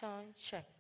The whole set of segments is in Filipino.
Sound check.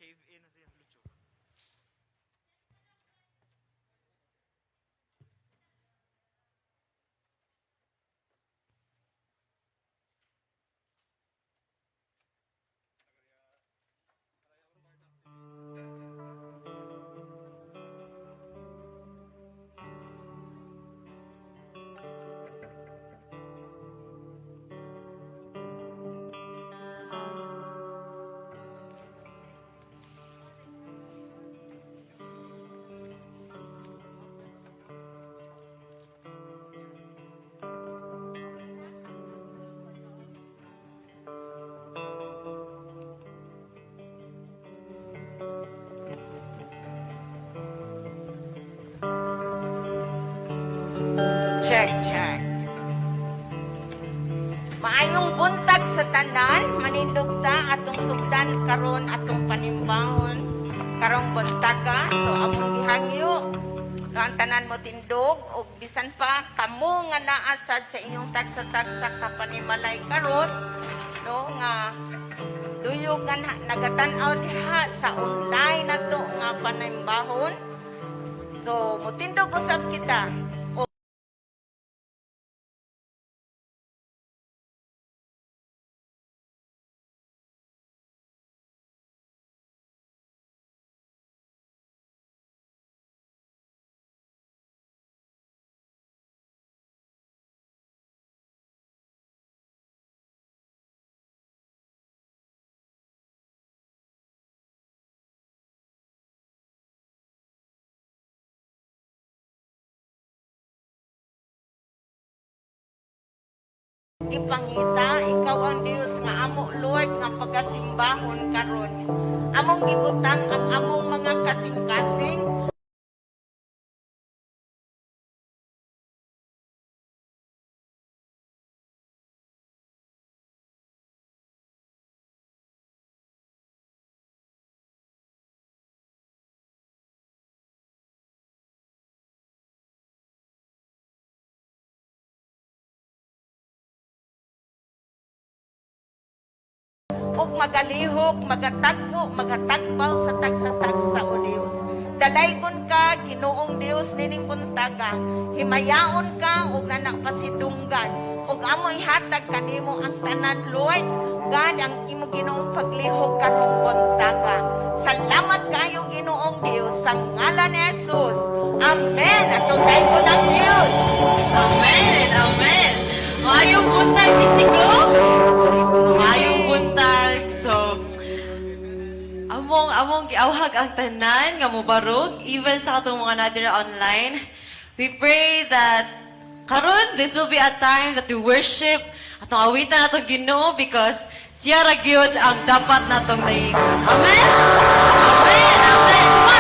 Cave in na siya, Lucho. Check, check. Maayong buntag sa tanan, manindugta atong sugdan karon atong panimbahon karong buntaga. So among gihangyo ang tanan mo tindog ug bisan pa kamo nga naasad sa inyong tagsa-tagsa ka panimalay karon no nga duyog nga nagatan-aw diha sa online nato nga panimbahon. So motindog usab kita. Ipangita, ikaw ang Dios nga amo Lord nga pagasimbahon karon. Among gibutang ang among mga kasing-kasing ug magalihok, magatagpaw sa tagsa-tagsa o Dios. Dalaygon ka, Ginoong Dios nining buntaga. Himayaon ka ug nanapasidunggan. Ug amo ihatag kanimo ang tanan, Lord. God, ang imo Ginoong paglihok karong buntaga. Salamat kayo, Ginoong Dios, sa ngalan ni Jesus. Amen. Atong daygon ang Dios. Amen and amen. Maayong buntag, Bisiko. Maayong buntag. So, among giawhag ang tanan nga mobarog even sa katong mga nadira online. We pray that karon this will be a time that we worship atong awitan atong Ginoo because siya ra gyud ang dapat natong naigon. Amen. Amen. Amen.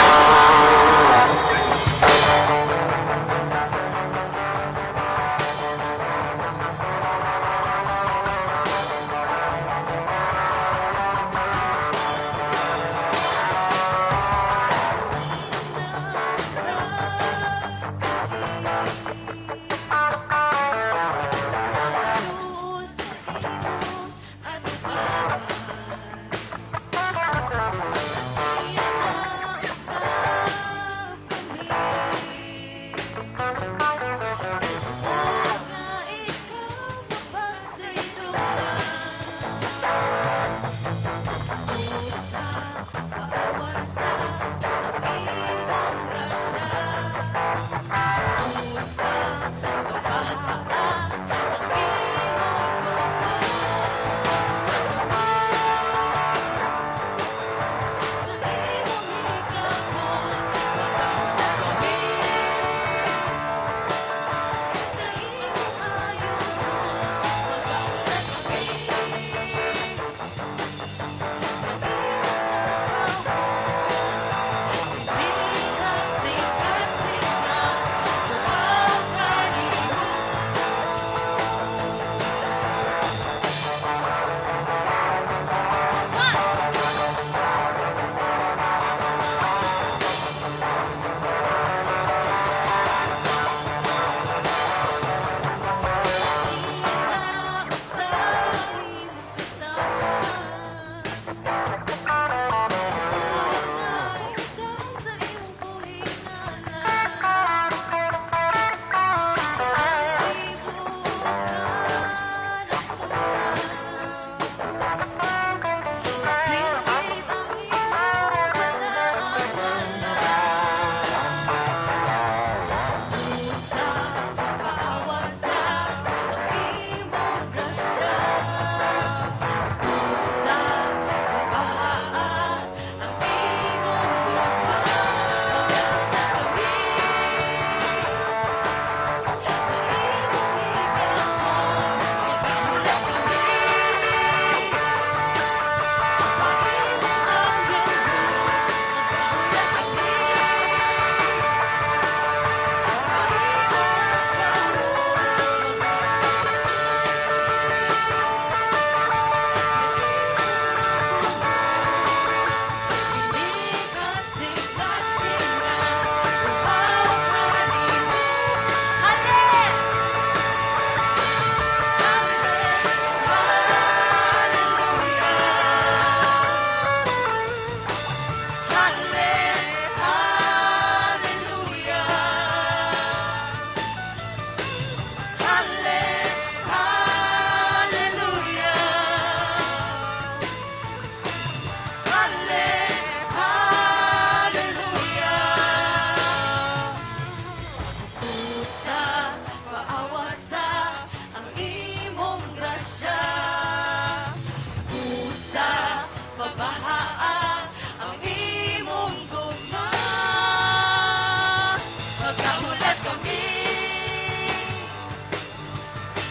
trabahaan ang imong gugma. Magkahulat kami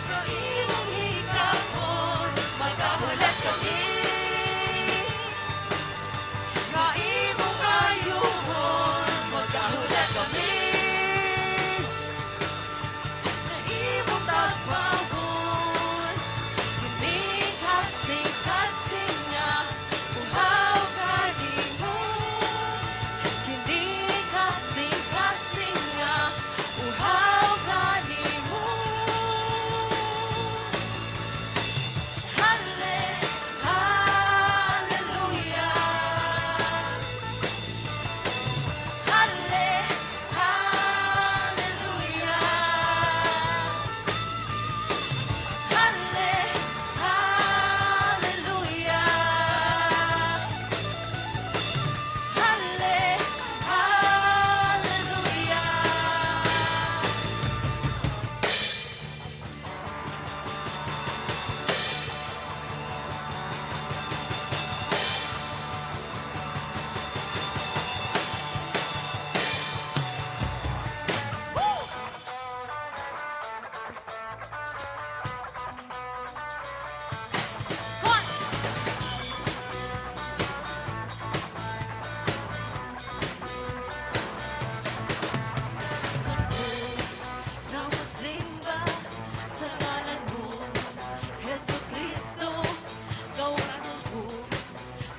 sa imong hikapon. Magkahulat kami sa imong kayuhon. Magkahulat kami sa imong tagpahon. Hindi kasing-kasing nga uhaw kanimo. Hindi kasing-kasing nga uhaw kanimo. Hallelujah. Namasimba sa ngalan mo, Heso Kristo, gawaran mo.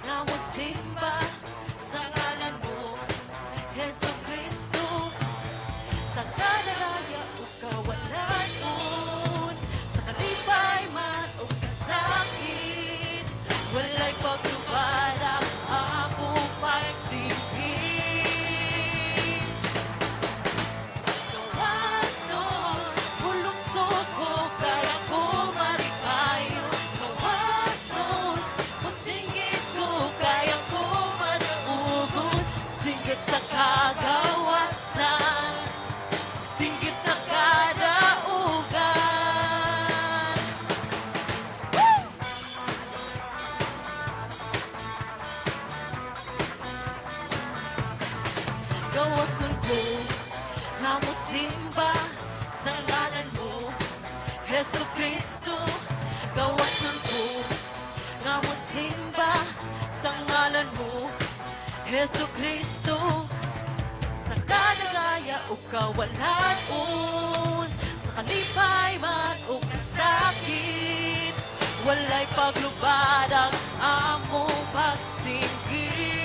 Namasimba sa ngalan mo, Heso Kristo, sa kadaraya o kawalan, sa kalipay man o kasakit, walay paglubalang ako pagsipin. Gawas nun, bulungsod ko, kaya ko maripayo. Gawas nun, masinggit ko, kaya ko manaugon. Singgit sa kagawasan, singgit sa kadaugan. Gawas nun ko, namusimba sa ngalan mo, Heso Kristo. Gawas nun ko, namusimba sa ngalan mo, Heso Kristo. Sa kadaraya o kawalan, sa kalipay man o kasakit, walay paglubad ang among pagsinggit.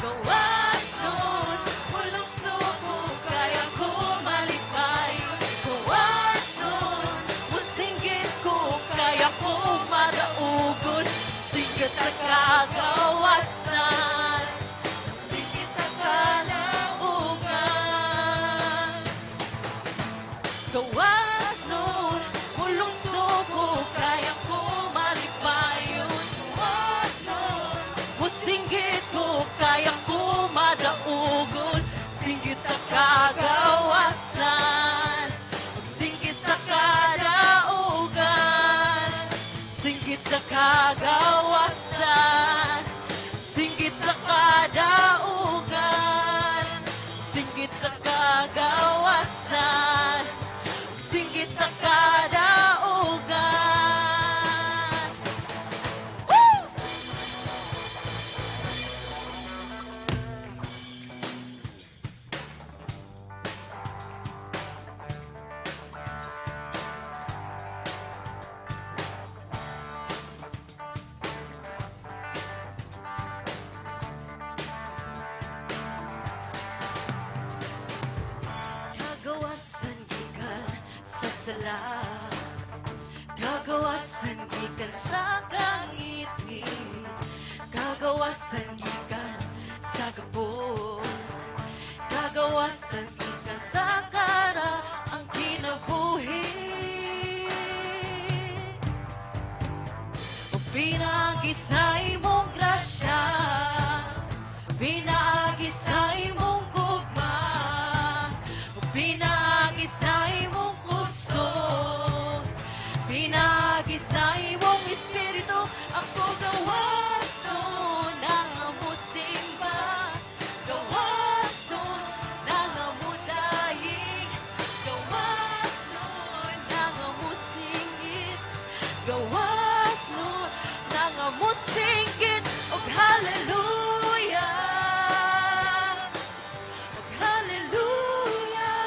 Gawas nun, bulungsod ko, kaya ko malipayon. Gawas nun, musinggit ko, kaya ko maraugon. Singgit sa kagawasan, singgit sa kalaugan. Gawas nun, bulungsod ko, kaya ko malipayon. Gawas nun, musinggit ko, kaya ko madaugon. Singgit sa kagawasan, singgit sa kadaugan. Singgit sa kagawasan, singgit sa kadaugan. Singgit sa kagawasan, singgit sa kadaugan. Woo! Kagawasan gikan sa sala, kagawasan gikan sa kangit-ngit, kagawasan gikan sa gapos, kagawasan gikan sa kara ang kinabuhi. O pinagi sa imong grasya, pinagi sa imong gugma, o pinagi sa imong kusog, pinagi sa imong espiritu. gawas nun nga musinggit og hallelujah, og hallelujah.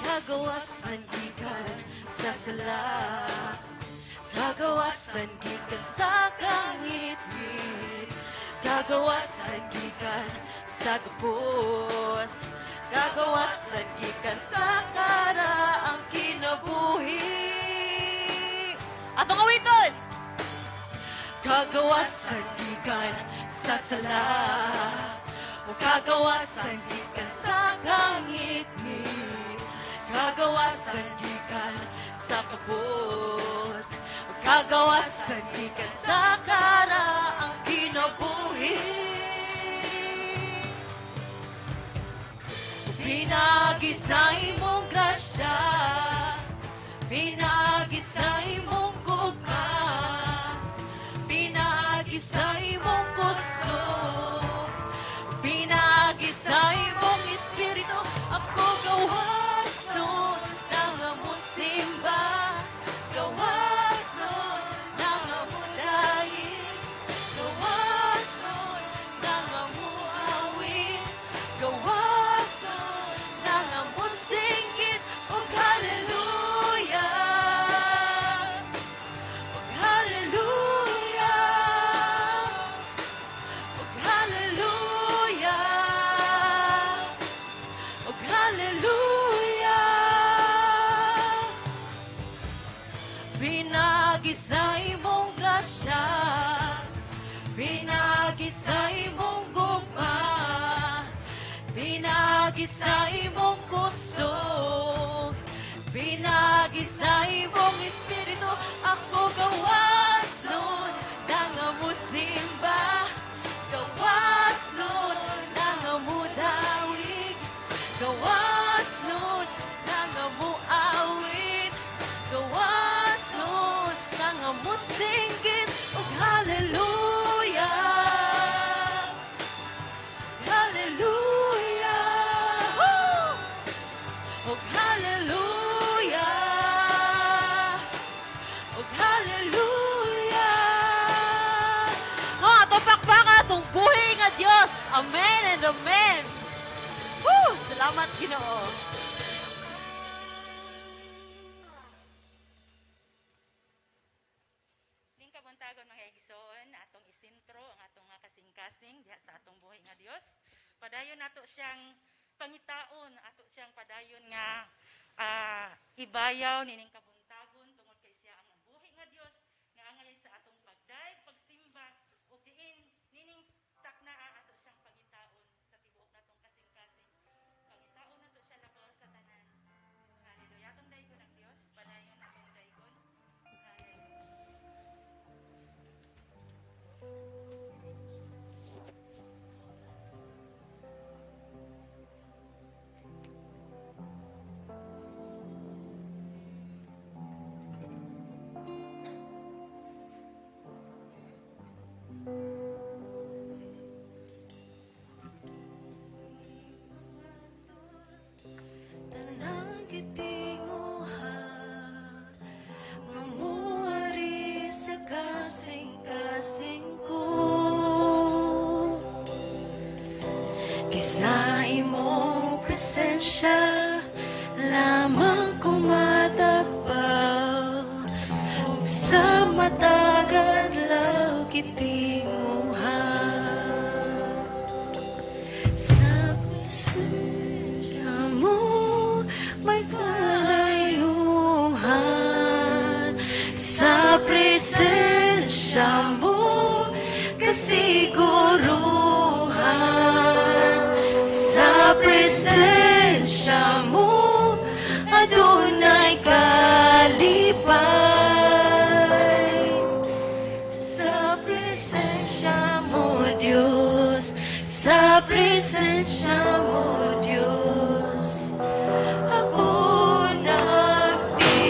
Kagawasan gikan sa sala, kagawasan gikan sa kangit-ngit, kagawasan gikan sa gapos, kagawasan gikan sa karaang kinabuhi. Atong awiton! Kagawasan gikan sa sala, o kagawasan gikan sa kangit-ngit, kagawasan gikan sa kapos, o kagawasan gikan sa karaang kinabuhi. Pinagi sa imong grasya, pinagi sa imong gugma, pinagi sa imong kusog, pinagi sa imong espiritu. Ako gawas nun nang musimba, gawas nun nang mudayin, gawas nun nang muawit, gawas nun nang musinggit og hallelujah, og hallelujah, og hallelujah, og hallelujah. Pinagi sa imong grasya, pinagi sa imong gugma, pinagi sa imong kusog, pinagi sa imong espiritu. Ako gawas nun nang musimba, gawas nun nang mudawig, gawas nun nang muawit, gawas nun nang musinggit og hallelujah, hallelujah, woo! Og hallelujah, og hallelujah. Atong pakpaka atong buhay nga Dios. Amen and amen. Woo! Salamat Ginoo. Ning kabuntagon mga igsoon, atong isintro ang atong nga kasing-kasing diha sa atong buhay nga Dios. Padayon nato siyang pangitaon, ato siyang padayon nga ibayaw nining kabuntagon tungod kay siya ang buhay nga Dios nga angay sa atong pagdaig, pagsimba ug diin nining taknaa ato siyang pangitaon sa tibuok natong kasing-kasing. Pangitaon nato siya labaw sa tanan. Hallelujah. Atong daygon ang Dios, padayon natong daygon. Hallelujah. Tanang kitinguha, nga muwari sa kasing-kasing ko. Kisa imong presensya, lamang kumatagpaw, sa matagad lang kitinguha. Sa presensya mo may kalayuhan, sa presensya mo kasiguruhan, sa presensya mo adunay kalipay, sa presensya mo Diyos, sa presensya mo Diyos, ako nagtinguhan.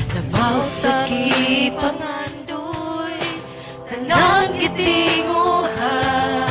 Nabaw sa kipangandoy, tanan gitinguhan,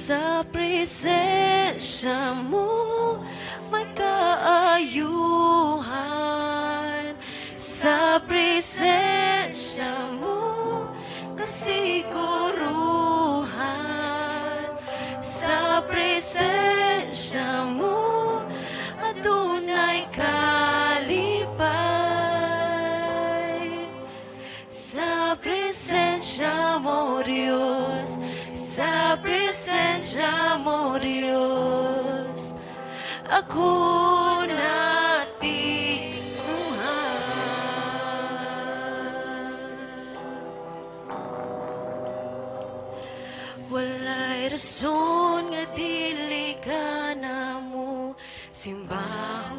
Sa presensya mo may kaayuhan. Sa presensya mo kasiguruhan. Sa presensya mo adunay kalipay. Sa presensya mo Diyos, sa presensya mo Diyos, ako walay rason nga dili ka na mo simbahon.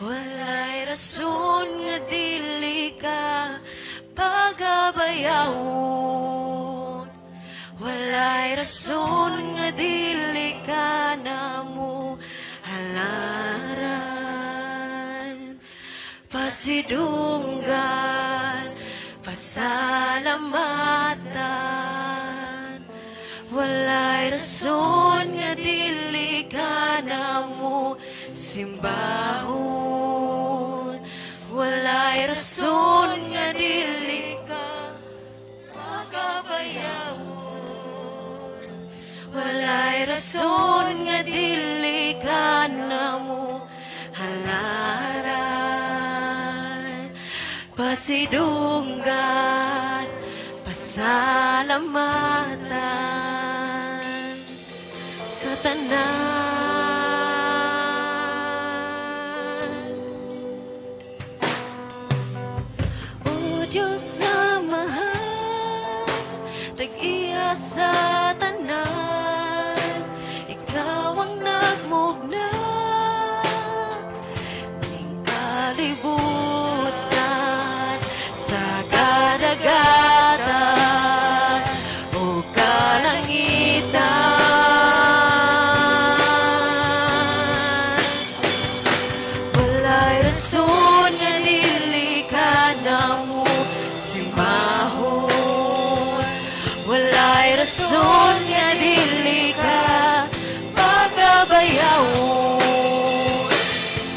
Walay rason nga dili ka pagabayawon. Walay rason nga dili ka na mo halaran. Pasidunggan, pasalamatan. Walay rason nga dili ka na mo simbahon. Walay rason nga dili ka magabayawon. Walay rason nga dili ka na mo halaran. Pasidunggan, pasalamatan sa tanan. O Diyos na mahal, nag-iya sa tanan, ikaw ang nagmugna ng kalibutan sa kadagatan o kalangitan. Rason nga dili ka na mo simbahon. Walay rason nga dili ka pagabayawon.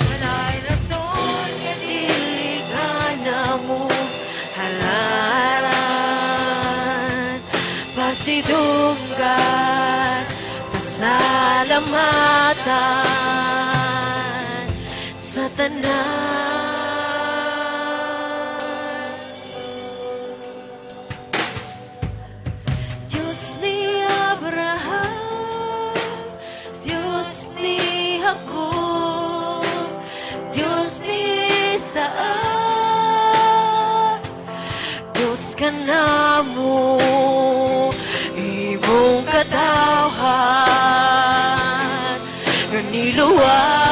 Walay rason nga dili ka na mo halaran. Pasidunggan, pasalamatan sa tanan. Diyos ni Abraham, Diyos ni Jacob, Diyos ni Isaac, Diyos ka na mo, imong katawhan nga niluwag.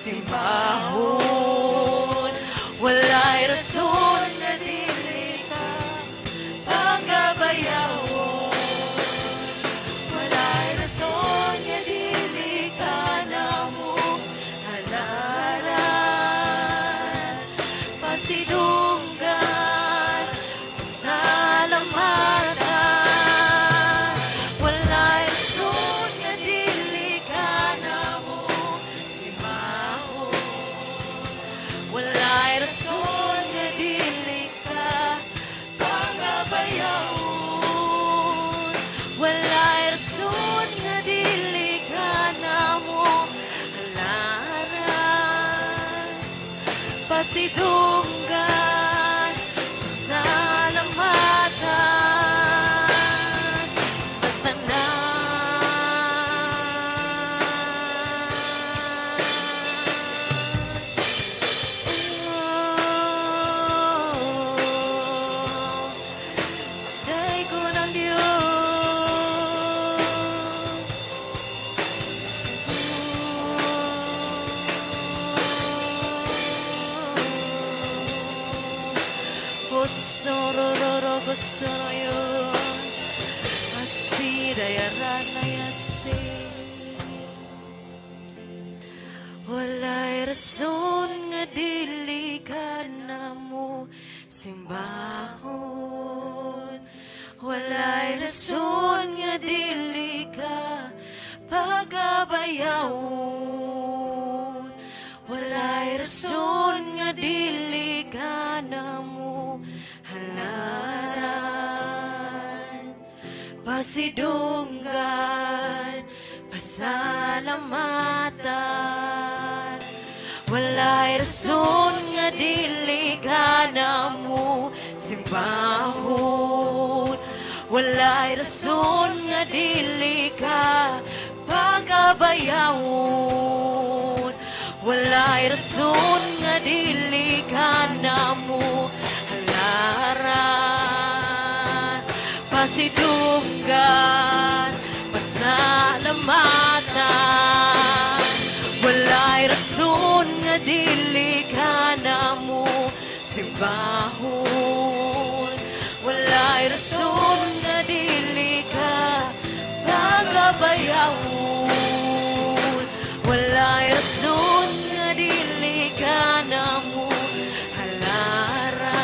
Simbahon, walay rason na dili ka pagabayawon. Walay rason na dili ka na mo halaran. Pasidunggan, pasalamatan. Walay rason na dili ka na mo simbahon. Walay rason nga dili ka pagabayawon. Walay rason nga dili ka na mo halaran. Pasidunggan, pasalamatan sa Soroyo Asidaya Ranayase. Walay rason nga dili ka na mo simbahon. Walay rason nga dili ka pagabayawon. Walay rason nga dili ka na mo halaran. Pasidunggan, pasalamatan. Walay rason nga dili ka na mo simbahon. Walay rason nga dili ka pagabayawon. Walay rason nga dili ka na mo halaran. Pasidunggan, pasalamatan. Walay rason nga dili ka na mo simbahon. Walay rason nga dili ka pagabayawon. Walay rason nga dili ka na mo halaran.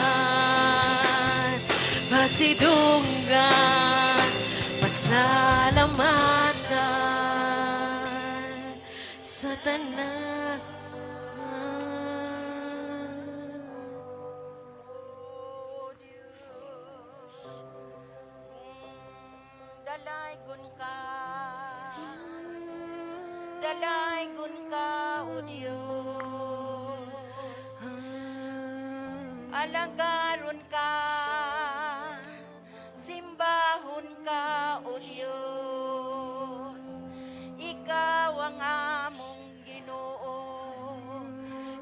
Pasidunggan, pasalamatan sa tanan. O Diyos, dalaygon ka, dalaygon ka, O Diyos. Alagaron ka, simbahon ka, O Diyos. Ikaw ang among Ginoo,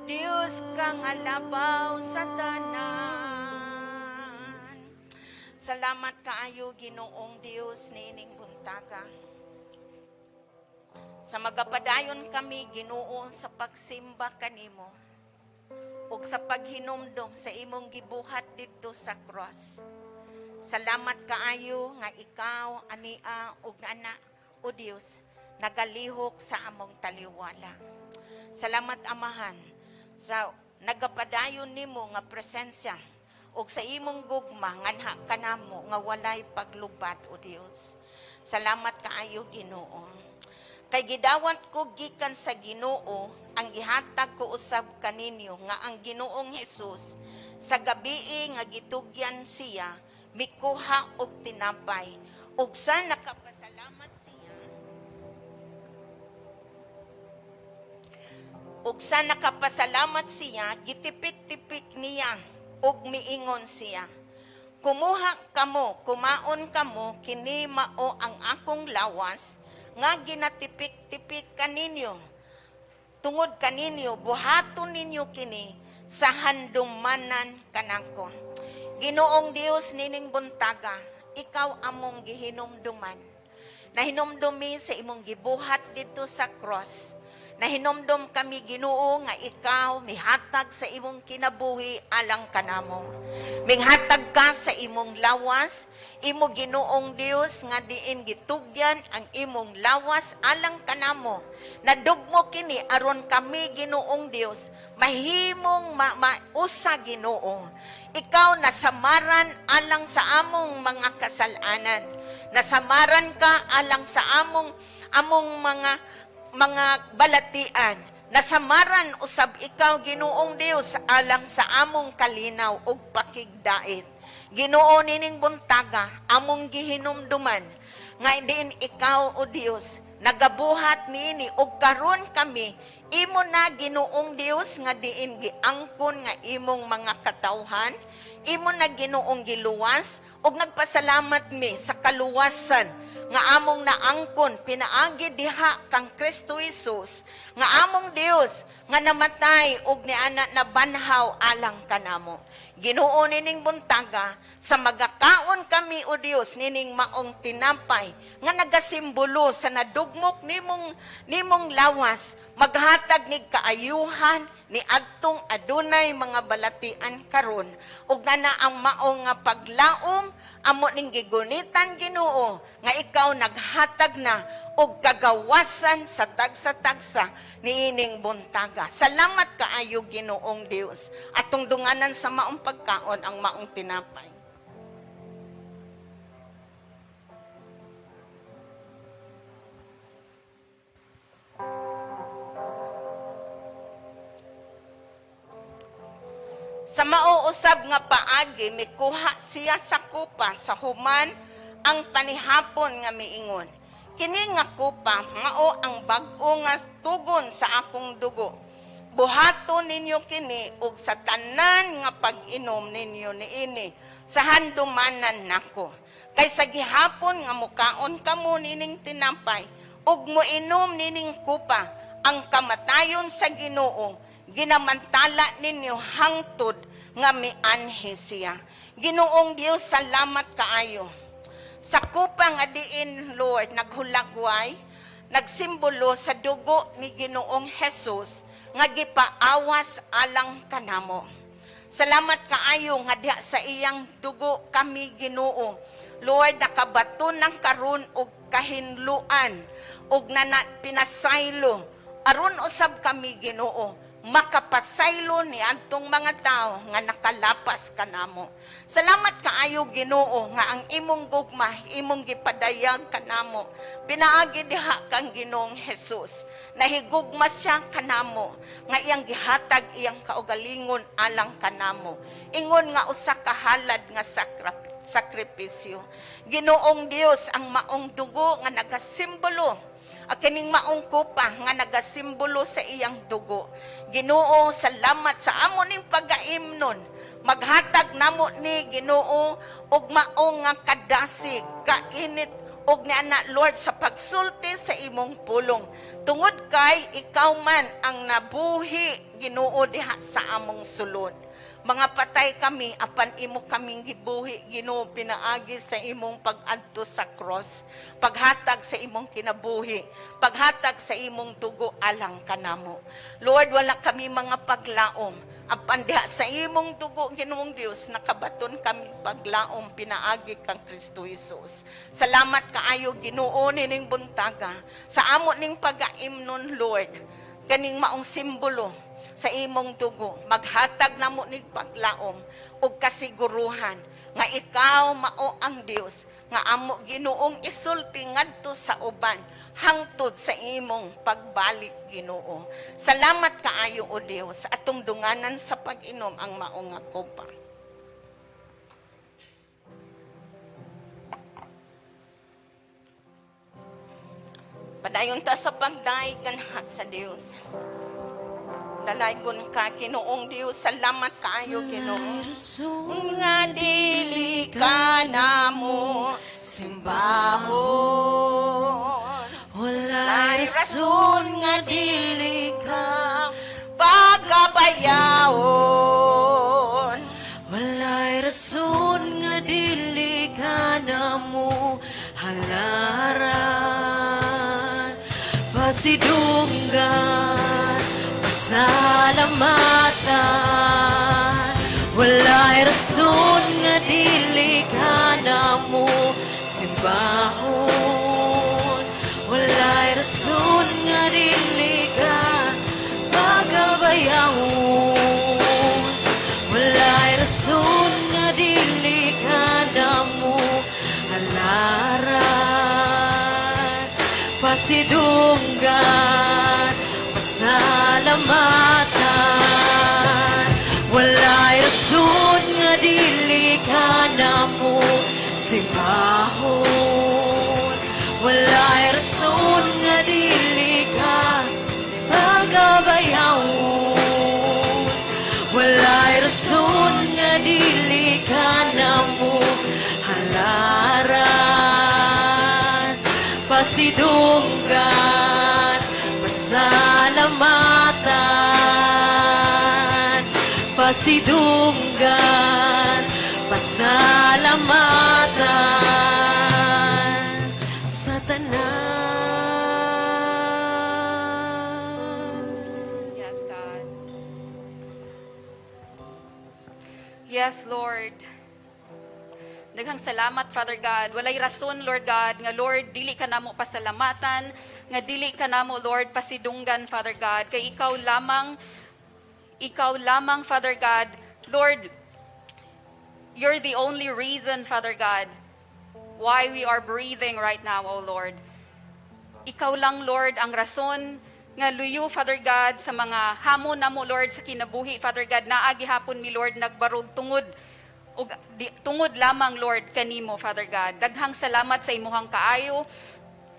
Diyos kang alabaw sa tanan. Salamat kaayo Ginoong Diyos niining buntaga. Sa magapadayon kami Ginoo sa pagsimba kanimo ug sa paghinumdom sa imong gibuhat didto sa cross. Salamat kaayo nga ikaw ania ug ana o Dios nagalihok sa among taliwala. Salamat Amahan sa nagapadayon nimo nga presensya ug sa imong gugma nganha kanamo nga walay paglubad o Dios. Salamat kaayo Ginoo. Kay gidawat ko gikan sa Ginoo ang gihatag ko usab kaninyo nga ang Ginoong Hesus sa gabii nga gitugyan siya mikuha og tinapay ug sa nakapasalamat siya gitipik-tipik niya ug miingon siya, kumuha kamo, kumaon kamo, kini mao ang akong lawas nga ginatipik-tipik kaninyo. Tungod kaninyo, buhaton ninyo kini sa handumanan kanako. Ginoong Dios nining buntaga, ikaw among gihinumduman. Nahinumdumi sa imong gibuhat dito sa cross. Nahinumdum kami Ginoo nga ikaw mihatag sa imong kinabuhi alang kanamo. Minghatag ka sa imong lawas, imo Ginoong Dios nga diin gitugyan ang imong lawas alang kanamo. Nadugmo kini aron kami Ginoong Dios mahimong mausa Ginoo. Ikaw nasamaran alang sa among mga kasalanan. Nasamaran ka alang sa among mga balatian. Nasamaran usab ikaw Ginoong Dios alang sa among kalinaw ug pakigdait. Ginoo nining buntaga among gihinumduman nga diin ikaw o Dios nagabuhat niini ug karon kami imo na Ginoong Dios nga diin giangkon nga imong mga katawhan, imo na Ginoong giluwas ug nagpasalamat mi sa kaluwasan nga among naangkon pinaagi diha kang Kristo Jesus nga among Dios nga namatay ug niana nabanhaw alang kanamo. Ginoo nining buntaga sa magakaon kami o Dios nining maong tinapay nga nagasimbolo sa nadugmok nimong lawas maghatag ni kaayuhan ni adtong adunay mga balatian karon ug na ang mao nga paglaom amo ning gigunitan Ginoo nga ikaw naghatag na og kagawasan sa tagsa-tagsa niining buntaga. Salamat kaayo Ginoong Dios. Atong dunganan sa maong pagkaon ang maong tinapay. Sa mauusab nga paagi, mikuha siya sa kupa sa human ang panihapon nga miingon. Kini nga kupa, mao ang bag-o nga tugon sa akong dugo. Buhaton ninyo kini ug sa tanan nga pag-inom ninyo niini sa handumanan nako. Kay sa gihapon nga mukaon kamo nining tinampay ug moinom nining kupa ang kamatayon sa Ginoo. Ginamantala ninyo hangtod nga mianhi siya. Ginoong Dios, salamat kaayo. Sa kupa nga diin, Lord, naghulagway, nagsimbolo sa dugo ni Ginoong Jesus nga gipaawas alang kanamo. Salamat kaayo nga diha sa iyang dugo kami Ginoo. Lord, nakabaton ng karon og kahinluan og pinasaylo aron usab kami Ginoo makapasaylo ni adtong mga tao nga nakalapas kanamo. Salamat kaayo Ginoo nga ang imong gugma, imong gipadayag kanamo. Pinaagi diha kang Ginoong Jesus. Nahigugma siya kanamo nga iyang gihatag iyang kaugalingon alang kanamo. Ingon nga usa ka halad nga sakripisyo. Ginoong Dios, ang maong dugo nga nagasimbolo kining maong kupa nga nagasimbolo sa iyang dugo. Ginoo, salamat sa amo ning pagaimnon. Maghatag namo ni Ginoo og maong nga kadasig, kainit og ni ana Lord sa pagsulti sa imong pulong. Tungod kay ikaw man ang nabuhi Ginoo diha sa among sulod. Mga patay kami, apan imo kaming gibuhi, Ginoo, pinaagi sa imong pag-adto sa cross, paghatag sa imong kinabuhi, paghatag sa imong dugo alang kanamo. Lord, wala kami mga paglaom, apan diha sa imong dugo, Ginoong Dios, nakabaton kami paglaom, pinaagi kang Kristo Jesus. Salamat kaayo, Ginoo, nining buntaga, sa amo ning pagaimnon, Lord, kaning maong simbolo, sa imong dugo, maghatag namo ning paglaom ug kasiguruhan nga ikaw mao ang Dios nga amo Ginoong isulti ngadto sa uban hangtod sa imong pagbalik Ginoo. Salamat kaayo o Dios atong dunganan sa pag-inom ang mao nga kopa. Padayon ta sa pagdaig kanha sa Dios. Dalaygon ka, Ginoong Dios, salamat kaayo, Ginoo. Nga dili ka namo simbahon. Walay rason nga dili ka pagkabayawon. Walay rason nga dili ka namo halaran. Pasidunggan salamatan, walay rason nga dili ka namo simbahon. Walay rason nga dili ka pagabayahon. Walay rason nga dili ka namo halaran. Pasidunggan salamatan, walay rason nga dili ka namo simbahon. Walay rason nga dili ka pagabayahon. Walay rason nga dili ka namo halaran. Pasidunggan salamatan, pasidunggan, pasalamatan sa tanan. Yes, Lord. Daghang salamat, Father God. Walay rason, Lord God, nga Lord, dili ka namo pasalamatan, nga dili ka namo, Lord, pasidunggan, Father God. Kay ikaw lamang, Father God. Lord, you're the only reason, Father God, why we are breathing right now, O Lord. Ikaw lang, Lord, ang rason nga luyo, Father God, sa mga hamon namo, Lord, sa kinabuhi, Father God, naagi hapon mi, Lord, nagbarog tungod lamang, Lord, kanimo, Father God. Daghang salamat sa imuhang kaayo.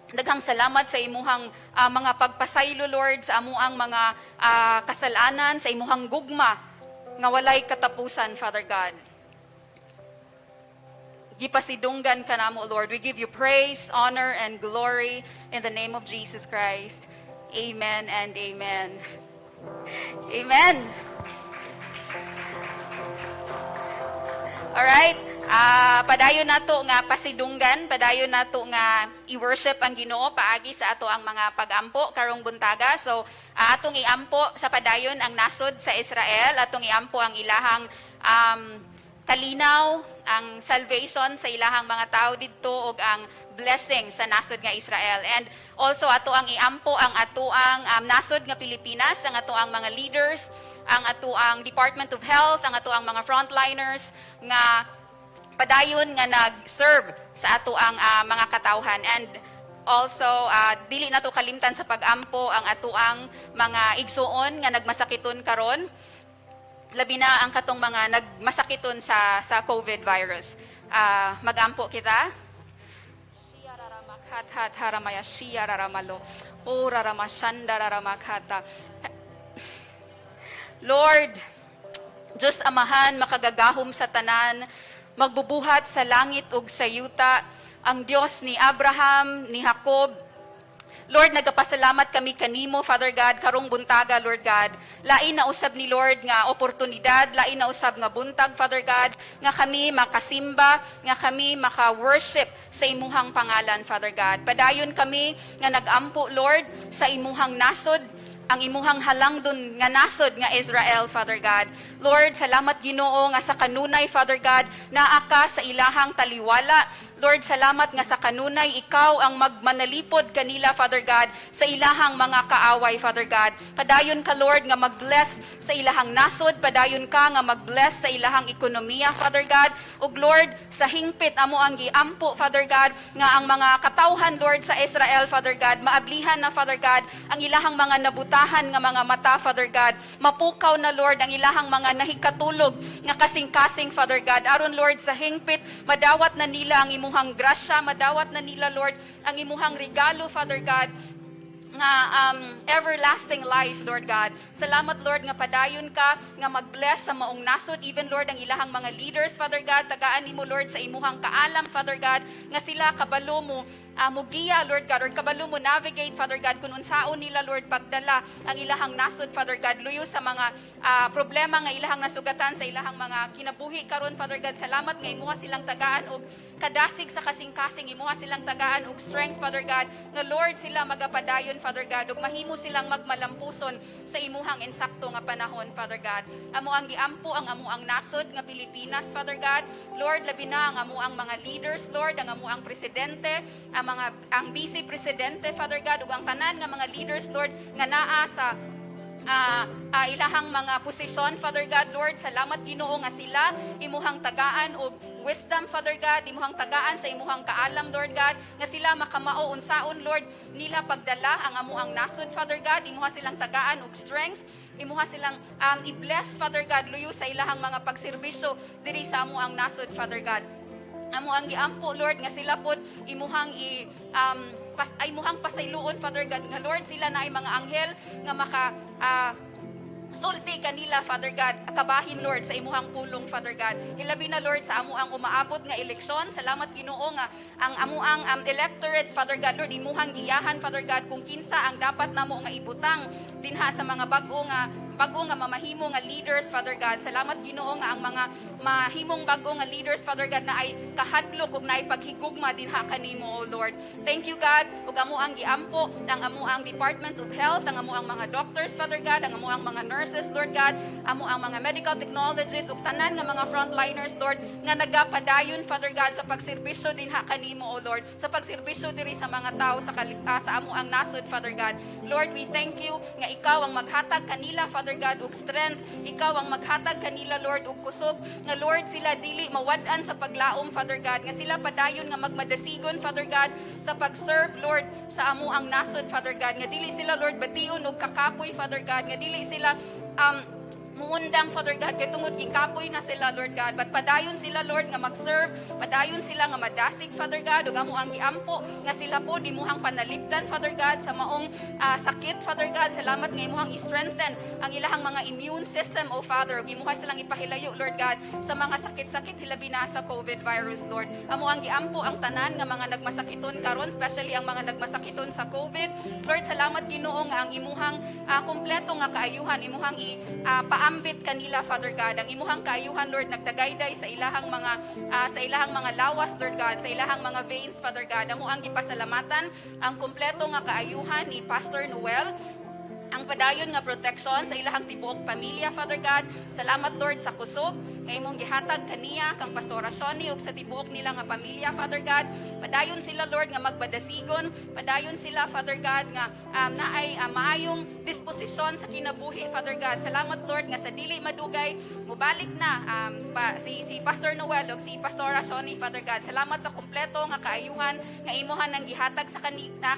Daghang salamat sa imuhang mga pagpasaylo, Lord, sa amuang mga kasalanan, sa imuhang gugma nga walay katapusan, Father God. Gipasidunggan ka namo, Lord. We give you praise, honor, and glory in the name of Jesus Christ. Amen and amen. Amen. Alright, padayon nato nga pasidunggan, padayon nato nga i-worship ang Ginoo paagi sa ato ang mga pag-ampo karong buntaga. So, atong iampo sa padayon ang nasod sa Israel, atong iampo ang ilahang kalinaw, ang salvation sa ilahang mga tao didto ug ang blessing sa nasod nga Israel. And also ato ang iampo ang ato ang nasod nga Pilipinas, ang ato ang mga leaders, ang ato ang Department of Health, ang ato ang mga frontliners nga padayon nga nag-serve sa ato ang mga katawhan. And also dili nato kalimtan sa pag-ampo ang ato ang mga igsuon nga nagmasakiton karon, labi na ang katong mga nagmasakiton sa COVID virus. Mag-ampo kita. Hat haramaya siya raramalo. O raramasanda raramakata. Lord, Diyos Amahan, makagagahom sa tanan, magbubuhat sa langit ug sa yuta, ang Diyos ni Abraham, ni Jacob. Lord, nagapasalamat kami kanimo, Father God, karong buntaga, Lord God. Lain na usab ni Lord nga oportunidad, lain na usab nga buntag, Father God, nga kami makasimba, nga kami maka-worship sa imuhang pangalan, Father God. Padayon kami nga nag-ampo, Lord, sa imuhang nasod, ang imuhang halangdon nga nasod nga Israel, Father God. Lord, salamat Ginoo nga sa kanunay, Father God, naa ka sa ilahang taliwala. Lord, salamat nga sa kanunay, ikaw ang magmanalipod kanila, Father God, sa ilahang mga kaaway, Father God. Padayon ka, Lord, nga mag-bless sa ilahang nasod. Padayon ka nga mag-bless sa ilahang ekonomiya, Father God. Ug Lord, sa hingpit amo ang giampo, Father God, nga ang mga katawhan, Lord, sa Israel, Father God, maablihan na, Father God, ang ilahang mga nabutahan nga mga mata, Father God. Mapukaw na, Lord, ang ilahang mga nahikatulog nga kasing-kasing, Father God. Aron, Lord, sa hingpit, madawat na nila ang imuhang grasya, madawat na nila, Lord, ang imuhang regalo, Father God, nga everlasting life, Lord God. Salamat, Lord, nga padayon ka, nga mag-bless sa maong nasod, even, Lord, ang ilahang mga leaders, Father God, tagaan nimo, Lord, sa imuhang kaalam, Father God, nga sila kabalo mo, mugiya, Lord God, or kabalo mo navigate, Father God, kung unsaon nila, Lord, pagdala ang ilahang nasod, Father God, luyo sa mga problema nga ilahang nasugatan sa ilahang mga kinabuhi karon, Father God. Salamat nga imuha silang tagaan og kadasig sa kasing-kasing, imuha silang tagaan og strength, Father God, nga Lord, sila magapadayon, Father God, ug mahimo silang magmalampuson sa imuhang insakto nga panahon, Father God. Amo ang giampo ang amo ang nasod nga Pilipinas, Father God. Lord, labi na ang amo ang mga leaders, Lord, ang amo ang presidente, ang vice presidente, Father God, ug ang tanan nga mga leaders, Lord, nga naa sa ilahang mga posisyon, Father God. Lord, salamat Ginoo nga sila imuhang tagaan og wisdom, Father God, imuhang tagaan sa imuhang kaalam, Lord God, nga sila makamao unsaon, Lord, nila pagdala ang amo ang nasod, Father God. Imuha silang tagaan og strength, imuha silang i-bless, Father God, luyo sa ilahang mga pagserbisyo diri sa amo ang nasod, Father God. Amo ang giampo, Lord, nga sila pod imuhang imuhang pasayloon, Father God, nga Lord, sila na ay mga anghel nga maka sulti kanila, Father God, kabahin, Lord, sa imuhang pulong, Father God. Hilabi na, Lord, sa amo ang umaabot nga eleksyon. Salamat Ginoo nga ang amo ang electorates, Father God, Lord, imuhang giyahan, Father God, kung kinsa ang dapat namo nga ibutang dinha sa mga bag-o nga bag-o nga mamahimo nga leaders, Father God. Salamat Ginoo nga ang mga mahimong bag-o nga leaders, Father God, na ay kahadlok ug na ay paghigugma dinha kanimo, O Lord. Thank you God ug amo ang giampo ang amo ang Department of Health, ang amo ang mga doctors, Father God, ang amo ang mga nurses, Lord God, amo ang mga medical technologists ug tanan nga mga frontliners, Lord, nga nagapadayon, Father God, sa pagserbisyo dinha kanimo, O Lord, sa pagserbisyo diri sa mga tao sa amo ang nasod, Father God. Lord, we thank you nga ikaw ang maghatag kanila, Father God, ug strength. Ikaw ang maghatag kanila, Lord, ug kusog nga Lord sila dili mawad-an sa paglaom, Father God, nga sila padayon nga magmadasigon, Father God, sa pag-serve, Lord, sa amo ang nasod, Father God, nga dili sila, Lord, bation og kakapoy, Father God, nga dili sila muundang, Father God, kay tungod gikapoy na sila, Lord God, but padayon sila, Lord, nga mag-serve, padayon sila nga madasig, Father God, ug amo ang giampo nga sila po dimuhang panalipdan, Father God, sa maong sakit, Father God. Salamat nga imuhang i-strengthen ang ilahang mga immune system, O Father, ug imuha silang ipahilayo, Lord God, sa mga sakit-sakit hilabi na sa COVID virus, Lord. Amo ang giampo ang tanan nga mga nagmasakiton karon, especially ang mga nagmasakiton sa COVID. Lord, salamat Ginoo nga ang imuhang kompleto nga kaayuhan, imuhang paambit kanila, Father God, ang imuhang kaayuhan, Lord, nagdagayday sa ilahang mga lawas, Lord God, sa ilahang mga veins, Father God. Amo ang gipasalamatan ang kompleto nga kaayuhan ni Pastor Noel, ang padayon nga protection sa ilahang tibuok pamilya, Father God. Salamat, Lord, sa kusog nga imong gihatag kaniya kang Pastora Shoni ug sa tibuok nila nga pamilya, Father God. Padayon sila, Lord, nga magbadasigon, padayon sila, Father God, nga naay maayong disposisyon sa kinabuhi, Father God. Salamat, Lord, nga sa dili madugay mubalik na si Pastor Noel ug si Pastora Shoni, Father God. Salamat sa kompleto nga kaayuhan nga imuhan nang gihatag sa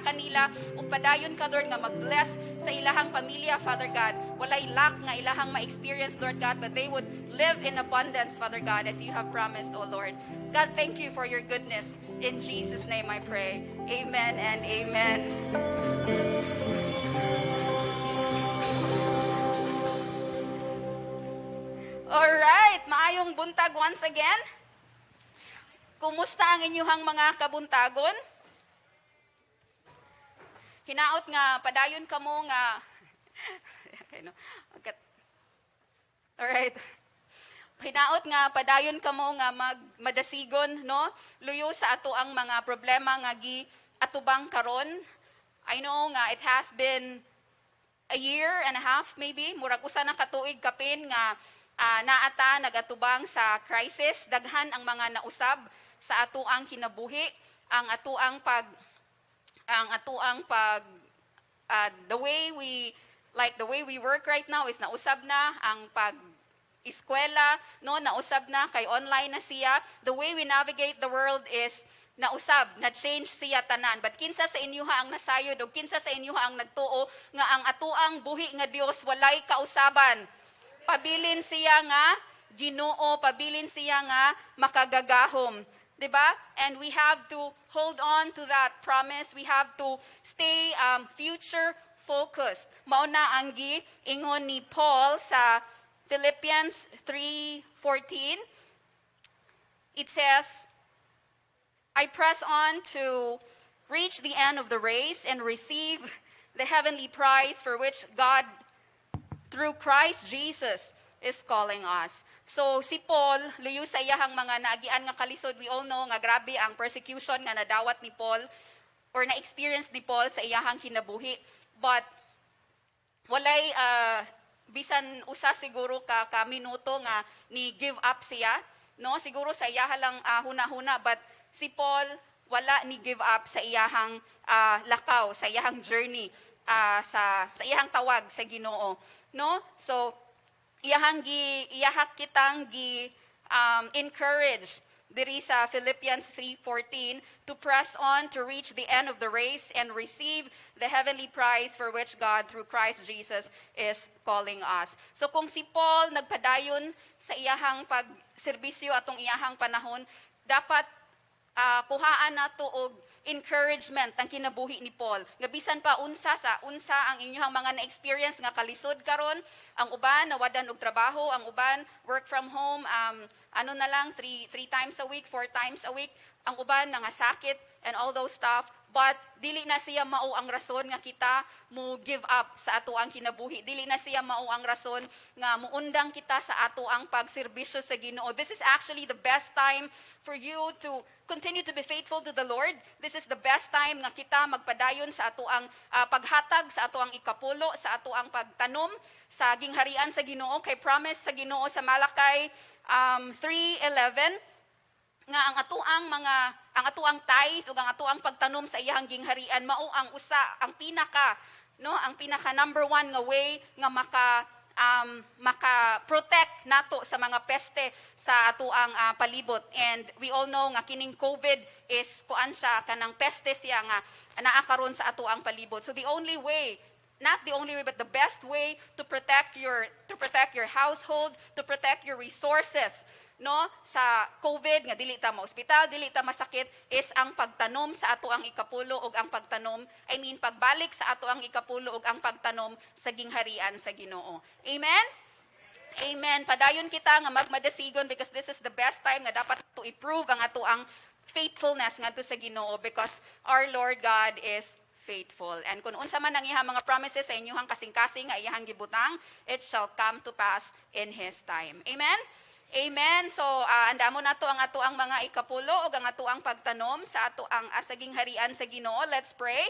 kanila ug padayon ka, Lord, nga mag-bless sa ilahang pamilya, Father God. Walay lack nga ilahang ma-experience, Lord God, but they would live in abundance, Father God, as you have promised, O Lord. God, thank you for your goodness. In Jesus' name I pray. Amen and amen. Alright, maayong buntag once again. Kumusta ang inyuhang mga kabuntagon? Hinaot nga, padayon ka mo nga. Okay, no? Alright. Hinaot nga, padayon ka mo nga madasigon, no? Luyo sa ato ang mga problema nga atubang karon. I know nga, it has been a year and a half maybe. Murag usa na katuig kapin nga naata nagatubang sa crisis. Daghan ang mga nausab sa ato ang kinabuhi. Ang ato ang the way we work right now is nausab na ang eskwela, no, nausab na kay online na siya. The way we navigate the world is nausab, na-change siya tanan. But kinsa sa inyoha ang nasayod o kinsa sa inyoha ang nagtuo nga ang atuang buhi nga Dios walay kausaban. Pabilin siya nga Ginoo, pabilin siya nga makagagahom. Diba? And we have to hold on to that promise. We have to stay future focused. Mauna ang giingon ni Paul sa Philippians 3:14. It says, I press on to reach the end of the race and receive the heavenly prize for which God, through Christ Jesus, is calling us. So si Paul, luyo sa iyahang mga naagian nga kalisod, we all know nga grabe ang persecution nga nadawat ni Paul or na-experience ni Paul sa iyahang kinabuhi. But walay bisan usa siguro ka minuto nga ni give up siya, no? Siguro sa iyaha lang huna-huna, but si Paul wala ni give up sa iyahang lakaw, sa iyahang journey, sa iyahang tawag sa Ginoo, no? So iyahak kitang encourage diri sa Philippians 3:14 to press on to reach the end of the race and receive the heavenly prize for which God through Christ Jesus is calling us. So kung si Paul nagpadayon sa iyahang pagserbisyo atong iyahang panahon, dapat kuhaan nato og encouragement ang kinabuhi ni Paul. Nga bisan pa unsa ang inyong mga na-experience nga kalisod karon, ang uban nawadan og trabaho, ang uban work from home, three times a week, 4 times a week, ang uban nga sakit and all those stuff. but dili na siya mao ang rason nga kita mo give up sa ato ang kinabuhi. Dili na siya mao ang rason nga muundang kita sa ato ang pagserbisyo sa Ginoo. This is actually the best time for you to continue to be faithful to the Lord. This is the best time nga kita magpadayon sa ato ang paghatag, sa ato ang ikapulo, sa ato ang pagtanom sa gingharian sa Ginoo. Kay promise sa Ginoo sa Malakay 3:11 nga ang atuang tithe ug ang atuang pagtanom sa iyang gingharian mao ang ang pinaka number one nga way nga maka-protect nato sa mga peste sa atuang palibot. And we all know nga kining COVID is kuan siya kanang peste siya nga naa karon sa atuang palibot. So the only way, not the only way, but the best way to protect your household, to protect your resources, no, sa COVID nga dili ta ma-ospital, dili ta masakit, is ang pagtanom sa ato ang ikapulo ug ang pagtanom, pagbalik sa ato ang ikapulo ug ang pagtanom sa gingharian sa Ginoo. Amen. Amen. Padayon kita nga magmadasigon because this is the best time nga dapat to improve ang ato ang faithfulness ngadto sa Ginoo because our Lord God is faithful. And kung unsa man ang iyang mga promises sa inyong kasing-kasing nga iyang gibutang, it shall come to pass in His time. Amen? Amen. So, andamo na to ang ato ang mga ikapulo o ang ato ang pagtanom sa ato ang asaging harian sa Ginoo. Let's pray.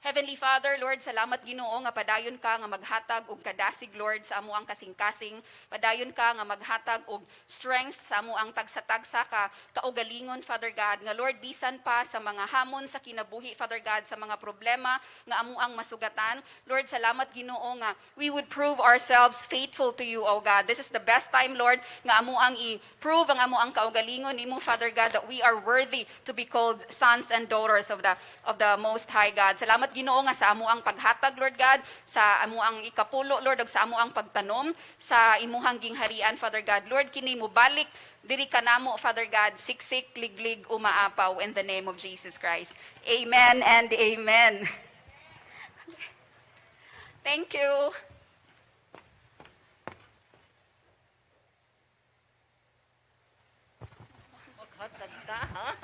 Heavenly Father, Lord, salamat Ginoo nga padayon ka nga maghatag og kadasig, Lord, sa amo ang kasing-kasing. Padayon ka nga maghatag og strength sa amo ang tagsa-tagsa ka kaugalingon, Father God. Nga Lord, bisan pa sa mga hamon sa kinabuhi, Father God, sa mga problema nga amo ang masugatan. Lord, salamat Ginoo nga we would prove ourselves faithful to you, O God. This is the best time, Lord, nga amo ang i-prove ang amo ang kaugalingon nimo, Father God, that we are worthy to be called sons and daughters of the Most High God. Salamat Ginoo nga sa amo ang paghatag, Lord God, sa amo ang ikapulo, Lord, ug sa amo ang pagtanom sa imuhang gingharian, Father God. Lord, kini mo balik diri kanamo, Father God, siksik, liglig, umaapaw in the name of Jesus Christ. Amen and amen. Thank you. Maghatag ka, ha?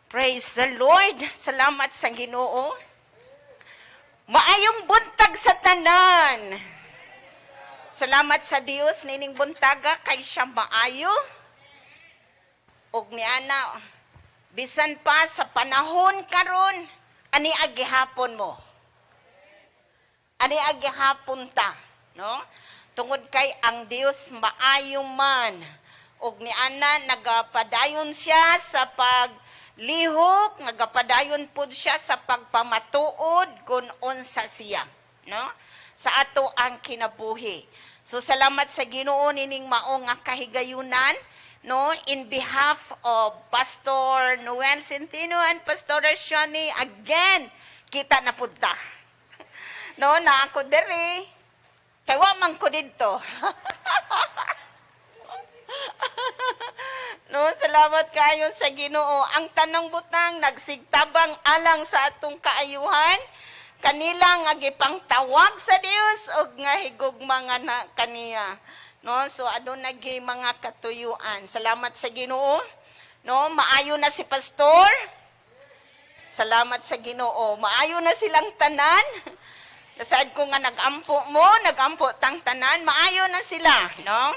Praise the Lord. Salamat sa Ginoo. Maayong buntag sa tanan. Salamat sa Dios nining buntaga kay siya maayo. Og niana bisan pa sa panahon karon ani agihapon mo. Ani agihapon ta, no? Tungod kay ang Dios maayo man. Og niana nagapadayon siya sa paglihok, nagapadayon pud siya sa pagpamatuod kung unsa siya, no? Sa ato ang kinabuhi. So salamat sa Ginoo nining mao nga kahigayunan, no, in behalf of Pastor Noel Centino and Pastor Shani, again kita na punta. No, na ako diri. Kay wa man ko didto. No, salamat kayo sa Ginoo. Ang tanang butang nagsigtabang alang sa atong kaayuhan, kanila nga gipangtawag sa Dios og nga higugma na kaniya. No, so aduna gi mga katuyuan. Salamat sa Ginoo. No, maayo na si pastor. Salamat sa Ginoo. Maayo na silang tanan. Nasaad ko nga nagampo mo, nagampo tang tanan, maayo na sila, no?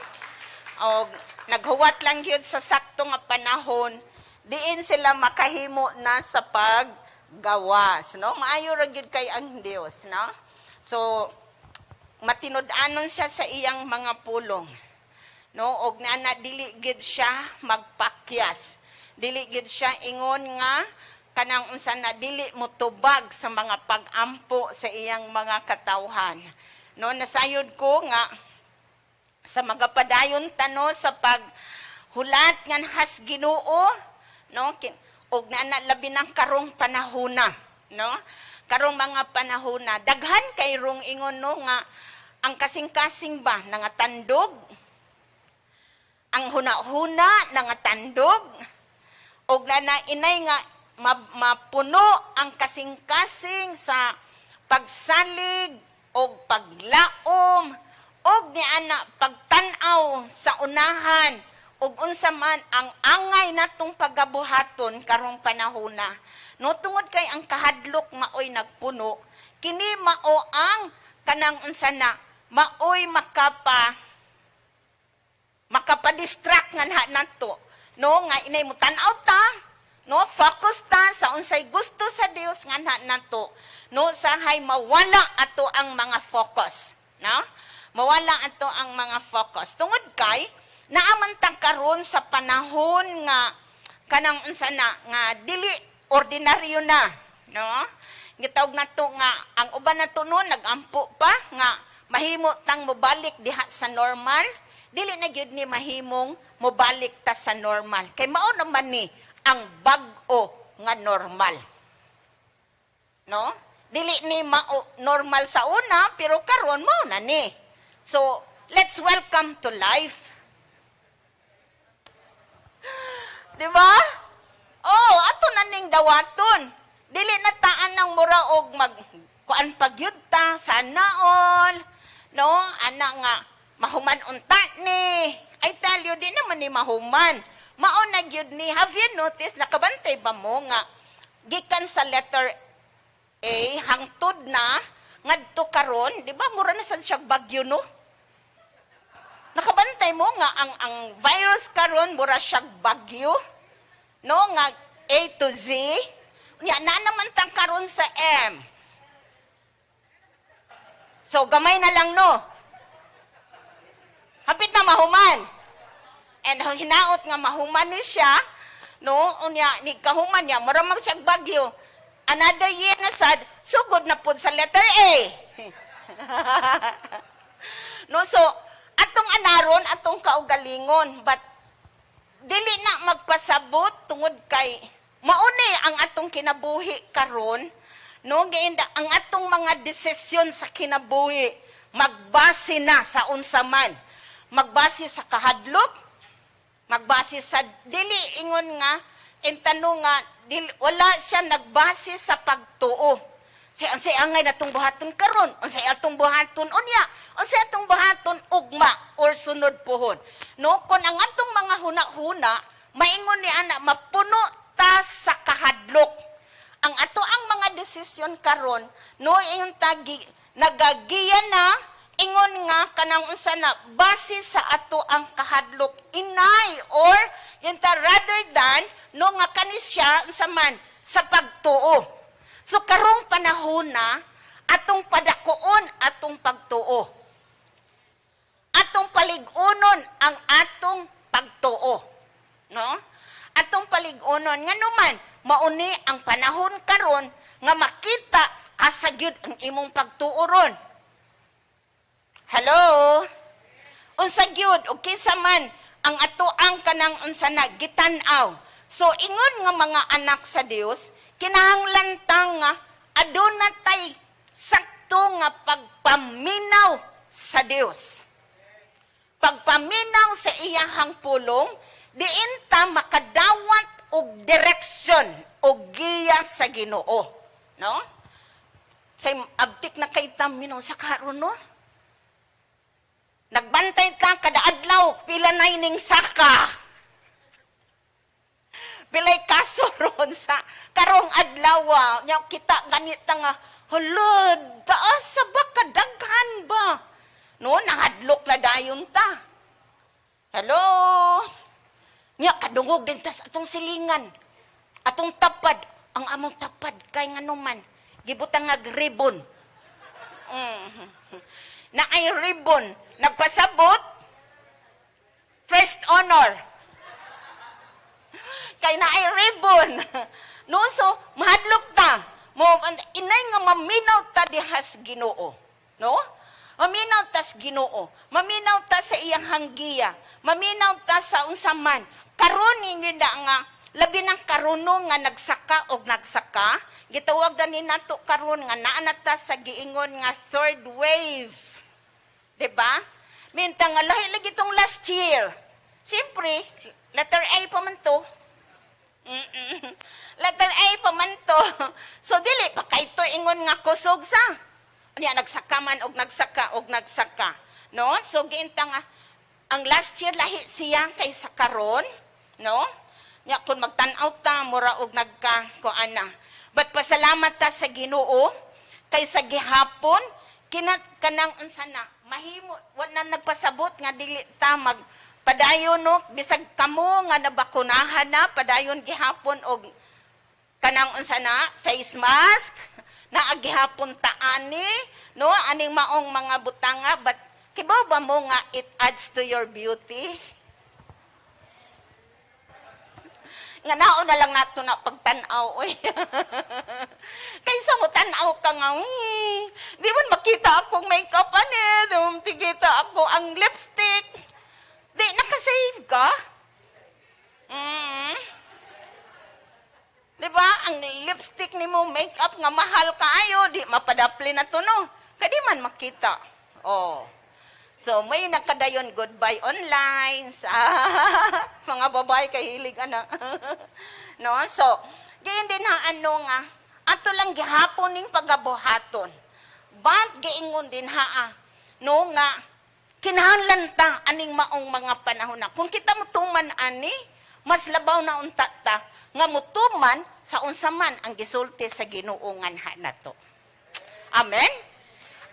O naghuwat lang gyud sa sakto nga panahon, diin sila makahimo na sa paggawas, no? Maayo ra gyud kay ang Dios, no? So matinud-anon siya sa iyang mga pulong. No, og na dili gid siya magpakyas. Dili gid siya ingon nga kanang unsa na dili mo tubag sa mga pag-ampo sa iyang mga katawhan. No, nasayod ko nga sa magapadayon tano sa paghulat ngan has Ginoo, no, og na labi ng karong panahona, no? Karong mga panahona daghan kay rong ingon no nga ang kasing-kasing ba nga tandog, ang huna-huna nga tandog, og na inay nga mapuno ang kasing-kasing sa pagsalig og paglaom og niana pagtan-aw sa unahan og unsa man ang angay natong pagabuhaton karong panahona. No, tungod kay ang kahadlok maoy nagpuno, kini mao ang kanang unsa na maoy makapadistract nga nato, no, nga inay mo tan-aw ta, no, focus ta sa unsay gusto sa Dios nga nato, no, sahay mawala ato ang mga focus, no, mawala ato ang mga focus tungod kay naaman ta karon sa panahon nga kanang unsa na nga dili ordinaryo na, no, gitawag nato nga ang uban nato no nagampo pa nga mahimo tang mobalik diha sa normal, dili na gyud ni mahimong mobalik ta sa normal kay mao naman ni ang bag-o nga normal, no, dili ni mao normal sa una pero karon mao na ni. So let's welcome to life, di ba? Oh, ato na ning dawaton. Dili na taan ng mura og mag kuan pagyud ta sana all, no, ana nga mahuman unta ni. I tell you, di naman ni mahuman. Mao na gyud ni. Have you noticed, nakabantay ba mo nga gikan sa letter A hangtod na ngadto karon, di ba mura na sad siya bagyo no? Nakabantay mo nga ang virus karon mura siya bagyo, no, nga A to Z. Nya na naman tang karon sa M. So gamay na lang no. Hapit na mahuman. And hinaot nga mahuman ni siya, no, unya ni kahuman niya mura mag siya bagyo. Another year na sad, sugod na pud sa letter A. No, so atong anaron, atong kaugalingon, but dili na magpasabot tungod kay mauni ang atong kinabuhi karon, no, gainda ang atong mga desisyon sa kinabuhi magbase na sa unsa man, magbase sa kahadlok, magbase sa dili ingon nga intano nga wala siya nagbase sa pagtuo. Say angay natong buhaton karon, unsay atong buhaton unya, unsay atong buhaton ugma or sunod puhon. No, kun ang atong mga huna-huna maingon ni ana mapuno ta sa kahadlok. Ang ato ang mga desisyon karon no yung tagi nagagiya na ingon nga kanang unsa na base sa ato ang kahadlok inay or yunta rather than no nga kanisya unsa man sa pagtuo. So karong panahon na atong padakuon atong pagtuo. Atong paligunon ang atong pagtuo. No? Atong paligunon nga naman mauni ang panahon karon nga makita asa gyud ang imong pagtuo ron. Hello? Unsa gyud o kinsa man ang ato ang kanang unsa na gitan-aw. So ingon nga mga anak sa Dios, kinahanglan ta nga aduna tay sakto nga pagpaminaw sa Dios. Pagpaminaw sa iyahang pulong, diin ta makadawat og direksyon o giya sa Ginoo. No? Say abtik na kay tamino sa karon no? Nagbantay ta kada adlaw pila nay ning saka. Pilay kaso ron sa karong adlaw nya kita ganita nga hulod taas sa ba kadaghan ba? No, nahadlok na dayon ta. Hello? Nya kadungog din tas atong silingan. Atong tapad, ang among tapad kay nganuman gibutang nga ribbon. Na ay ribbon, nagpasabot first honor. Kay na ay ribbon. No, so mahadlok ta. Mo inay nga maminaw ta dihas Ginoo. No? Maminaw ta sa Ginoo. Maminaw ta sa iyang hanggiya. Maminaw ta sa unsaman. Karon ninyo na nga, labi ng karuno nga nagsaka o nagsaka, gitawag na ni nato karon nga naana ta sa giingon nga third wave. Diba? Minta nga lahi lagi itong last year. Siyempre, letter A pa man to. Letter A pa man to. So, dili, baka ito ingon nga kusog sa. Niya, nagsaka man og nagsaka. No? So, giinta nga, ang last year lahi siya kaysa karon, no? Nya kun magtan-aw ta mura og kuana. But pasalamat ta sa Ginoo kay sa gihapon kanang unsa na mahimo wa na nagpasabot nga dili ta mag padayon no bisag kamo nga nabakunahan na padayon gihapon og kanang unsa na face mask na agihapon ta ani no aning maong mga butanga but kibaw ba mo nga it adds to your beauty? Nga naon na lang nato na pagtanaw, oy. Kaysa mo tanaw ka nga, di man makita akong makeup ani, tigita ako ang lipstick. Di, nakasave ka? Di ba, ang lipstick ni mo, makeup nga mahal kaayo, di mapadapli na to, no? Kadi man makita. Oh. So, may nakadayon goodbye online sa mga babae kay hilig ana. No? So, gayon din ha ano nga, ato lang gihapon ning pagabuhaton. But giingon din ha no nga kinahanglan ta aning maong mga panahon na. Kung kita mutuman ani, mas labaw na unta ta nga mutuman sa unsa man ang gisulti sa Ginuongan ha nato. Amen.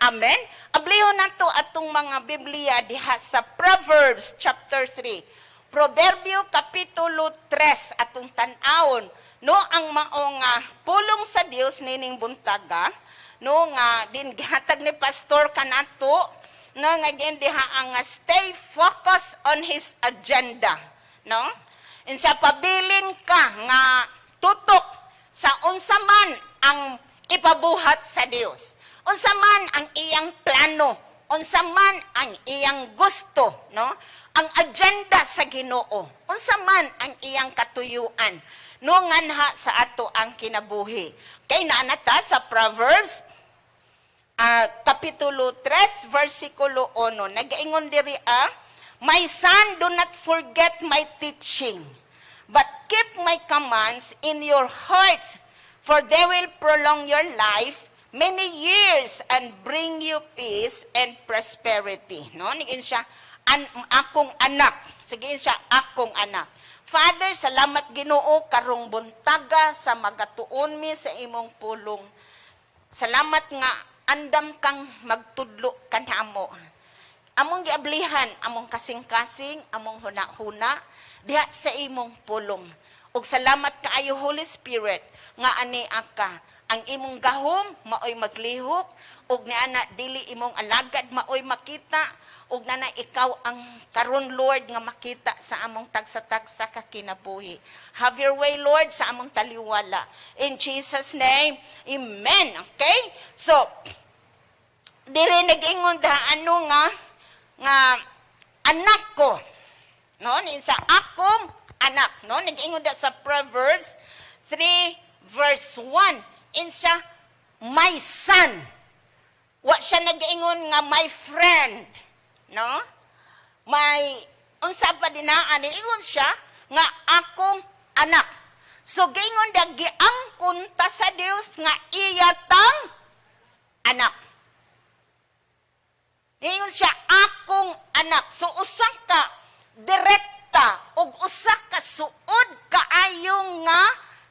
Amen? Abliho na to atong mga Biblia diha sa Proverbs chapter 3. Proverbio kapitulo 3 atong tan-awon. No, ang maong pulong sa Dios nining buntaga. No, nga din gihatag ni pastor kanato. No, nga din diha ang stay focused on his agenda. No? Insa pabilin ka nga tutok sa unsa man ang ipabuhat sa Dios. Unsa man ang iyang plano, unsa man ang iyang gusto, no? Ang agenda sa Ginoo, unsa man ang iyang katuyuan, no nganha sa ato ang kinabuhi. Kay naanata sa Proverbs kapitulo 3 versikulo 1, nagaingon diri my son, do not forget my teaching, but keep my commands in your heart, for they will prolong your life many years and bring you peace and prosperity. No? Nigin siya, akong anak. Sige siya, akong anak. Father, salamat Ginoo karong buntaga sa magatuon mi sa imong pulong. Salamat nga andam kang magtudlo kanamo. Among giablihan, among kasing-kasing, among huna-huna diha sa imong pulong. Ug salamat kaayo Holy Spirit nga ani aka ang imong gahom maoy maglihok ug niana dili imong alagad maoy makita ug nana ikaw ang karon Lord nga makita sa among tagsa-tagsa ka kinabuhi. Have your way Lord sa among taliwala. In Jesus name, amen. Okay? So, dire nag-ingon da ano nga anak ko. No, ni sa akong anak, no? Nag-ingon da sa Proverbs 3 verse 1. Insa my son. Wa siya nag-ingon nga my friend. No? May unsa pa dinaan ingon siya nga akong anak. So gingon da giangkon ta sa Dios nga iya tang anak. Ingon siya akong anak. So usa ka direkta ug usa ka suod kaayong nga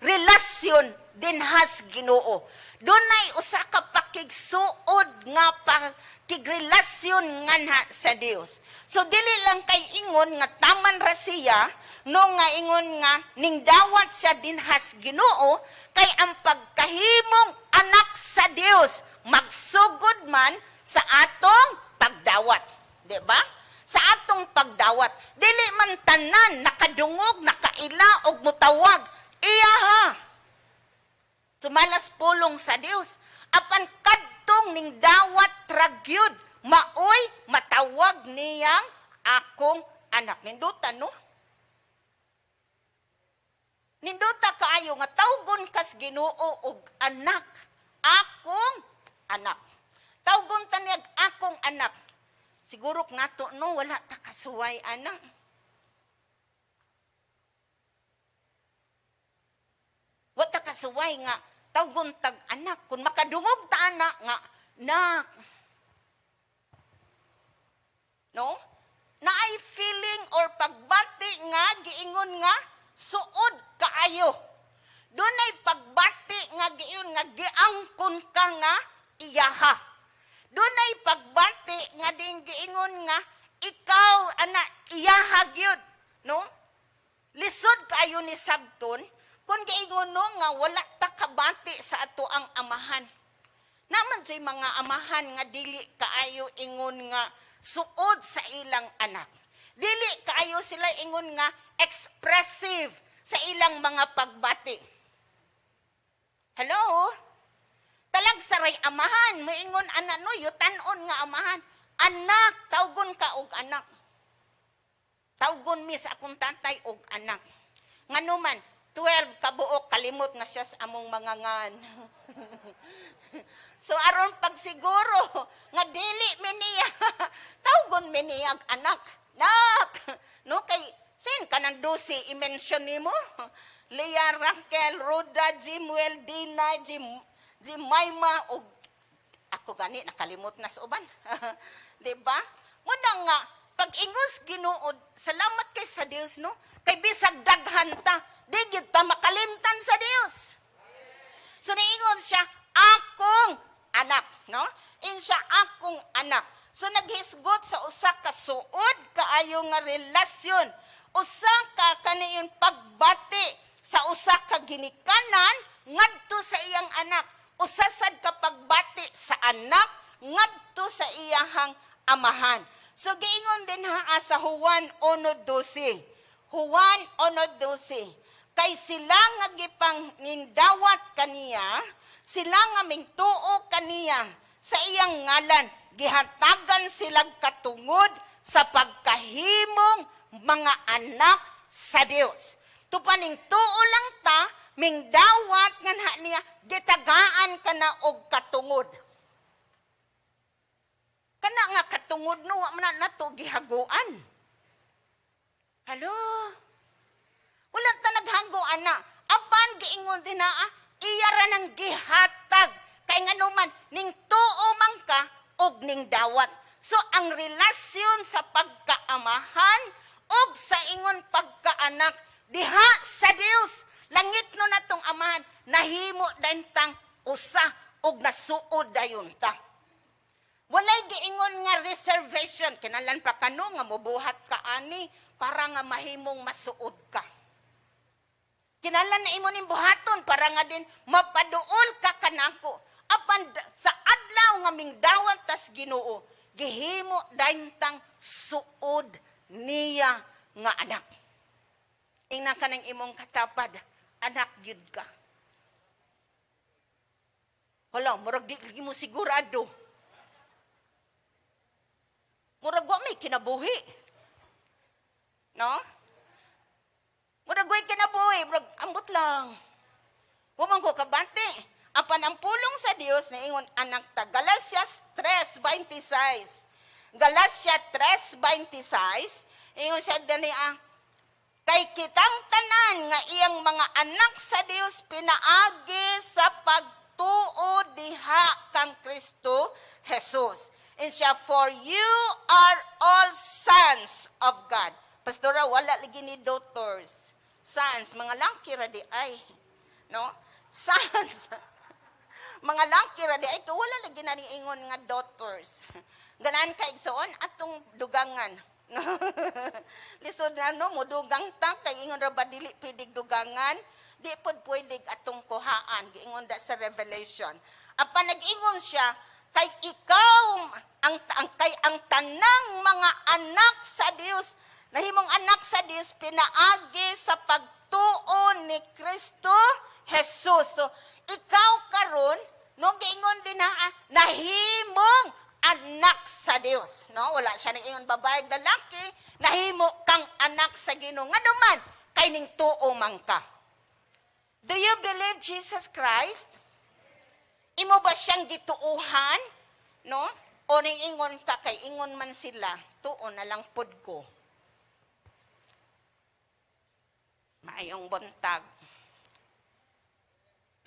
relasyon dinhas Ginoo. Dunay usa ka pakigsuod nga pakigrelasyon nganha sa Dios. So dili lang kay ingon nga taman ra siya no nga ingon nga ning dawat siya dinhas Ginoo kay ang pagkahimong anak sa Dios magsugod man sa atong pagdawat, di ba? Sa atong pagdawat, dili man tanan nakadungog, nakaila og mutawag. Iya ha. Sumalas pulong sa Dios. Apan kadtong ning dawat tragyud, maoy matawag niyang akong anak. Ninduta no? Ninduta kaayo nga tawgon kas Ginoo og anak. Akong anak. Tawgon ta niyag akong anak. Siguro nga to no wala ta kasuway anak. Wata kasuway nga tawgon tag anak kun makadungog ta anak nga nak. No? Naay feeling or pagbati nga giingon nga suod kaayo. Dunay pagbati nga giingon nga giangkon ka nga iyaha. Dunay pagbati nga ding giingon nga ikaw ana iyaha gyud, no? Lisod kaayo ni sabton kun giingon no nga wala ta kabati sa ato ang amahan. Naman say mga amahan nga dili kaayo ingon nga suod sa ilang anak. Dili kaayo sila ingon nga expressive sa ilang mga pagbati. Hello? Talag saray amahan, moingon ana no yutan-on nga amahan. Anak, tawgon ka og anak. Tawgon mi sa akong tatay og anak. Nganuman 12 kabuok kalimot na siya sa among mga ngan. So aron pagsiguro nga dili mi niya tawgon mi niyag anak. Nak. No kay sin kanang 12 i-mention nimo? Leah, Raquel, Roda, Jimuel, Dina, Jimaima og ako gani nakalimot na sa uban. Di ba? Muna nga pag ingos Ginoo, salamat kay sa Dios no. Kay bisag daghan ta, di gyud ta makalimtan sa Dios. So niingon siya akong anak, no? Insya akong anak. So naghisgot sa usa ka suod kaayo nga relasyon. Usa ka kaniyon pagbati sa usa ka ginikanan ngadto sa iyang anak. Usa sad ka pagbati sa anak ngadto sa iyahang amahan. So giingon din ha sa Juan 1:12. Juan 1:12. Kay sila nga gipang nindawat kaniya, sila nga mingtuo kaniya sa iyang ngalan, gihatagan silang katungod sa pagkahimong mga anak sa Dios. Tupaning tuo lang ta, mingdawat nga niya, gitagaan ka na og katungod. Kana nga katungod no, wa man na to gihaguan. Hello? Wala ta naghago ana. Apan giingon din na iya ra nang gihatag kay nganuman ning tuo man ka og ning dawat. So ang relasyon sa pagkaamahan og sa ingon pagkaanak diha sa Dios, langit no natong amahan, nahimo daytang usa ug nasuod dayon ta. Walay giingon nga reservation, kinalan pa kano nga mobuhat ka ani para nga mahimong masuod ka. Kinalan na imo ning buhaton para nga din mapaduol ka kanako. Apan sa adlaw nga mingdawat tas Ginoo, gihimo daytang suod niya nga anak. Ingna ka ng imong katapad, anak gyud ka. Hala, murag di mo sigurado. Murag wa may kinabuhi. No? Murag wa kinabuhi, murag ambot lang. Human ko kabante. Apan ang pulong sa Dios na ingon anak ta. Galatias 3:26. Galatia 3:26. Ingon siya dali kay kitang tanan nga iyang mga anak sa Dios pinaagi sa pagtuo diha kang Kristo Jesus. And siya, for you are all sons of God. Pastora, wala lagi ni daughters. Sons, mga langki ra di ay. No? Sons. Mga langki ra di ay, wala lagi na ingon nga daughters. Ganaan ka igsoon atong dugangan. Lisod na no, mudugang ta, kay ingon ra ba dili pidig dugangan, di pod pwede atong kuhaan, giingon da sa Revelation. Apan nag-ingon siya, kay ikaw, ang tanang mga anak sa Dios, nahimong anak sa Dios, pinaagi sa pagtuo ni Kristo Jesus. So, ikaw karon, no, giingon din na, nahimong anak sa Dios. No? Wala siya nang ingon babae lalaki, nahimo kang anak sa Ginoo. Nga naman, kay ning tuo man ka. Do you believe Jesus Christ? Imo ba siyang gituuhan? No? O ning ingon ka, kay ingon man sila, tuo na lang pod ko. Maayong buntag.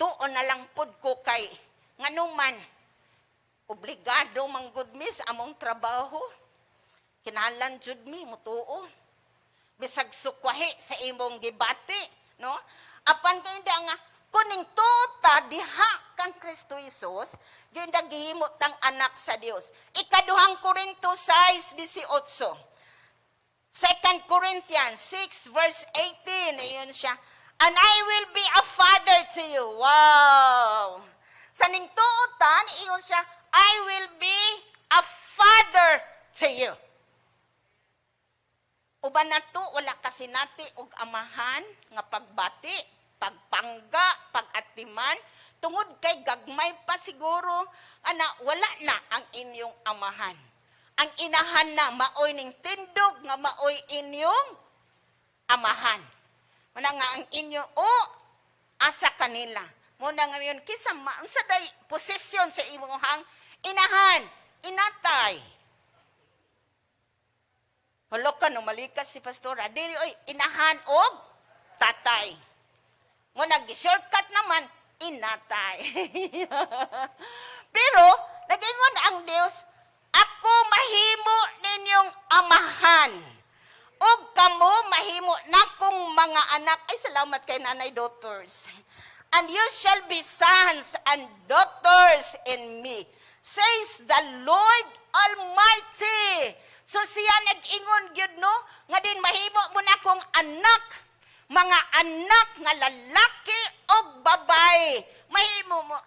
Tuo na lang pod ko kay, nganuman, obligado manggod mi sa among trabaho. Kinahanglan jud mi mutuo. Bisag sukwahi sa imong gibati, no? Apan kay nga kuning tuta diha kang Kristo Jesus, ginda gihimo tang anak sa Dios. Ikaduhang Korinto 6:18. 2 Corinthians 6:18, ayon siya. And I will be a father to you. Wow! Sa ning tuotan, iyon siya, I will be a father to you. Uban na to, wala kasi nati og amahan nga pagbati, pagpangga, pag-atiman, tungod kay gagmay pa siguro, wala na ang inyong amahan. Ang inahan na, maoy ning tindog nga maoy inyong amahan. Muna nga ang inyong, asa kanila. Muna nga yun, kisa sa day posisyon sa imong hang inahan, inatay. Hulo ka, numalikas si Pastora. Dili, inahan og tatay. Muna, shortcut naman, inatay. Pero, nagingon ang Diyos, ako mahimo ninyong amahan. Og kamo mahimo na kong mga anak. Ay, salamat kay nanay daughters. And you shall be sons and daughters in me, says the Lord Almighty. So siya nag-ingon gyud no, nga din mahimo mo na kong anak, mga anak nga lalaki o babae.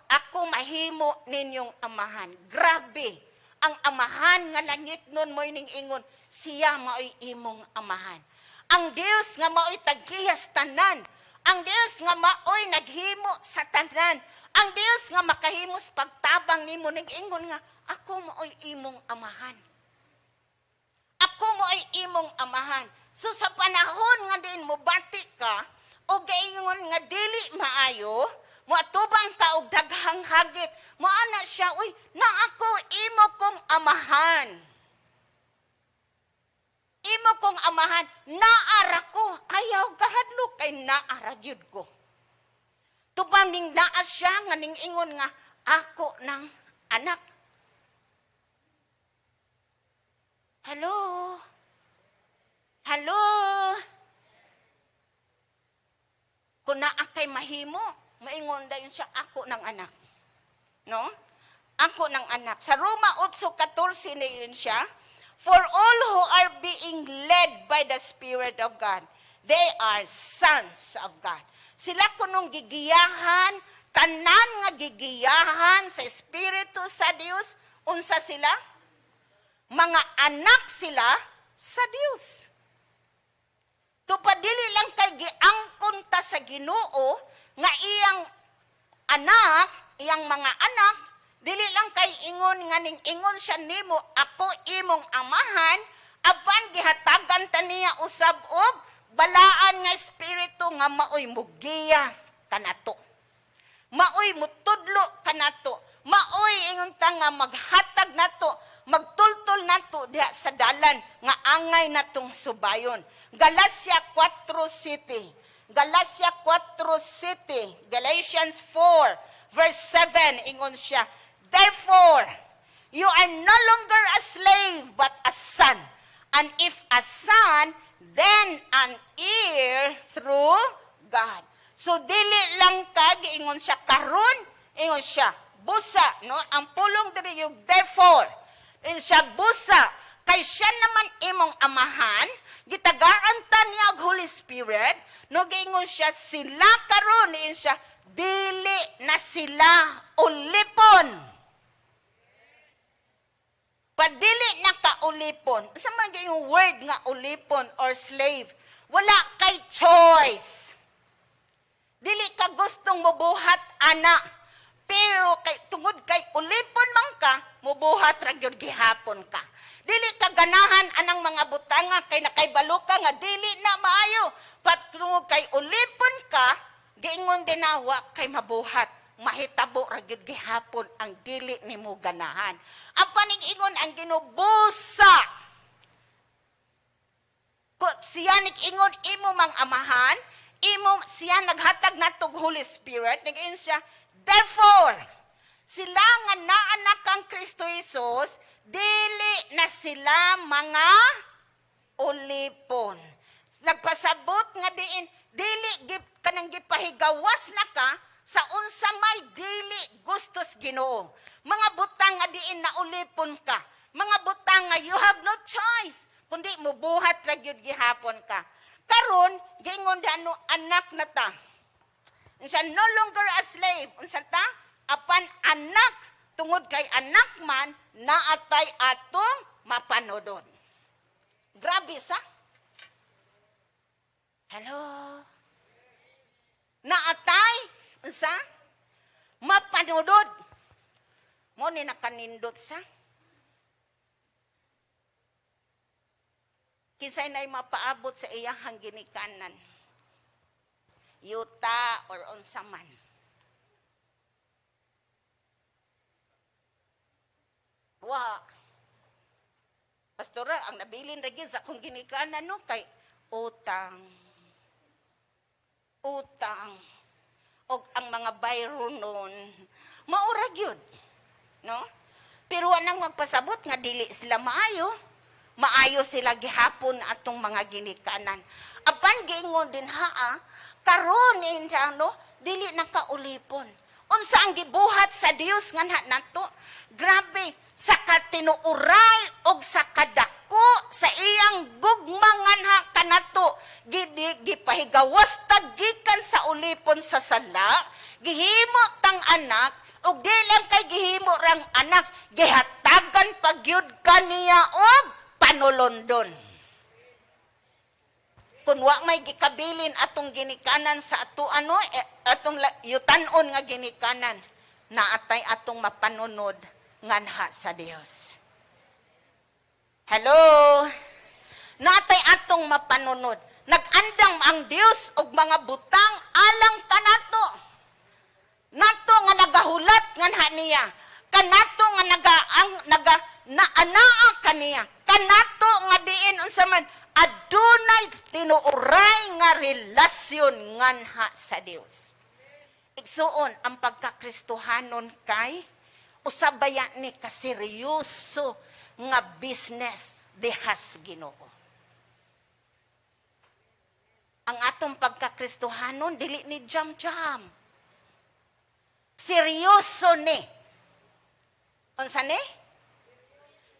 Ako mahimo ninyong amahan. Grabe, ang amahan nga langit nun mo'y ning ingon, siya mao'y imong amahan. Ang Dios nga mao'y tagkihas tanan. Ang Dios nga mao'y naghimo sa tanan. Ang Dios nga makahimo sa pagtabang nimo ning ingon nga, ako mao'y imong amahan. Ako mao'y imong amahan. So sa panahon nga din mo bati ka, o gaingon nga dili maayo, mo atubang ka og daghang hagit, mo ana siya, na ako imo kong amahan. Imo kong amahan, naara ko, ayaw kahadlok kay naara gyud ko. Tubang ning naa siya nga ning ingon nga ako ng anak. Hello? Hello? kung naakay mahimo, maingon dayon siya, ako ng anak. No? Ako ng anak. Sa Roma 8:14 niyon siya, for all who are being led by the Spirit of God, they are sons of God. Sila kunong gigiyahan, tanan nga gigiyahan sa Espiritu sa Dios, unsa sila? Mga anak sila sa Dios. Tupadili lang kay giangkon ta sa Ginoo nga iyang anak, iyang mga anak, dili lang kay ingon nga ning ingon siya nimo, ako imong amahan, apan gihatagan ta niya usab og balaan nga espiritu nga maoy mugiya kanato. Maoy mutudlo kanato. Maoy ingon ta nga maghatag nato, magtultol nato diha sa dalan nga angay natong subayon. Galacia 4:7. Galacia 4:7. Galatians 4:7 ingon siya, therefore, you are no longer a slave but a son. And if a son, then an heir through God. So dili lang kag ingon siya karon, ingon siya busa, no? Ang pulong diri yung therefore. Ingon siya busa kay siya naman imong amahan, gitagaan ta niya og Holy Spirit, no giingon siya sila karon, ingon siya dili na sila ulipon. Padili na kaulipon. Sa man yung word nga ulipon or slave, wala kay choice. Dili ka gustong mubuhat ana, pero kay tungod kay ulipon man ka, mubuhat ra gyud gihapon ka. Dili ka ganahan anang mga butanga kay nakaybalo ka nga dili na maayo. Pat tungod kay ulipon ka, giingon din nawa kay mabuhat. Mahitabo ra gyud gihapon ang dili nimo ganahan. Ang paning-ingon ang ginubusa. Kung siya nig-ingon imo mang amahan, imo siya naghatag natog Holy Spirit, nag-ingon siya, therefore, sila nga naanak kang Kristo Jesus, dili na sila mga ulipon. Nagpasabot nga diin, dili kanang gipahigawas na ka, sa unsa may dili gustos Ginoo. Mga butang nga diin na ulipon ka. Mga butang nga you have no choice. Kundi mubuhat ra gyud gihapon ka. Karon gingon dano anak na ta. Unsa no longer a slave. Unsa ta? Apan anak tungod kay anak man naatay atong mapanodon. Grabe sa. Hello. Naatay sa mapanudod mo ni nakanindot sa kisay na'y mapaabot sa iyahang ginikanan yuta or unsa man pastora ang nabilin ra gyud sa akong ginikanan no kay utang og ang mga bayro nun, maura gyud, no? Pero anang magpasabot nga dili sila maayo sila gihapon atong mga ginikanan. Apan giingon din karon no, dili na kaulipon. Unsa ang gibuhat sa Dios nga nato? Grabe, sa katinuuray og sa kadako sa iyang gugmangan kanato gipahigawas tagikan sa ulipon sa sala gihimo tang anak ug di lang kay gihimo rang anak gihatagan pagyud kaniya og panulondon kun wa may gikabilin atong ginikanan sa ato atong yutan-on nga ginikanan naatay atong mapanunod nganha sa Dios. Hello? Natay atong mapanunod. Nag-andam ang Dios og mga butang alang kanato. Nato nga nagahulat nganha niya. Kanato nga naanaa kaniya. Kanato nga diin unsa man adunay tinuuray nga relasyon nganha sa Dios. Igsuon ang pagkakristohanon kay usabaya ni kaseryoso nga business dihas Ginoo. ang atong pagkakristohanon dili ni jam-jam. Seryoso ni. Unsa ni?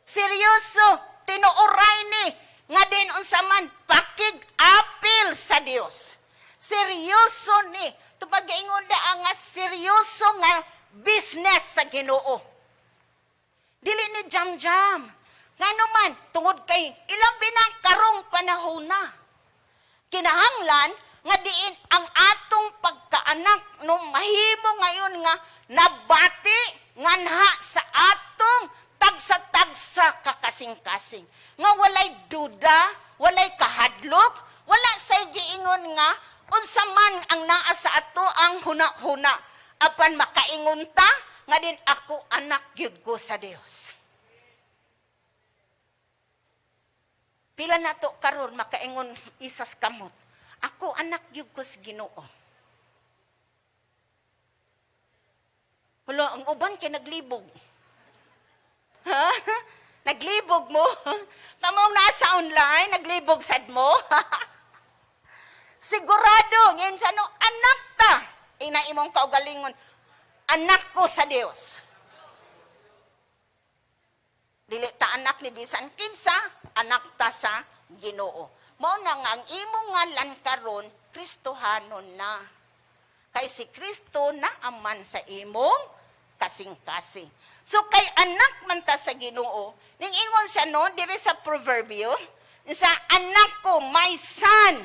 Seryoso, tinuoray ni nga din unsa man pakig-apil sa Dios. Seryoso ni. Tupag ingon da nga seryoso nga business sa Ginoo. Dili ni jam-jam. Ngano man tungod kay ilang binang karong panahon na. Kinahanglan nga diin ang atong pagkaanak no mahimo ngayon nga nabati nganha sa atong tagsa-tagsa kakasing-kasing. Nga walay duda, walay kahadlok, wala say giingon nga unsa man ang naa sa ato ang huna-huna. Apan makaingon ta nga din ako anak gyud ko sa Dios. Pila nato karon makaingon isas kamot. Ako anak gyud ko sa Ginoo. Wala, ang uban kay naglibog. Ha? Naglibog mo? Kamong nasa online, naglibog sad mo? Sigurado, ngayon sa no, anak ta. Ina imong kaugalingon, anak ko sa Dios. Dili ta anak ni bisan kinsa, anak ta sa Ginoo. Mao na nga ang imong ngalan karon Kristohanon na. Kay si Kristo na aman sa imong kasing-kasing. So kay anak man ta sa Ginoo, ning ingon siya no diri sa proverbio, sa anak ko, my son.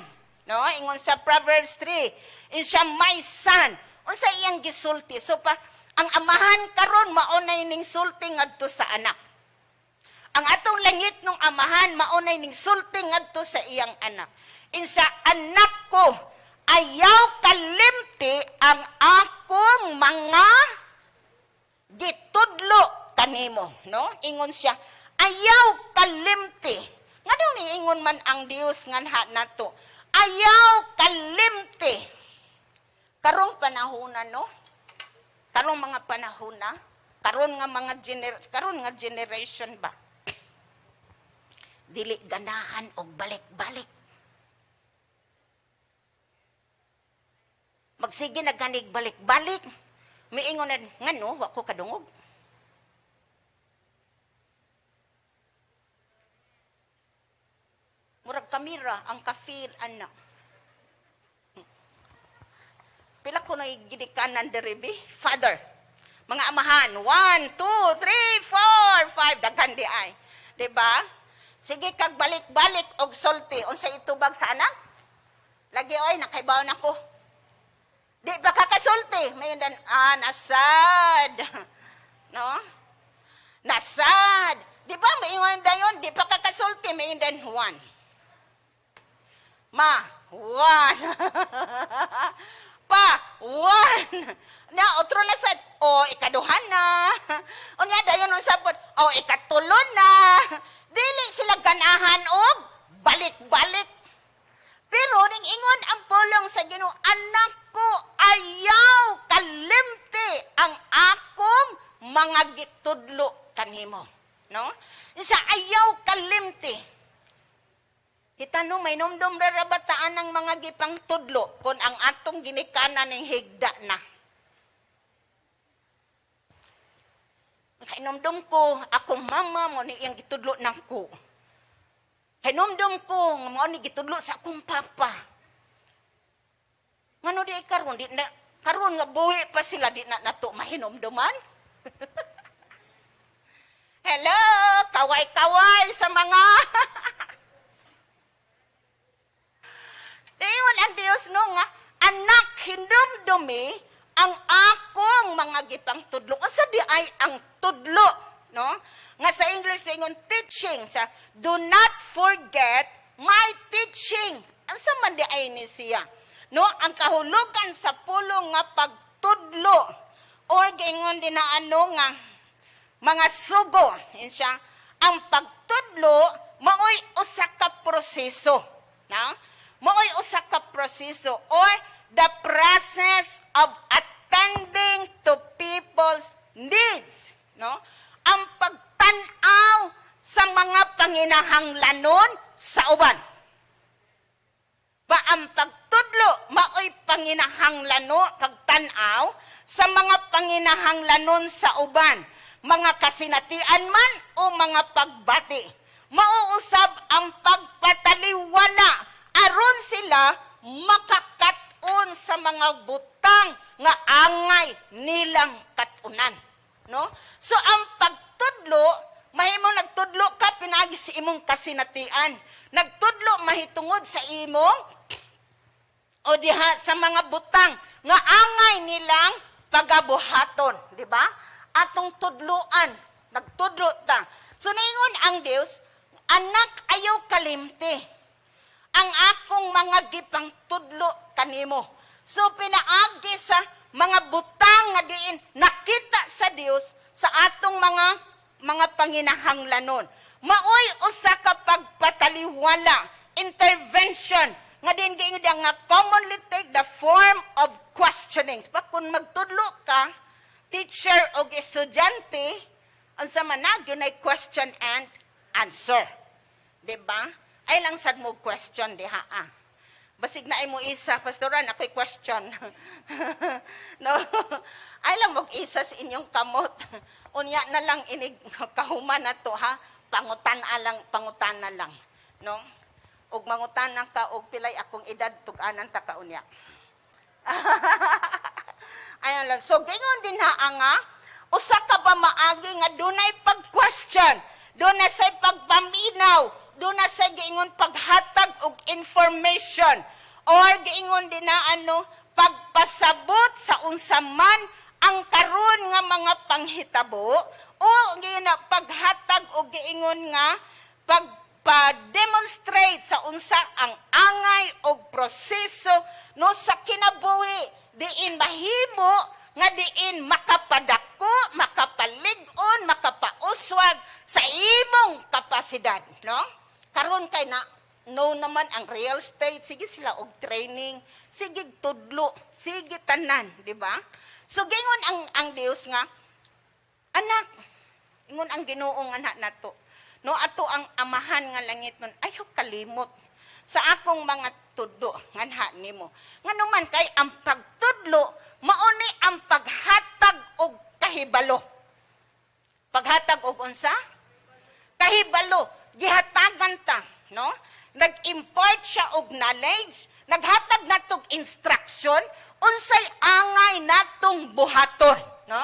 No, ingon sa Proverbs 3, siya my son. Unsa iyang gisulti? So pa ang amahan karon maunay ning sulti ngadto sa anak. Ang atong langit nung amahan maunay ning sulti ngadto sa iyang anak. Insa anak ko, ayaw kalimti ang akong mga gitudlo kanimo, no? Ingon siya, ayaw kalimti. Ngano ni ingon man ang Dios nganha nato? Ayaw kalimti. Karong panahon na, no? Karong mga panahon na, karon nga generation ba? Dili ganahan og balik-balik. Magsige na ganig balik-balik. Miingonan, ngano, wa ko kadungog. Murag kamera, ang kafil, anak. Pila ko na gidikanan deribi? Father. Mga amahan, 1, 2, 3, 4, 5, daghan di ay. Diba? Sige kag balik-balik og sulti. Unsa itubag sa anak? Lagi oy, nakaibaw na ko. Di ba kakasulti? May dan, nasad. No? Nasad. Di ba may ingon dayon? Di pa kakasulti, may dan 1. Ma, 1. Pa, 1. Na, otro na sad. O, ikaduhan na. O nga, dayon ang sabot. O, ikatulon na. Dili sila ganahan og balik-balik. Pero ning ingon ang pulong sa Ginoo, anak ko, ayaw kalimti ang akong mga gitudlo kanimo. No? Isa ayaw kalimti. Hitanong may numdum rarabataan ng mga gipang tudlo kung ang atong ginikanan ng higda na. Hinumdum ko, akong mama mo ni iyang gitudlo ng ko. Hinumdum ko, mo ni gitudlo sa akong papa. Ngano di karon di na karon nga buhi pa sila di na nato mahinumduman. Hello, kaway-kaway sa mga Dayon ang Dios no nga anak hinumdumi ang akong mga gipang tudlo. Unsa di ay ang tudlo, no? Nga sa English ingon teaching sa do not forget my teaching. Unsa man di ay ni siya? No, ang kahulugan sa pulong nga pagtudlo or gingon din na ano nga mga sugo, siya ang pagtudlo maoy usa ka proseso, no? Maoy usa ka proseso or the process of attending to people's needs, no? Ang pagtan-aw sa mga panginahanglanon sa uban. Paang pagtudlo, maoy panginahanglanon, pagtanaw, sa mga panginahanglanon sa uban, mga kasinatian man o mga pagbati. Mauusab ang pagpataliwala, aron sila makakaton sa mga butang nga angay nilang katunan. No? So ang pagtudlo, mahimo nagtudlo ka pinagi sa imong kasinatian. Nagtudlo mahitungod sa imong o diha sa mga butang nga angay nilang pagabuhaton, di ba? Atong tudloan, nagtudlo ta. So naingon ang Dios, anak ayaw kalimti. Ang akong mga gipang tudlo kanimo. So pinaagi sa mga butang nga diin nakita sa Dios sa atong mga panginahanglanon. Maoy usa ka pagpataliwala, intervention nga din gayon nga commonly take the form of questioning. Pa kung magtudlo ka, teacher o estudyante, unsa man na gyud ay question and answer. Diba? Ay lang sad mo question diha ah. Basig na ay mo isa, pastoran, ako'y question. No? Ay lang mo isa sa inyong kamot. Unya na lang inig kahuman na to ha. Pangutan na lang. No? Og mangutanan ka og pilay akong edad tug-anan ta kaunya. Ayan lang. So gingon din nga usa ka ba maagi nga dunay pag-question, dunay say pagpaminaw, dunay say giingon paghatag og information or giingon din na pagpasabot sa unsa man ang karon nga mga panghitabo o gina paghatag og giingon nga pagpa-demonstrate sa unsa ang angay o proseso no sa kinabuhi diin mahimo nga diin makapadako, makapalig-on, makapauswag sa imong kapasidad, no? Karon kay na no naman ang real estate, sige sila og training, sige tudlo, sige tanan, di ba? So gingon ang Dios nga anak, ingon ang Ginoong anak nato. No ato ang amahan nga langit nun, ayaw kalimot sa akong mga tudlo nganha nimo. Nganuman kay ang pagtudlo mauni ang paghatag og kahibalo. Paghatag og unsa? Kahibalo. Gihatagan ta, no? Nag-impart siya og knowledge, naghatag natog instruction unsay angay natong buhaton, no?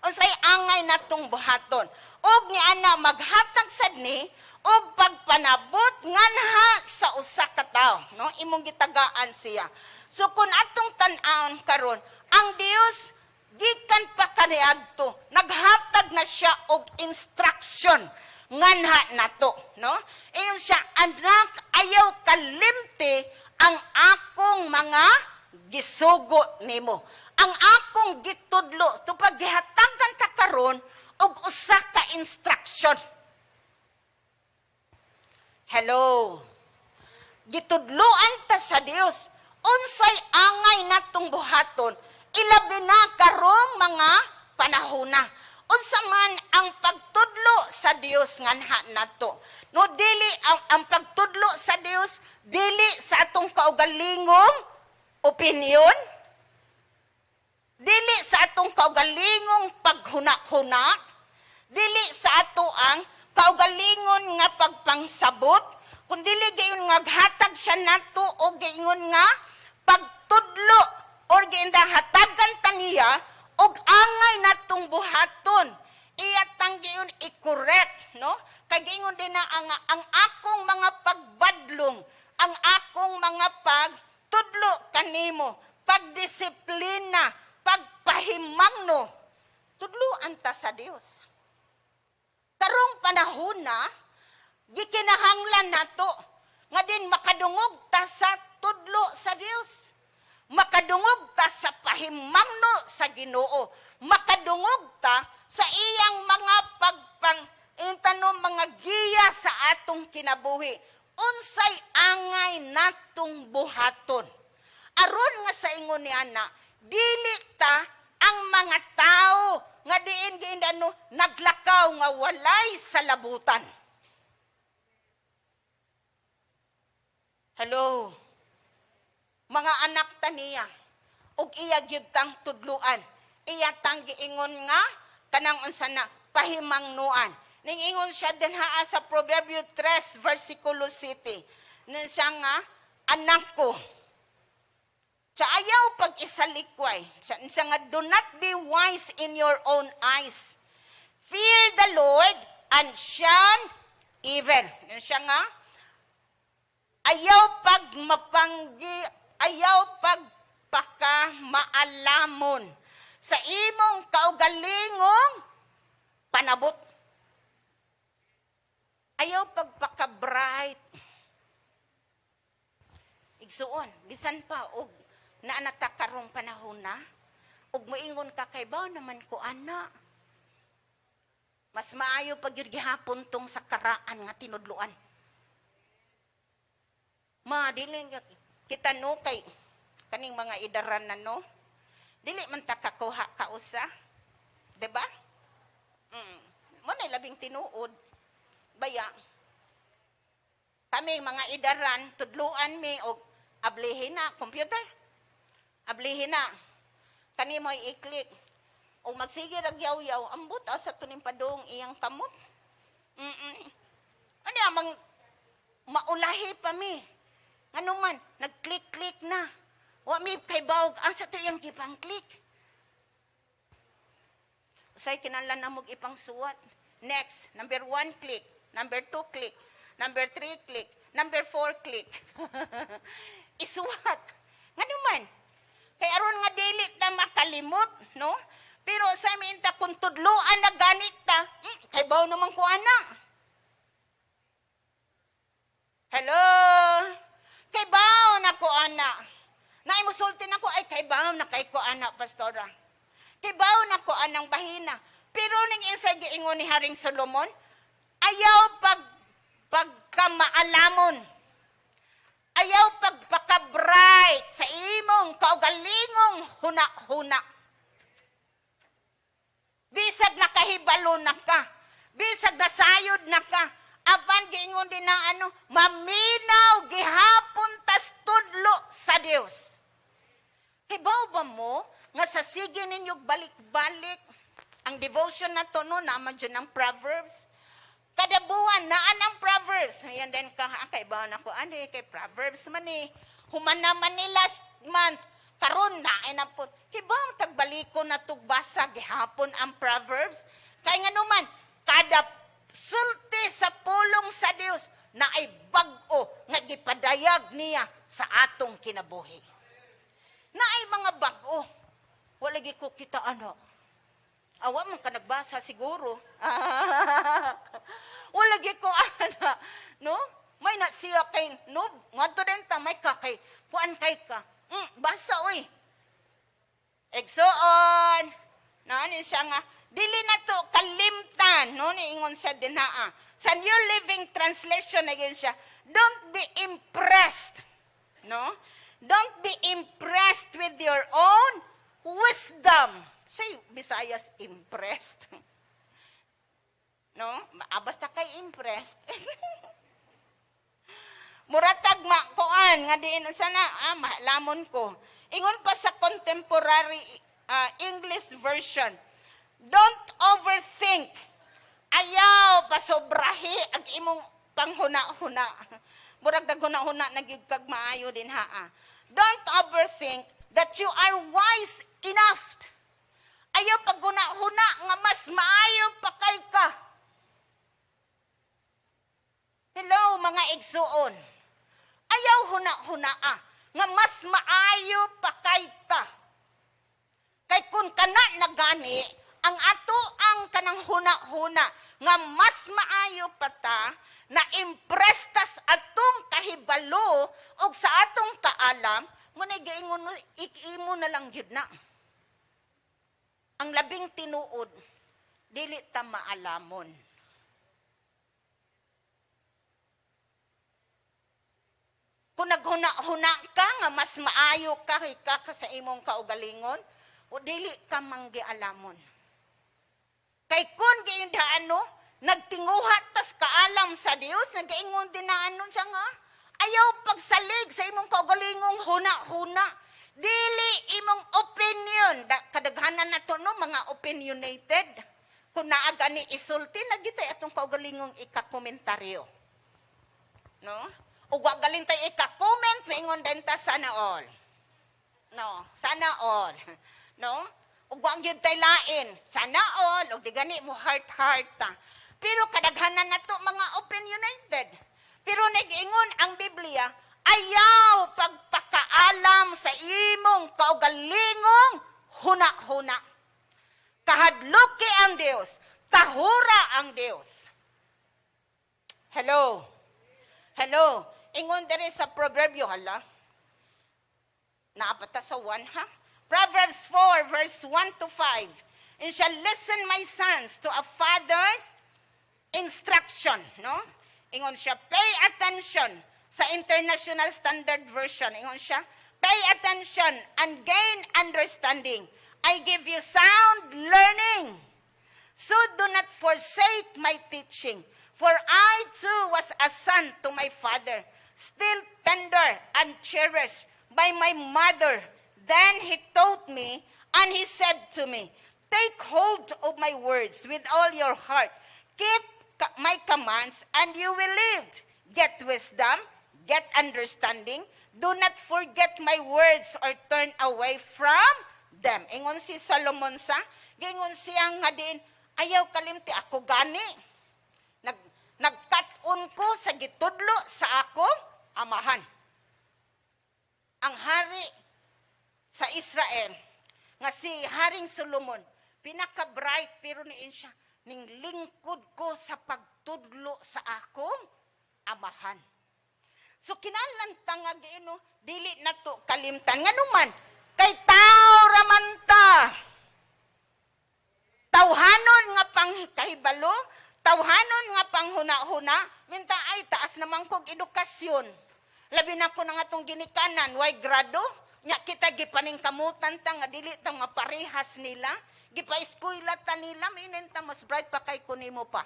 Unsay angay natong buhaton. Og ni ana maghatag sad ni og pagpanabot nganha sa usa ka tawo, no? Imong gitagaan siya. So kun atong tan-awon karon, ang Dios gikan pa kaniadto, naghatag na siya og instruction nganha nato, no? Iyon siya, anak ayaw kalimti ang akong mga gisugo nimo. Ang akong gitudlo tupag gihatagan ta karon og usa ka instruction. Hello. Gitudloan ta sa Dios unsay angay natong buhaton ilabi na karong mga panahona. Unsa man ang pagtudlo sa Dios nganha nato. No dili ang pagtudlo sa Dios dili sa atong kaugalingong opinion, dili sa atong kaugalingong paghuna-huna, dili sa ato ang kaugalingon nga pagpangsabot, kundili gayon nga hatag siya nato o gayon nga pagtudlo or gayon hatagan taniya og angay natong buhaton. Iyatang gayon i-correct, no? Kay gayon din na ang akong mga pagbadlong, ang akong mga pagtudlo kanimo, pagdisiplina, pagpahimangno, tudloan ta sa Dios. Karong panahon na, gikinahanglan nato nga din makadungog ta sa tudlo sa Dios. Makadungog ta sa pahimangno sa Ginoo. Makadungog ta sa iyang mga mga giya sa atong kinabuhi. Unsay angay natong buhaton. Aron nga sa ingon ni ana, dili ta ang mga tao nga diin giindano naglakaw nga walay sa labutan. Hello. mga anak ta niya, ug iya gyud tang tudluan. Iya tang giingon nga kanang unsa na pahimangnuan. Ning ingon siya din haa sa Proverbio 3 versikulo 7. Ning siya nga anak ko. Sa ayaw pag isalikway. Siya nga do not be wise in your own eyes. Fear the Lord and shun evil. Siya nga ayaw pag ayaw pag pakamaalamon sa imong kaugalingong panabot. Ayaw pagpaka-bright. Igsuon, bisan pa og naanata karong panahon na, og moingon ka kay baw naman ko ana. Mas maayo pag yun gihapon tong sa karaan nga tinudluan. Dili kita no kay kaning mga idaran na no. Dili man ta kakuha kausa. Diba? Mo na labing tinuod. Baya. Kami mga idaran, tudluan mi og ablihin na computer. Ablihin na. Kani mo i-click. O magsige rag yaw-yaw, ambot sa tuning padong iyang kamot. Ano amang maulahi pa mi. Ano man, nag-click-click na. Wa mi kay bawog asa to iyang gipang click. Usay kinahanglan na mog ipang suwat. Next, number 1 click, number 2 click, number 3 click, number 4 click. Isuwat. Ngano man? Kay aron nga dili ta makalimot, no? Pero sa minta kung tudloan na ganit ta, kay baw naman ko ana. Hello? Kay baw na ko ana. Naay musulti na ko, ay kay baw na kay ko ana, pastora. Kay baw na ko anang bahina. Pero ning isa giingon ni Haring Solomon, ayaw pagkamaalamon. Ayaw pagpaka-bright sa imong kaugalingong huna-huna. Bisag nakahibalo na ka. Bisag nasayod na ka. Apan giingon din na maminaw gihapon tas tudlo sa Dios. Hibaw ba mo nga sa sige ninyog balik-balik ang devotion na to no naman dyan ng Proverbs. Kada buwan naan ang Proverbs. Ayan din ka kay bawa na ko kay Proverbs man human naman ni last month karon na ay na po. Hibaw tagbaliko na tugbasa gihapon ang Proverbs. Kay nga naman kada sulti sa pulong sa Dios na ay bag-o nga gipadayag niya sa atong kinabuhi. Na ay mga bag-o. Wala gi ko kita Awa man ka nagbasa siguro. Wala gi ko no? May na siya kay no, ngadto din ta may ka kay kuan kay ka. Basa oy. Egsoon. Nani siya nga dili na to kalimtan no ni ingon sa dinaa. Sa New Living Translation again siya. Don't be impressed. No? Don't be impressed with your own wisdom. Say, Visayas, impressed. No? Basta kay impressed. Muratag makuan, nga diin sana, malamon ko. Ingon pa sa contemporary English version, don't overthink. Ayaw, pasobrahi, ag imong panghuna-huna. Murag daghuna-huna, nagigkag maayo din haa. Don't overthink that you are wise enough. Ayaw paghuna-huna nga mas maayo pa kay ka. Hello, mga igsuon. Ayaw huna-huna nga mas maayo pa kay ka. Kay kun kana nagani, ang ato ang kanang huna-huna nga mas maayo pa ta na imprestas atong kahibalo o sa atong kaalam, muna giingon imo na lang yun na. Ang labing tinuod, dili ta maalamon. Kung naghuna-huna ka nga mas maayo ka sa imong kaugalingon, o dili ka manggialamon. Kay kun nagtinguhat tas kaalam sa Dios, nagaingon din na siya nga, ayaw pagsalig sa imong kaugalingong huna-huna. Dili imong opinion. Kadaghanan na to, no, mga opinionated. Kung naaga ni isulti, nagitay atong kaugalingong ikakomentaryo. No? Ug wa galing tay ika-comment, maingon din ta sana all. No, sana all. No? Ug wa gyud tay lain, sana all, ug di gani mo heart ta. Pero kadaghanan nato mga opinionated. Pero nag-ingon ang Biblia, ayaw pagpakaalam sa imong kaugalingong huna-huna. Kahadluki ang Dios, tahura ang Dios. Hello. Hello. Ingon diri sa proverbio, hala. Naapata sa 1, ha? Proverbs 4, verse 1 to 5. And shall listen, my sons, to a father's instruction, no? Ingon siya, pay attention sa International Standard Version. Ingon siya, pay attention and gain understanding. I give you sound learning. So do not forsake my teaching. For I too was a son to my father, still tender and cherished by my mother. Then he taught me, and he said to me, take hold of my words with all your heart. Keep my commands, and you will live. Get wisdom, get understanding. Do not forget my words or turn away from them. Ingon si Solomon sa, gingon siya nga din, ayaw kalimti ako gani. Nagkat-on ko sa gitudlo sa akong amahan. Ang hari sa Israel, nga si Haring Solomon, pinaka-bright, pero niin siya, ning lingkod ko sa pagtudlo sa akong amahan. So kinahanglan tangag ino, dili na to kalimtan. Nga naman, kay tao raman ta. Tawhanon nga panghikahibalo, tawhanon nga panghuna-huna, minta ay taas naman kog edukasyon. Labi na ko na nga itong ginikanan, why grado? Nya kita gipaning kamutan ta nga dili ta maparehas nila. Gipa-eskwela ta nila, minenta mas bright pa kay kunimo pa.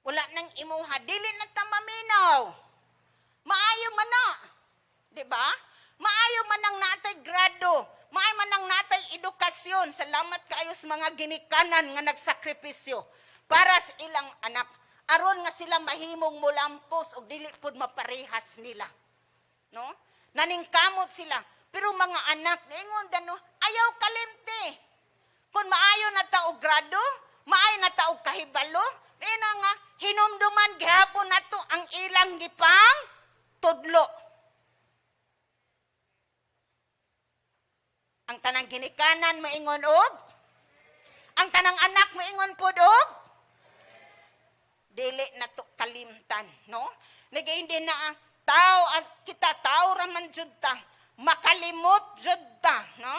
Wala nang imuha, dili na ta maminaw. Maayo man na. Di ba? Maayo man ang natay grado. Maayo man ang natay edukasyon. Salamat kayo sa mga ginikanan nga nagsakripisyo para sa ilang anak. Aron nga sila mahimong mulampos o dili pud maparehas nila. No? Naningkamot sila. Pero mga anak, ingon dano, ayaw kalimti. Kung maayo na ta og grado, maayo na ta og kahibalo, ina nga hinumduman gihapon nato ang ilang gipang tudlo. Ang tanang ginikanan maingon og, ang tanang anak maingon pud og, dili na to kalimtan, no? Nagay hindi na tao, kita tao raman jud ta, makalimot jud ta, no?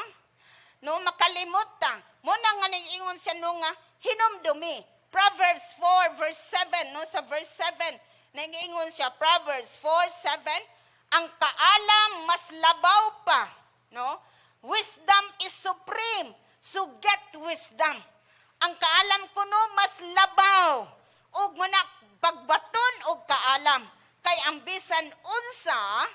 No, makalimot ta. Muna nga ingon siya no nga hinumdumi. Proverbs 4 verse 7, no? Sa verse 7, nangingon siya, Proverbs 4:7, ang kaalam mas labaw pa, no? Wisdom is supreme, so get wisdom. Ang kaalam ko no mas labaw, ug manak pagbaton og kaalam, kay ang bisan unsa,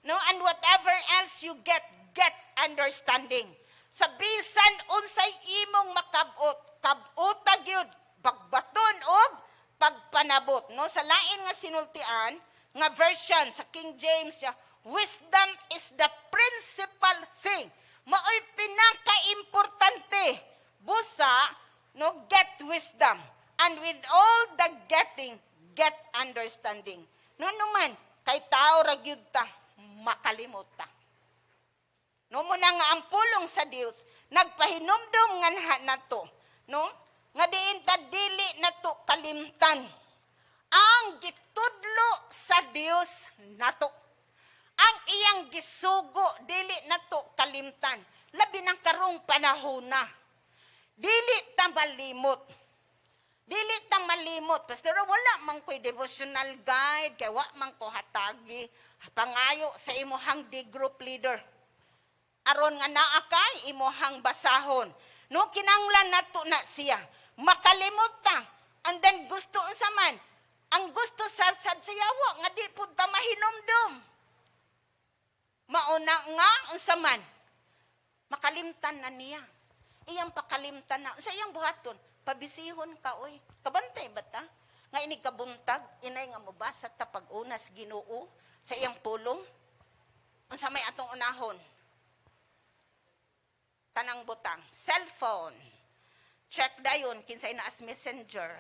no, and whatever else you get understanding. Sa bisan unsay imong makabot, kabota gyud pagbaton og pagpanabot, no? Sa lain nga sinultian nga version sa King James ya, wisdom is the principal thing. Maoy pinaka-importante. Busa, no, get wisdom. And with all the getting, get understanding. No naman, kay tao ra gyud ta, makalimot ta. No mo na nga ang pulong sa Dios nagpahinumdum nga nato, no? Nga diin ta dili nato kalimtan ang gitudlo sa Dios nato. Ang iyang gisugo dili nato kalimtan. Labi ng karong panahon na. Dili ta malimot. Dili ta malimot. Pastor, wala man ko'y devotional guide, kay wa man ko hatagi, pangayo sa imuhang di group leader. Aron nga naa kay imuhang basahon. No, kinanglan nato na siya. Makalimot ta. And then gusto sa man, Ang gusto sa yawa nga di pud ta mahinomdom. Mauna nga unsa man makalimtan na niya. Iyang pakalimtan na. Unsa iyang buhaton? Pabisihon ka oy. Kabantay ba ta? Nga ini kabuntag inay nga mobasa ta pag-unas Ginoo sa iyang pulong. Unsa may atong unahon? Tanang butang, cellphone. Check dayon kinsay naa as messenger.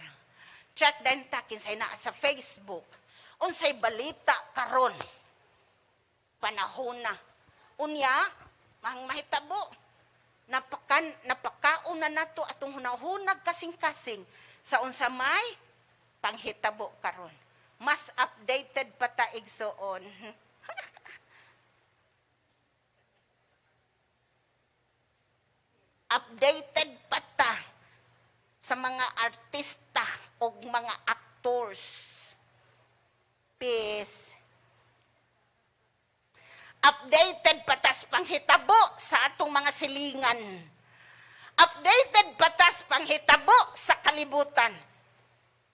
Check din ta kinsay naa sa Facebook. Unsay balita karon. Panahon na. Unya, mang mahitabo. Napakaon na nato atong hunahunag kasing-kasing sa unsa may panghitabo karon. Mas updated pa ta igsoon. Updated pa ta sa mga artista o mga actors. Peace. Updated patas panghitabo sa atong mga silingan. Updated patas panghitabo sa kalibutan.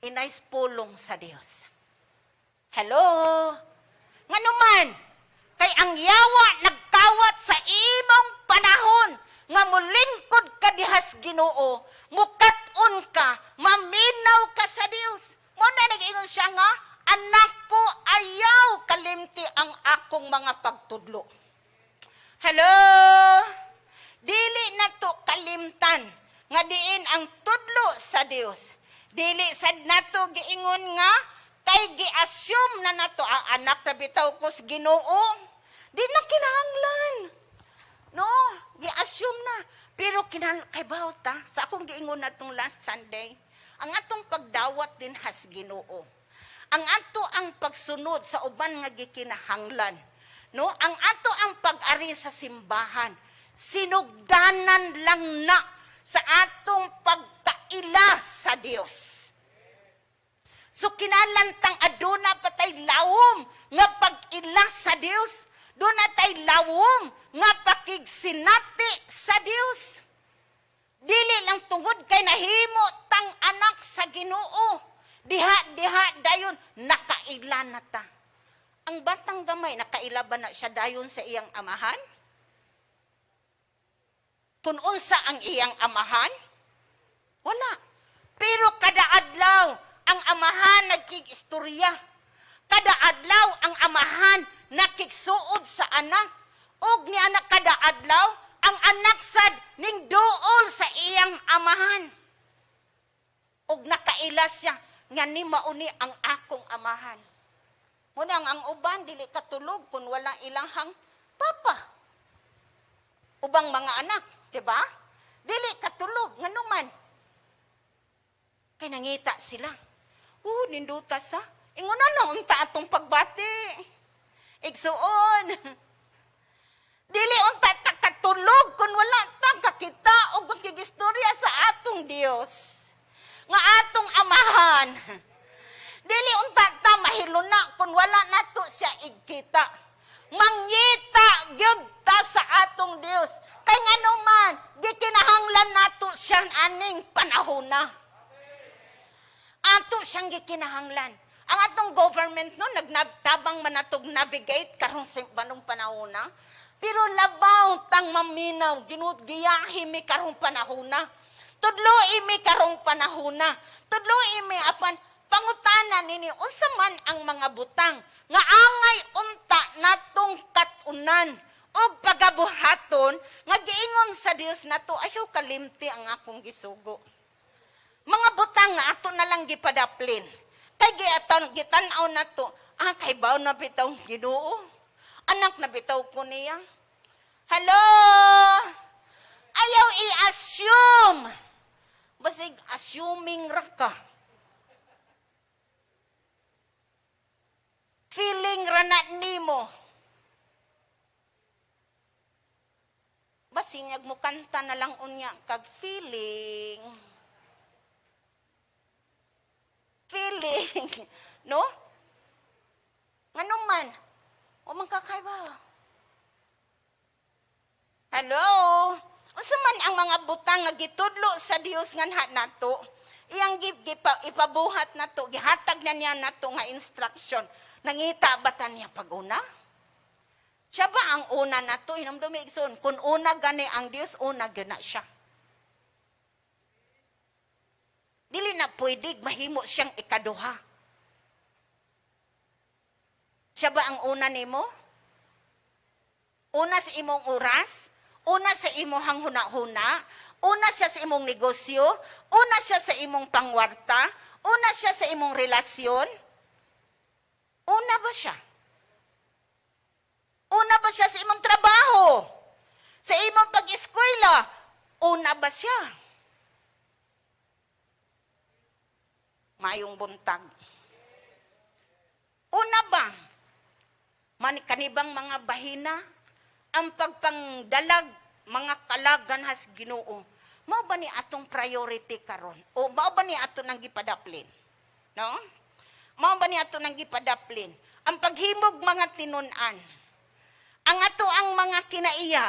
Inais pulong sa Dios. Hello? Nganuman, kay ang yawa nagkawat sa imong panahon nga mulingkod ka dihas Ginoo, mukat-on ka, maminaw ka sa Dios. Mo na nag-ingon siya nga, anak ko, ayaw kalimti ang akong mga pagtudlo. Hello? Dili na to kalimtan, nga diin ang tudlo sa Dios. Dili sad nato giingon nga, kay gi-assume na nato ang anak na bitaw ko sa Ginoo. Di na kinahanglan. No, gi-assume na. Pero kay bawta, sa akong giingon na itong last Sunday, ang atong pagdawat din has Ginoo. Ang ato ang pagsunod sa uban nga gikinahanglan. No, ang ato ang pag-ari sa simbahan. Sinugdanan lang na sa atong pagkaila sa Dios. So kinalantang aduna patay lawom nga pag-ila sa Dios. Doon tay lawom nga pakigsinati sa Dios. Dili lang tungod kay nahimo tang anak sa Ginoo. Diha dayon nakaila na ta. Ang batang gamay nakaila ba na siya dayon sa iyang amahan? Kung unsa ang iyang amahan? Wala. Pero kada adlaw ang amahan nagkig-istorya. Kada adlaw ang amahan nakigsuod sa anak. Og ni anak kada adlaw ang anak sad ning duol sa iyang amahan. Og nakaila siya nga ni mauni ang akong amahan. Muna ang uban dili katulog kung walang ilang papa. Ubang mga anak, di ba? Dili katulog nganuman. Kay nangita sila. Ninduta sa. Ingon na unta atong pagbati. Igsuon. Dili unta ta katulog kung wala ta kakita og makigistorya sa atong Dios. Nga atong amahan. Dili unta ta mahiluna kung wala nato siya igkita. Mangita gyud ta sa atong Dios. Kay nganuman gikinahanglan nato siya aning panahona. Ato siyang gikinahanglan. Ang atong government no nagtabang manatog navigate karon sa banong panahona. Pero labaw tang maminaw ginudgiyahi mi karong panahona. Tudlo imi karong panahona. Tudlo imi apan pangutana nini unsa man ang mga butang nga angay unta natong katunan og pagabuhaton nga giingon sa Dios nato ayaw kalimti ang akong gisugo. Mga butang nga ato na lang gipadaplin. Kay gitan-aw nato, kay baw na bitaw Ginoo. Anak na bitaw ko niya. Hello? Ayaw i-assume. Basig assuming ra ka. Feeling ra na nimo. Basinyag mo kanta na lang unya kag feeling. Feeling, no? Ngano man? O man kakaiba. Hello? Unsa man ang mga butang nga gitudlo sa Dios nganha nato? iyang ipabuhat na to, gihatag na niya na to nga instruction. Nangita ba ta niya pag-una? Siya ba ang una na to? Hinumdumi igsoon, kung una gani ang Dios, una gana siya. Dili na pwede mahimo siyang ikaduha. Siya ba ang una nimo? Una sa imong oras, una sa imong huna-huna, una siya sa imong negosyo, una siya sa imong pangwarta, una siya sa imong relasyon. Una ba siya? Una ba siya sa imong trabaho? Sa imong pag-eskwela? Una ba siya? Mayong buntag. Una ba? Kanibang mga bahina, ang pagpangdalag, mga kalagan has Ginoo. Mao ba ni atong priority karon? O mao ba ni ato nang gipadaplin? No? Mao ba ni ato nang gipadaplin? Ang paghimog mga tinun-an. Ang ato ang mga kinaiya.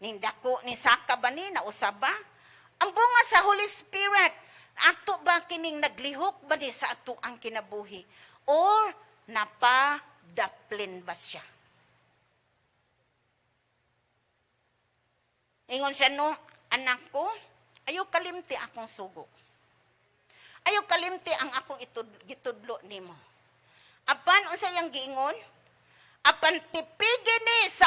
Nindako ni saka ba ni na usaba? Ang bunga sa Holy Spirit, ato ba kining naglihok ba ni sa ato ang kinabuhi? Or napadaplin ba siya? Ingon siya, no, anak ko, ayaw kalimti akong sugo. Ayaw kalimti ang akong gitudlo nimo. Apan, unsa yang giingon? Apan tipigin ni sa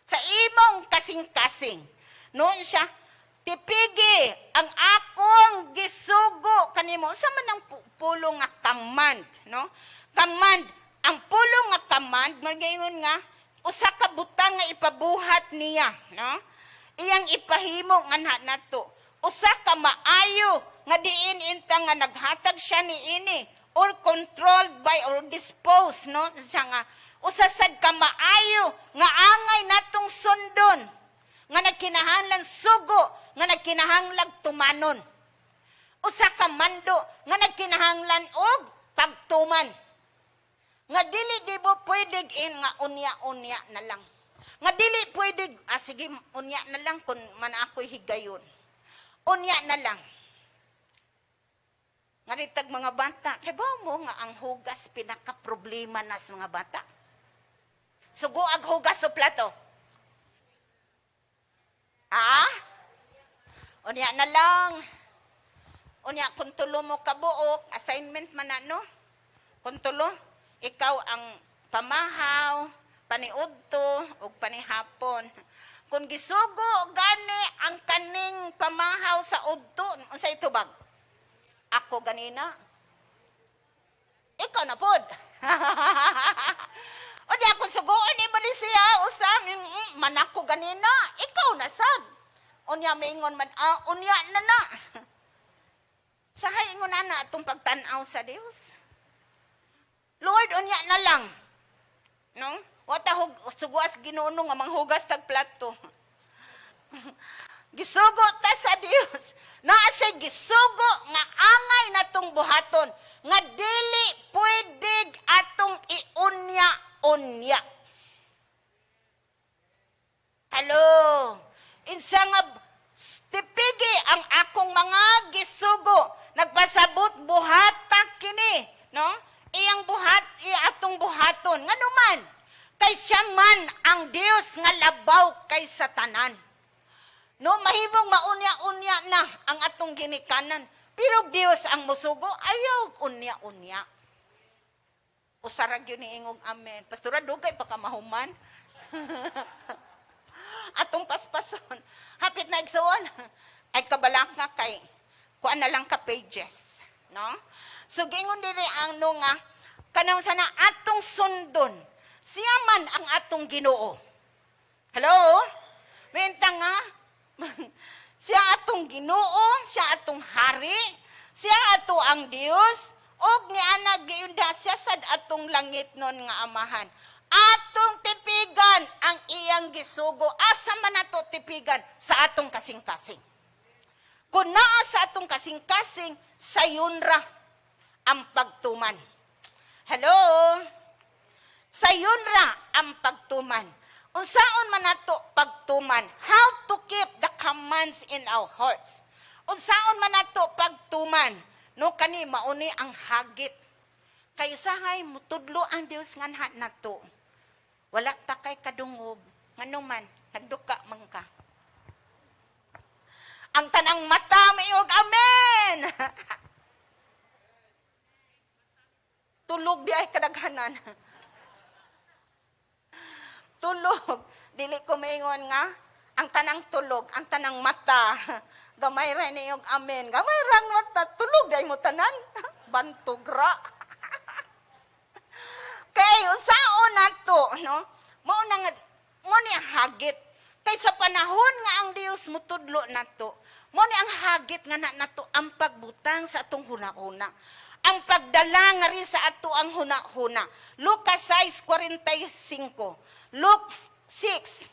imong kasing-kasing. Noon siya, tipigi ang akong gisugo kanimo. Unsa man ang pulong nga command, no? Command, ang pulong nga command, magayon nga, usa ka butang nga ipabuhat niya, no? Iyang ipahimo nga nato. Usa ka maayo nga diin inta nga naghatag siya ni ini or controlled by or disposed, no? Siya nga usa sad ka maayo nga angay natong sundon nga nagkinahanglan sugo nga nagkinahanglan tumanon. Usa ka mando nga nagkinahanglan og pagtuman. Nga dili di mo pwede nga unya-unya na lang. Nga dili pwede, sige, unya na lang kung man ako'y higayon. Unya na lang. Nga ritag mga bata, kaya ba mo nga ang hugas pinaka-problema na sa mga bata? Sugo ag hugas sa plato. Unya na lang. Unya, kung tulo mo kabuok, assignment man na, no? Kung tulo, ikaw ang pamahaw, paniudto, o panihapon. Kung gisugo, gani ang kaning pamahaw sa udto, sa itubag. Ako ganina. Ikaw na pod. O di ako sugoon ni mo di siya, usam, manako ganina, ikaw na sad. Unya maingon man, unya na na. Sahay ingon na itong pagtanaw sa Dios. Lord, unya na lang. No? Wata suguas Ginoo nga manghugas tag plato. Gisugo ta sa Dios. Naa siya gisugo nga angay natong buhaton nga dili pwede atong iunya-unya. Hello. Insa nga tipigi ang akong mga gisugo. Nagpasabot buhatan kini, no? Iyang atong buhaton. Nga naman, kay siya man ang Dios nga labaw kay satanan. No, mahimong maunya-unya na ang atong ginikanan. Pero Dios ang musugo, ayaw unya-unya. Usarag yun ni ingog amen. Pastora, dugay pa ka mahuman. Atong paspason. Hapit na igsoon. Ay kabalak nga kay, kuan na lang ka pages. No? So, gingon diri ang nga, kanang sana atong sundon, siya man ang atong Ginoo. Hello? Menta nga, siya atong Ginoo, siya atong hari, siya ato ang Dios, og ni anak gayunda siya sad atong langit nun nga amahan. Atong tipigan ang iyang gisugo. Asa man nato tipigan? Sa atong kasing-kasing. Kung naa sa atong kasing-kasing, sayon ra ang pagtuman. Hello? Sayon ra ang pagtuman. Unsaon man nato pagtuman? How to keep the commands in our hearts? Unsaon man nato pagtuman, no kani mauni ang hagit. Kay usahay mutudlo ang Dios nganha nato. Wala ta kay kadungog, ngano man nagduka man ka. Ang tanang mata mayog amen. Tulog di ay kadaghanan. Tulog. Dili ko maingon nga, ang tanang tulog, ang tanang mata. Gamay ra niyog amen. Gamay rang mata, tulog di ay mo tanan. Bantugra. Kay unsaon nato, no? Mao na nga mo ni hagit. Kay sa panahon nga ang Dios mutudlo nato, mo ni ang hagit nga nato ang pagbutang sa atong hunahuna. Ang pagdala nga rin sa ato ang hunahuna. Lucas 6:45. Luke 6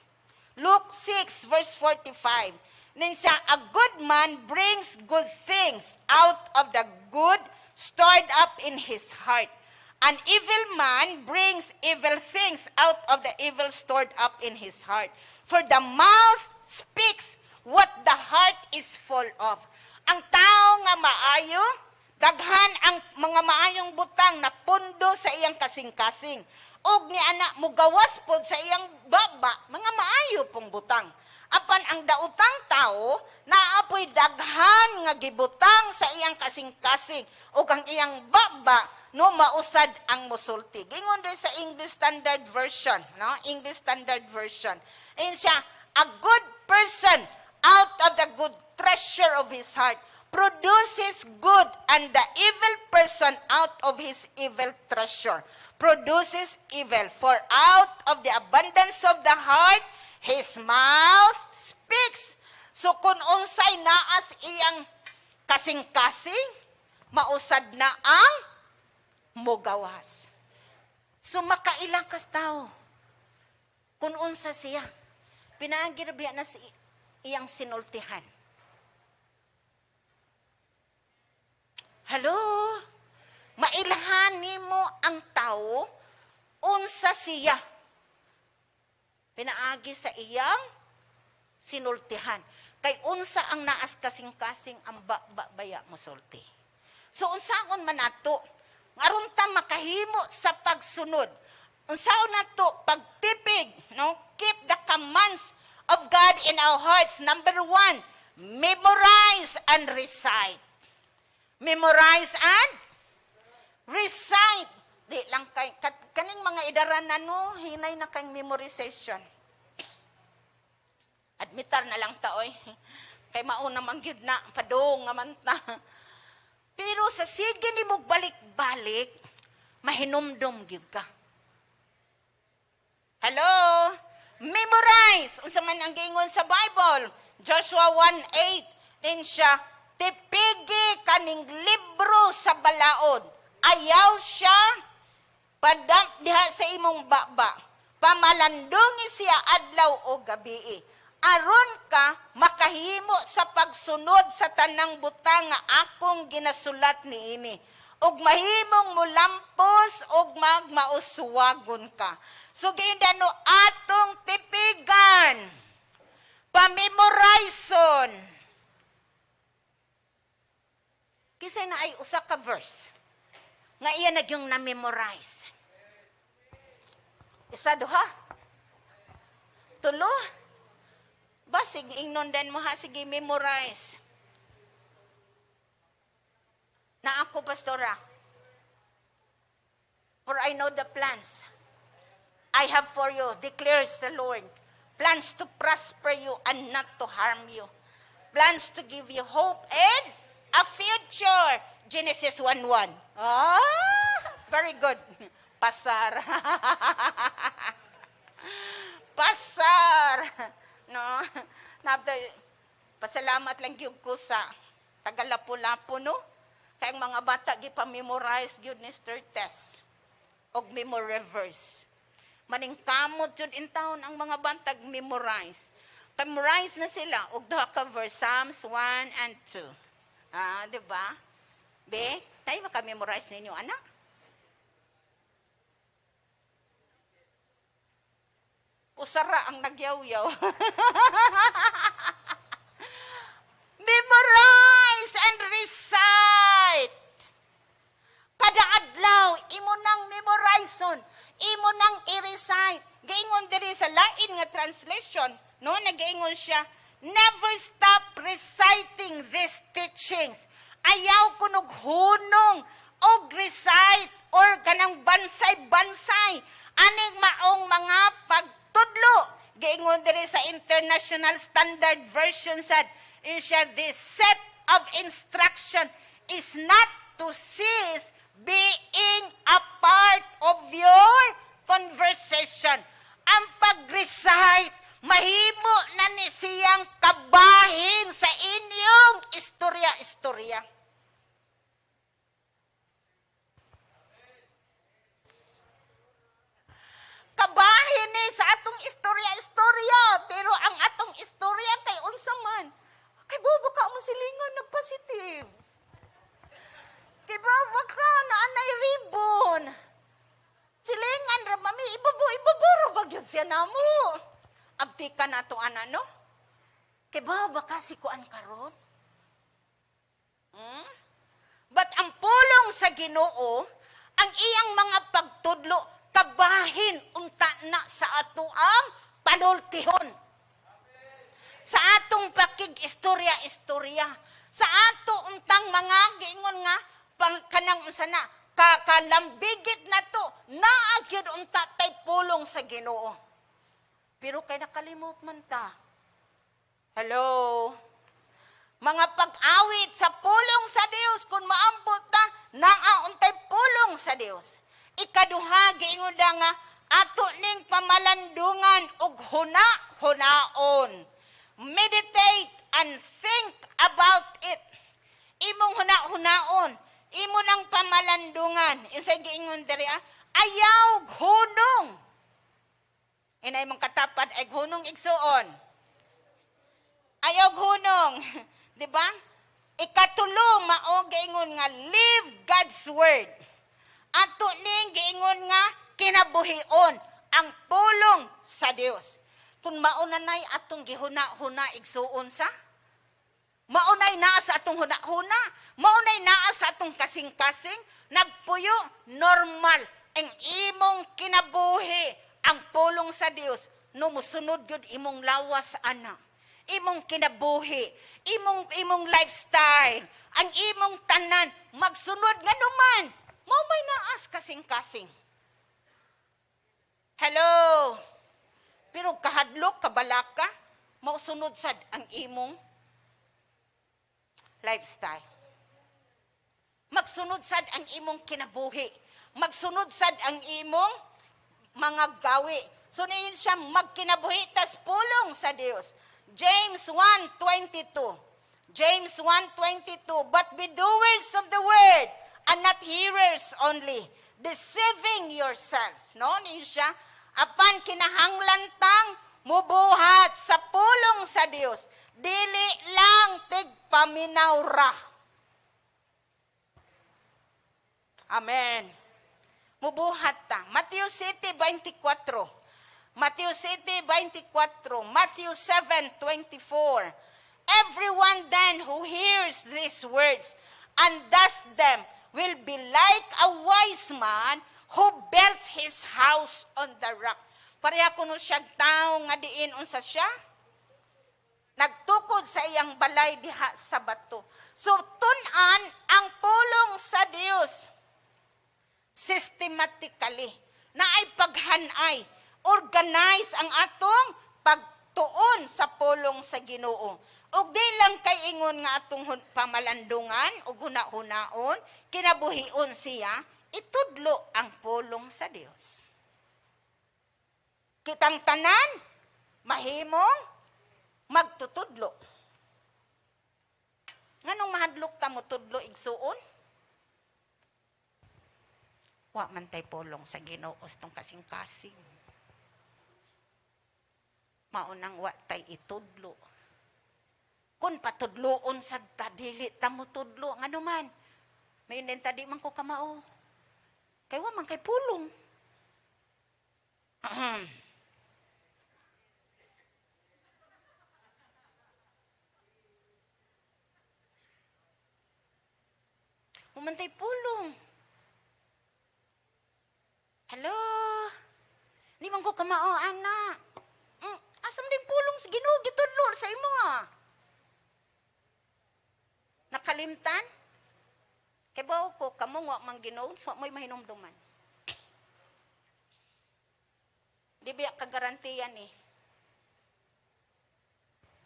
verse 45. Then siya, a good man brings good things out of the good stored up in his heart. An evil man brings evil things out of the evil stored up in his heart. For the mouth speaks what the heart is full of. Ang tao nga maayo, daghan ang mga maayong butang na pundo sa iyang kasing-kasing. Og ni anak mo gawas pod sa iyang baba, mga maayo pong butang. Apan ang daotang tao, naapoy daghan nga gibutang sa iyang kasing-kasing. Og ang iyang baba, no mausad ang musulti. Gingon din sa English Standard Version, no? English Standard Version. And siya, a good person out of the good treasure of his heart produces good, and the evil person out of his evil treasure produces evil. For out of the abundance of the heart, his mouth speaks. So kung unsay naas iyang kasing-kasing, mausad na ang mogawas. So makailang kas tao. Kung unsa siya, pinagirabihan na si iyang sinultihan. Hello? Mailhan nimo ang tao, unsa siya. Pinaagi sa iyang sinultihan. Kay unsa ang naas kasing-kasing ang baya mo sulti. So unsaon man nato, aron ta makahimo sa pagsunod. Unsaon nato pagtipig, no? Keep the commands of God in our hearts. Number 1, memorize and recite. Memorize and recite. Di lang kay kaning mga idaran na no, hinay na kay memorization. Admitar na lang ta oy. Kay mauna man gyud na padung nga man ta. Pero sa sige nimo balik-balik, mahinumdum gyud ka. Hello? Memorize. Unsa man ang gingon sa Bible? Joshua 1:8. Din siya, tipigi kaning libro sa balaod. Ayaw siya padam diha sa imong baba. Pamalandungi siya adlaw o gabi. Aron ka makahimo sa pagsunod sa tanang butang nga akong ginasulat niini. Ug mahimong mulampos ug magmauswagon ka. So ginano atong tipigan. Pamemorizeon. Kisay na ay usa ka verse nga iya nagyong na-memorize. Isa duha. Tulo. Basig ingnon den mo ha sige memorize. Na ako pastora. For I know the plans I have for you, declares the Lord. Plans to prosper you and not to harm you. Plans to give you hope and a future. Genesis 1:1. Very good. Pasar. Pasar. No? Pasalamat lang gyud ko sa Tagalapu-Lapu, no? Kaya mga bata gipamemorize gyud ni Mr. Tess og memory verse. Maning kamot jud in town ang mga bantag memorize. Memorize na sila og duha ka verse, Psalms 1 and 2. Di ba? Be, tayo maka-memorize ninyo, anak? Usara ang nagyaw-yaw. Memorize! nag-ingon diri sa lain nga translation, no, nag-ingon siya, never stop reciting these teachings. Ayaw kunog hunong og recite or kanang bansay-bansay aning maong mga pagtudlo. Giingon diri sa International Standard Version sad, siya, this set of instruction is not to cease being a part of your conversation. Ang pag-recite, mahimo na ni siyang kabahin sa inyong istorya-istorya. Kabahin ni sa atong istorya-istorya, pero ang atong istorya kay unsa man. Kay bobo ka mo silingon nagpositive. Kay bobo ka na anay ribbon. Silingan ra mami ibabo ba gyud siya namo. Abti ka na to ana no? Kay bobo ka si kuan karon. But ang pulong sa Ginoo, ang iyang mga pagtudlo kabahin unta na sa ato ang panultihon. Sa atong pakig-istorya-istorya, sa ato untang mga giingon nga kanang unsa na kakalambigit na to, naagyud unta tay pulong sa Ginoo. Pero kay nakalimot man ta. Hello. Mga pag-awit sa pulong sa Dios kung maambot ta, naauntay pulong sa Dios. Ikaduha giingon nga ato ning pamalandungan og huna-hunaon. Meditate and think about it. Imong huna-hunaon, imo nang pamalandungan. Insay giingon diri ayaw hunong. Inay mong katapad ay hunong igsuon. Ayaw hunong, di ba? Ikatulo mao giingon nga live God's word. Ato ning giingon nga kinabuhion ang pulong sa Dios. Kung maunanay atong gihuna-huna igsuon sa maunay naa sa atong huna-huna, maunay naa sa atong kasing-kasing, nagpuyo normal ang imong kinabuhi ang pulong sa Dios no musunod gyud imong lawas ana. Imong kinabuhi, imong lifestyle, ang imong tanan magsunod nga numan. Mao may naas kasing-kasing. Hello. Pero kahadlok kabalaka, mausunod sad ang imong lifestyle. Magsunod sad ang imong kinabuhi. Magsunod sad ang imong mga gawi. So niyon siya magkinabuhi tas pulong sa Dios. James 1:22. James 1:22. But be doers of the word and not hearers only, deceiving yourselves. No, niyon siya. Apan kinahanglan mubuhat sa pulong sa Dios, dili lang tigpaminaw ra. Amen. Mubuhat ta. Matthew 7:24. Matthew 7:24. Matthew 7:24. Everyone then who hears these words and does them will be like a wise man who built his house on the rock. Pareha kuno siya tao nga diin unsa siya? Nagtukod sa iyang balay diha sa bato. So tun-an ang pulong sa Dios systematically na ay paghanay, organize ang atong pagtuon sa pulong sa Ginoo. Ug di lang kay ingon nga atong pamalandungan ug huna-hunaon, kinabuhion siya, itudlo ang pulong sa Dios. Kitang tanan, mahimong magtutudlo. Nganong mahadlok ta mo tudlo igsuon? Wa man tay pulong sa Ginoo tong kasing-kasing. Maunang wa tay itudlo. Kun patudloon sa dili ta mo tudlo ngano man. Mayunen ta di man ko kamao. Kay wa man kay pulong. Umantay pulong. Hello? Di man ko kamao ana. Asam din pulong sa Ginoo gitudlo sa imo ha. Nakalimtan? Kay bao ko kamo wa man Ginoo, so mo'y mahinumduman. Di biya kagarantiyan eh.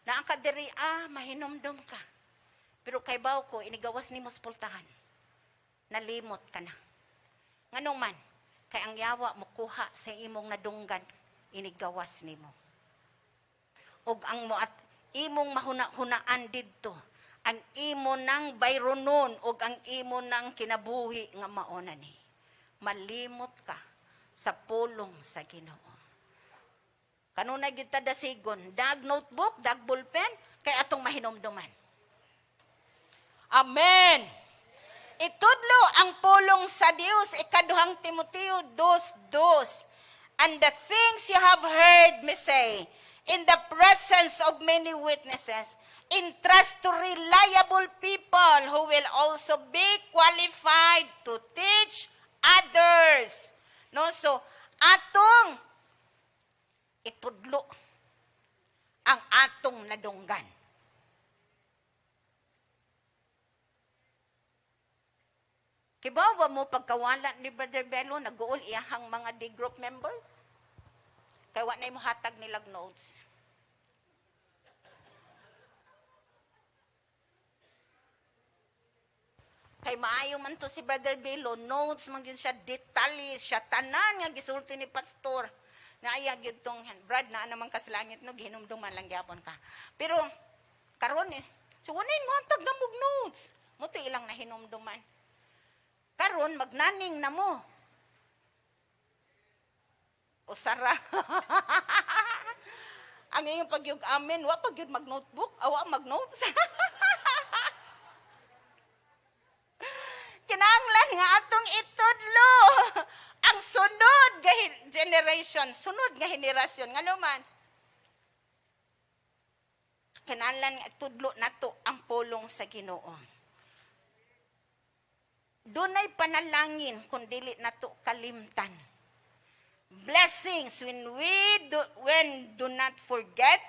Na ang kadiri, mahinumdum ka. Pero kay bao ko, inigawas ni mo sa pultahan. Nalimot ka na. Nganong man, kay ang yawa mo kuha sa imong nadunggan, inigawas ni mo. Og ang mo at imong mahuna-hunaan didto, ang imo nang bayronon, og ang imo nang kinabuhi nga maona ni. Malimot ka sa pulong sa Ginoo. Kanunay kita dasigon, dag notebook, dag ballpen, kay atong mahinumduman. Amen. Itudlo ang pulong sa Dios, ikaduhang Timoteo 2:2. And the things you have heard me say, in the presence of many witnesses, entrust to reliable people who will also be qualified to teach others. No, so atong itudlo ang atong nadunggan. Kibawa mo pagkawala ni Brother Bello, nag-uol iyahang mga D-group members? Kaya wa na mo hatag nilag notes. Kay maayo man to si Brother Bello, notes man yun siya, detalye siya, tanan nga gisulti ni pastor. Naayag yun tong, Brad, na naman kaslangit no, gihinumduman lang gyapon ka. Pero, karon so wanayin mo hatag na mog notes. Muto ilang na hinumduman. Karon magnaning na mo. O sara. Ang iyong pagyug amin, wa pagyud mag-notebook, awa mag-notes. Kinahanglan nga atong itudlo ang sunod nga generation, sunod nga henerasyon. Ngano man? Kinahanglan nga itudlo nato ang pulong sa Ginoo. Dunay panalangin kung dili nato kalimtan. Blessings when do not forget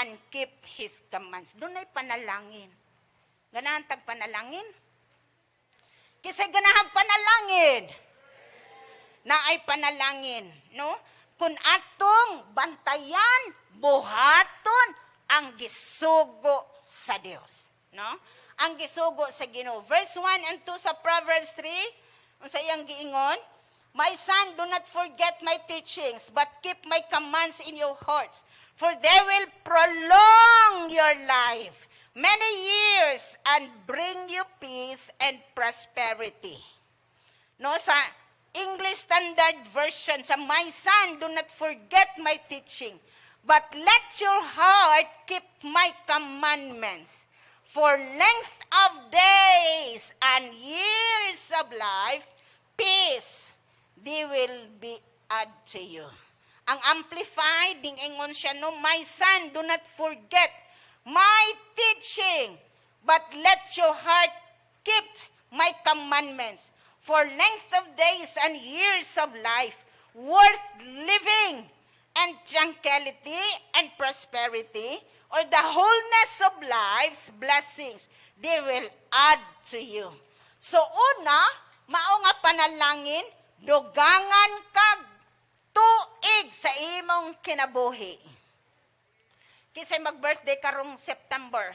and keep His commands. Dunay panalangin. Ganahan tag panalangin? Kisay ganahang panalangin. Na ay panalangin, no? Kung atong bantayan, buhaton ang gisugo sa Dios, no? Ang gisugo sa Ginoo. Verse 1 and 2 sa Proverbs 3, unsa iyang giingon, my son, do not forget my teachings, but keep my commands in your hearts, for they will prolong your life many years and bring you peace and prosperity. No, sa English Standard Version, sa my son, do not forget my teaching, but let your heart keep my commandments. For length of days and years of life, peace, they will be added to you. Ang Amplified, ding ingon siya, no, my son, do not forget my teaching, but let your heart keep my commandments. For length of days and years of life, worth living, and tranquility and prosperity, or the wholeness of life's blessings, they will add to you. So una, mao nga panalangin, dugangan kag tuig sa imong kinabuhi. Kisay mag-birthday karong September.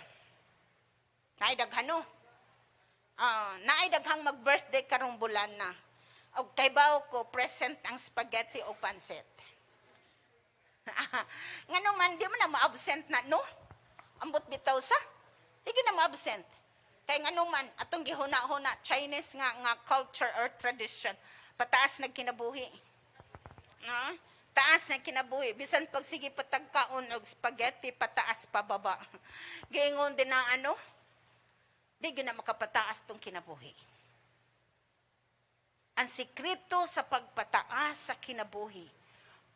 Naidaghano? Naidaghang mag-birthday karong bulan na. O kay bao ko, present ang spaghetti o pancit. Nga naman, di mo na ma-absent na, no? Ambot bitaw sa? Di na ma-absent. Kaya nga naman, atong gihuna-huna, Chinese nga culture or tradition, pataas na kinabuhi. Taas na kinabuhi. Bisan pag sige patagkaon og spaghetti, pataas pababa. Giingon din na ano? Di na makapataas tong kinabuhi. Ang sikreto sa pagpataas sa kinabuhi,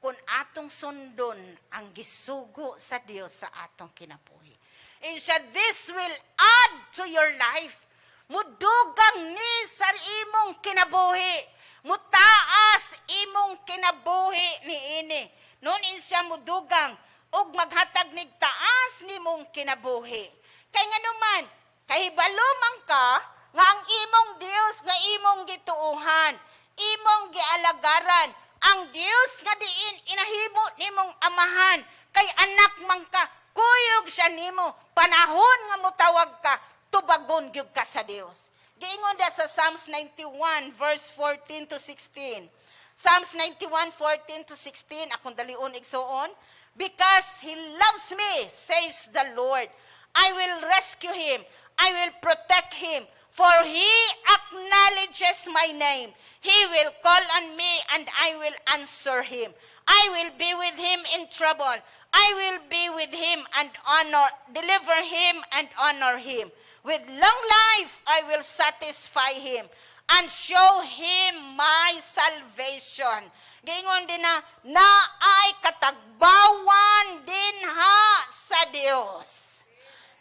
kung atong sundon ang gisugo sa Dios sa atong kinabuhi. And siya, this will add to your life. Mudugang ni sa imong kinabuhi. Mutaas imong kinabuhi ni ini. Noon siya mudugang ug maghatag nig taas nimong kinabuhi. Kay nga naman, kahibalo man ka nga ang imong Dios nga imong gituuhan, imong gialagaran, ang Dios nga diin inahimo nimong amahan, kay anak man ka, kuyog siya nimo, panahon nga motawag ka, tubagon gyud ka sa Dios. Giingon da sa Psalms 91 verse 14 to 16. Psalms 91, 14 to 16, akong dalion igsuon. Because He loves me, says the Lord, I will rescue him, I will protect him, for He acknowledges my name. He will call on me and I will answer him. I will be with him in trouble. I will be with him and deliver him and honor him. With long life I will satisfy him and show him my salvation. Giingon din na naay katagbawan din ha sa Dios.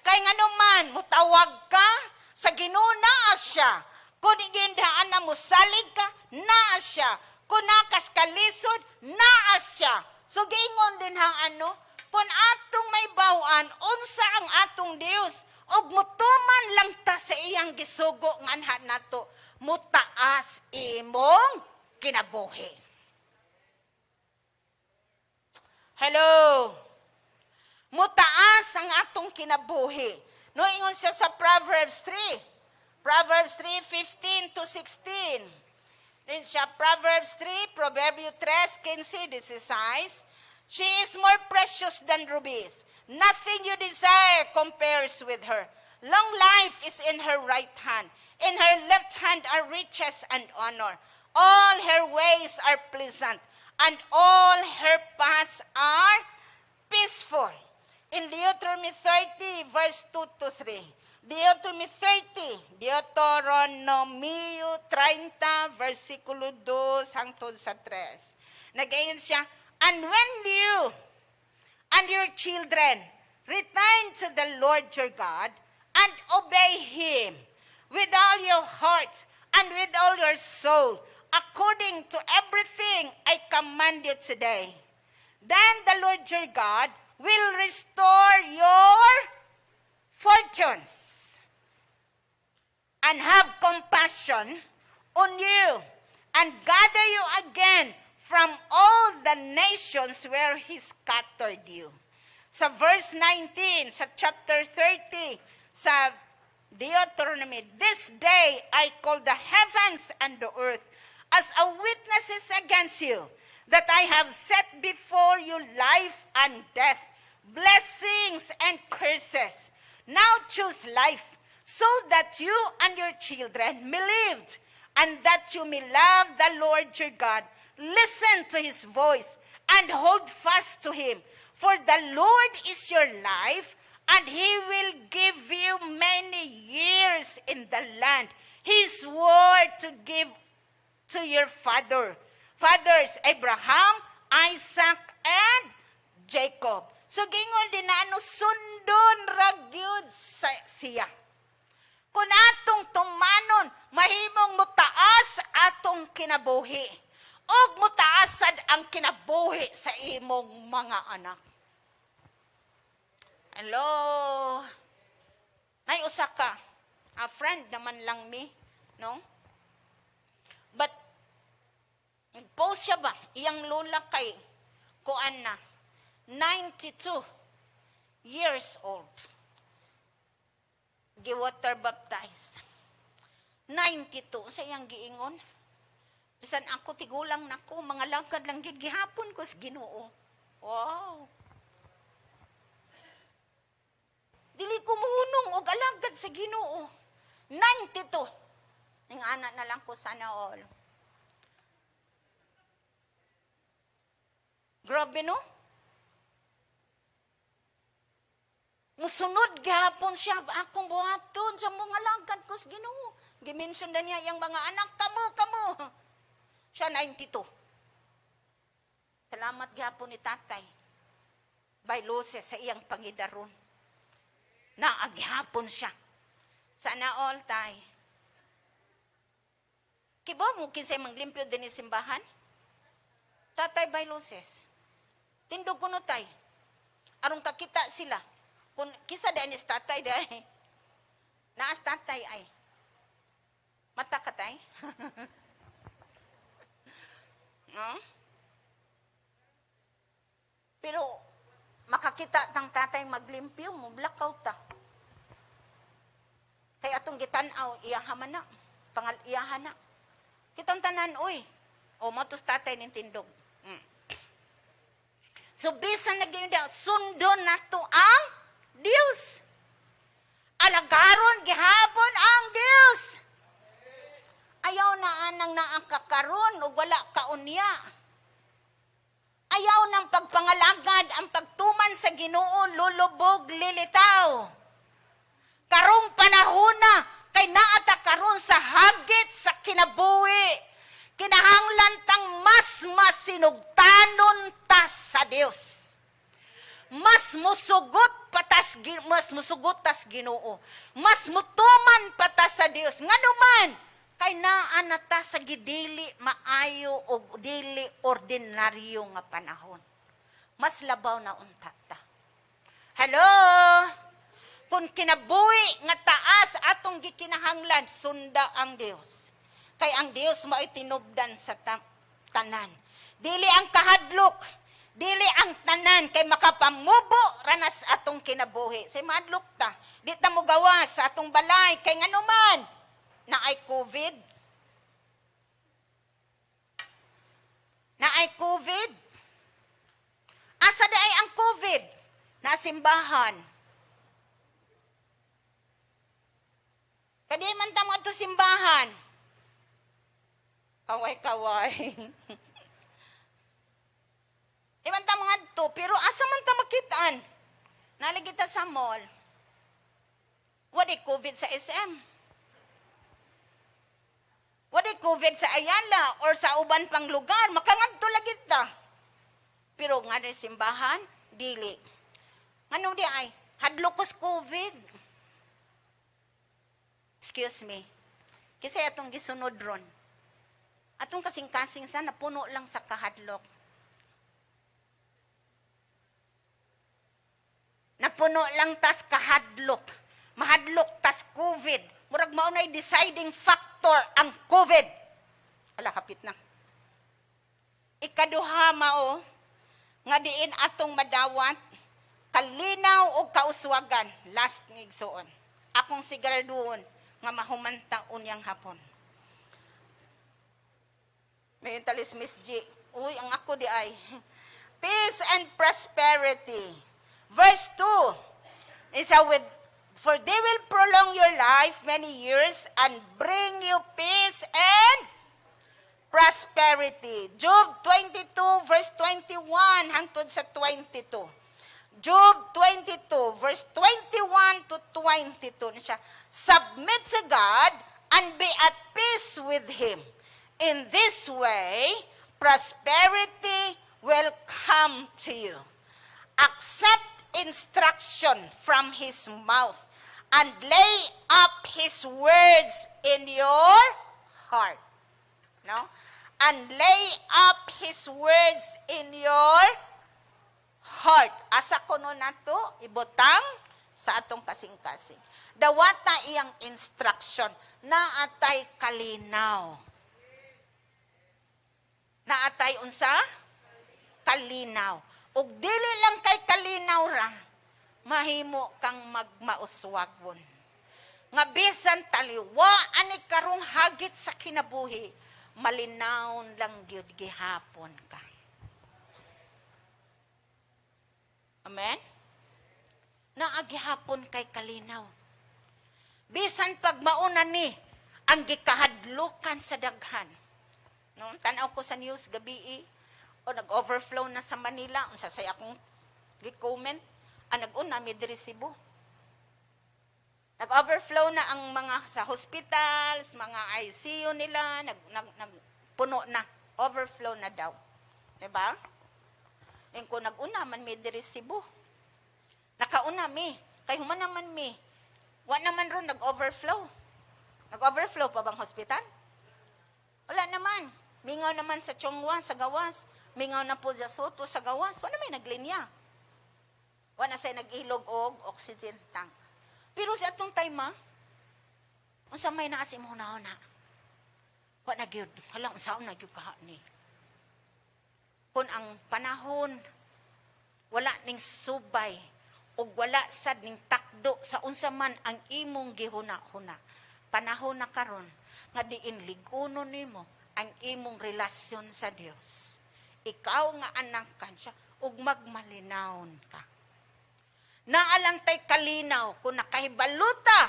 Kay nga naman, mutawag ka, sa Ginoo naa siya. Kung igindaan na musalig ka, naa siya. Kung nakas kalisod, naa siya. So giingon din hang kung atong may bawaan, unsa ang atong Dios, og mutuman lang ta sa iyang gisugo nga anha nato, mutaas imong kinabuhi. Hello. Mutaas ang atong kinabuhi. No, ingon siya sa Proverbs 3. Proverbs 3:15 to 16. Din siya Proverbs 3, Proverbio 3:15, 16. She is more precious than rubies. Nothing you desire compares with her. Long life is in her right hand. In her left hand are riches and honor. All her ways are pleasant, and all her paths are peaceful. In Deuteronomy 30, verse 2 to 3. Deuteronomy 30, Deuteronomio 30, versikulo 2 hangtod sa 3. Nagayon siya, and when you and your children return to the Lord your God and obey Him with all your heart and with all your soul, according to everything I command you today, then the Lord your God will restore your fortunes and have compassion on you and gather you again from all the nations where He scattered you. Sa verse 19, sa chapter 30, sa Deuteronomy, this day I call the heavens and the earth as a witnesses against you, that I have set before you life and death, blessings and curses. Now choose life, so that you and your children may live, and that you may love the Lord your God. Listen to His voice, and hold fast to Him. For the Lord is your life, and He will give you many years in the land He swore to give to your fathers, Abraham, Isaac, and Jacob. So gingon din na sundon ragyod sa siya. Kung atong tumanon, mahimong mutaas atong kinabuhi. Og mutaasad ang kinabuhi sa imong mga anak. Hello? Nay usa ka. A friend naman lang me, no? But nag-post siya ba? Iyang lola kay kuan na 92 years old. Gi-water baptized. 92 sa iyang giingon. Bisan ako tigulang nako, mga langkad lang gyud gihapon ko sa Ginoo. Wow. Dili ko muhunong og alagad sa Ginoo. 92. Ning anak na lang ko sana all. Grabe no? Musunod gihapon siya akong buhaton sa mga langkad ko sa Ginoo. Gimension na niya yung mga anak kamo. Siya 92. Salamat gihapon ni tatay. Baylose sa iyang pangidaron. Naaghapon siya. Sana all tay. Kiba mo kinsay manglimpyo din ni simbahan? Tatay Bayloses. Tindog kuno tay. Aron kakita sila. Kung kisa dahil is tatay dahil. Naas tatay ay. Mata ka tay? No? Pero makakita tang tatay maglimpyo mo, blackout ta. Kaya atong gitanaw, iyahaman na. Pangal iyahan na. Kitang tanan, uy. O, matos tatay ng tindog. So, bisan naging daw, sundo na to ang Diyos. Alagaron, gihapon ang Diyos. Ayaw na anang naakakaron o wala kaunya. Ayaw ng pagpangalagad ang pagtuman sa Ginoo, lulubog, lilitaw. Karong panahona, kay naata karon sa hagit sa kinabuhi. Kinahanglan tang mas masinugtanon ta sa Dios. Mas musugot tas Ginoo. Mas mutuman patas sa Dios. Nganuman kay naa na ta sa gidili maayo o dili ordinaryo nga panahon. Mas labaw na unta ta. Hello. Kung kinabuhi nga taas atong gikinahanglan, sunda ang Dios. Kay ang Dios mao'y tinubdan sa tanan. Dili ang kahadlok, dili ang tanan, kay makapamubo ranas atong kinabuhi. Say madlok ta, di ta mo gawas sa atong balay, kay nganuman, na ay COVID. Na ay COVID. Asa da ay ang COVID? Na simbahan. Kadi man ta mo ato simbahan. Kaway-kaway. Di man ta mga ato, pero asa man ta makitaan? Nalagi ta sa mall. Wadi COVID sa SM. Wadi COVID sa Ayala or sa uban pang lugar. Makangadto lagi ta. Pero nga rin simbahan, dili. Ano di ay? Hadlokos COVID. Excuse me. Kasi atong gisunod ron. Atong kasing-kasing sa napuno lang sa kahadlok. Napuno lang tas kahadlok. Mahadlok tas COVID. Murag mao na'y deciding factor ang COVID. Ala, kapit na. Ikaduha mao, nga diin atong madawat, kalinaw o kauswagan. Last ngigsoon. Akong siguraduon, nga mahumanta unyang hapon. May talis Miss G. Uy, ang ako di ay. Peace and prosperity. Verse 2. Is with for they will prolong your life many years and bring you peace and prosperity. Job 22 verse 21 hangtod sa 22. Job 22 verse 21 to 22 na siya. Submit to God and be at peace with Him. In this way, prosperity will come to you. Accept instruction from His mouth and lay up His words in your heart. No? And lay up His words in your heart. Asa kuno nato ibutang sa atong kasing-kasing. Dawata iyang instruction na atay kalinaw. Na atay unsa? Kalinaw. Ug dili lang kay kalinaw ra, mahimo kang magmauswagon. Nga bisan taliwa ani karong hagit sa kinabuhi, malinaw lang gyud gihapon ka. Amen? Naagihapon kay kalinaw. Bisan pag mauna ni ang gikahadlukan sa daghan. No, tanaw ko sa news gabi o nag-overflow na sa Manila, unsa say akong gi-comment, nag-una mi diri Cebu. Nag-overflow na ang mga sa hospitals, mga ICU nila, puno na, overflow na daw. 'Di ba? En ko nag-una man mi diri Cebu. Nakauna mi, kay human naman mi. Wa naman ron nag-overflow. Nag-overflow pa bang hospital? Wala naman. Mingaw naman sa Chongwa, sa Gawas. Mingaw na po siya soto sa gawas. Wala may naglinya. Wala say nag-ilog og oxygen tank. Pero sa atong time, unsa may naasim huna-huna. Wa na gyud. Hala, unsa na gyud kaha ni. Kung ang panahon wala ning subay ug wala sad ning takdo sa unsa man ang imong gihuna-huna. Panahon na karon nga diin ligunon nimo ang imong relasyon sa Dios. Ikaw nga anak siya ug magmalinawon ka. Naalantay kalinaw kung nakahibaluta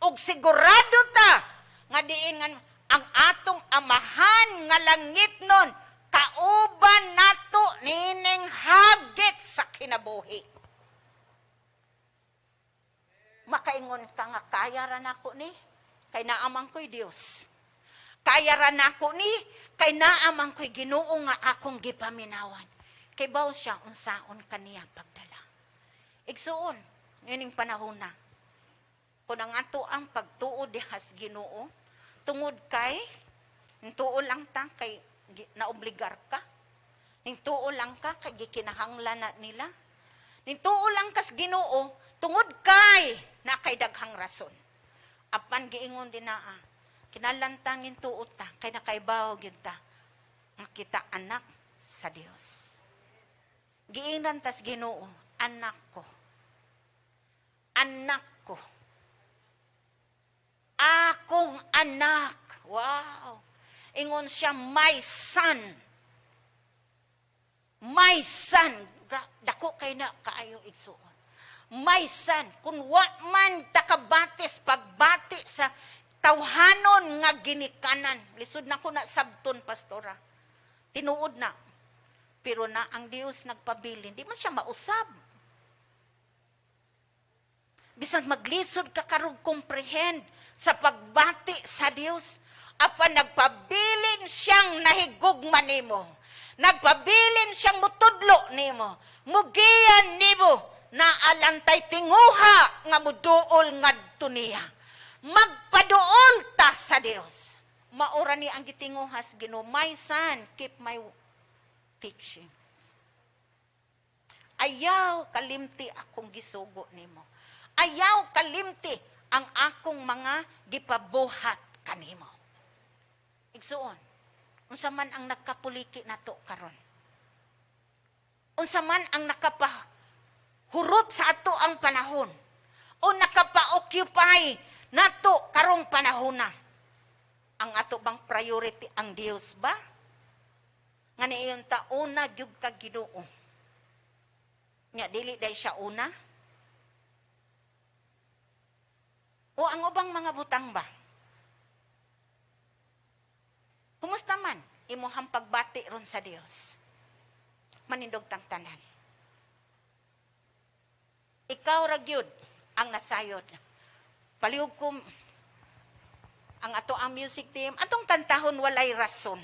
ug sigurado ta nga diin nga ang atong amahan nga langit nun kauban nato nining hagit sa kinabuhi. Makaingon ka nga kaya ra nako ni kay naamang ko'y Dios. Kaya ra nako ni kay naamang ko'y Ginoo nga akong gipaminawan. Kay bawo siya unsaon kaniya pagdala. Igsuon nining panahon na. Kung ang ato ang pagtuo dihas Ginoo, tungod kay tuo lang ta kay naobligar ka. Ning tuo lang ka kay gikinahanglan na nila. Ning tuo lang kas Ginoo tungod kay na kay daghang rason. Apan giingon din naa, kinalantangin tuo ta kay nakaibaw gyud ta nga kita anak sa Dios. Giingnan tas Ginoo, anak ko. Anak ko. Akong anak. Wow. Ingon siya, my son. My son. Dako kay na kaayo igsuon. My son. Kung what man takabatis, pagbati sa tawhanon nga ginikanan. Lisod na ko na sabton, pastora. Tinuod na. Pero na ang Dios nagpabilin. Di man siya mausab. Bisan maglisod ka karug comprehend sa pagbati sa Dios. Apan nagpabilin siyang nahigugma nimo. Nagpabilin siyang mutudlo nimo. Mugiyan nimo na alantay tinguha nga muduol ngadto niya. Magpaduol ta sa Dios. Maura ni ang gitinguhas Ginoo, my son, keep my teachings. Ayaw kalimti akong gisugo nimo. Ayaw kalimti ang akong mga gipabuhat kanimo. Igsuon, unsa man ang nagkapuliki nato karon. Unsa man ang nakapahurot sa ato ang panahon o nakapa-occupy nato karong panahon na. Ang ato bang priority ang Dios ba? Nga niyon ta una gyud ka Ginoo. Nya dili day siya una. O ang ubang mga butang ba? Kumusta man imuhang pagbati ron sa Dios? Manindog tang tanan. Ikaw ra gyud ang nasayod. Palihog ko ang ato ang music team, atong kantahon walay rason.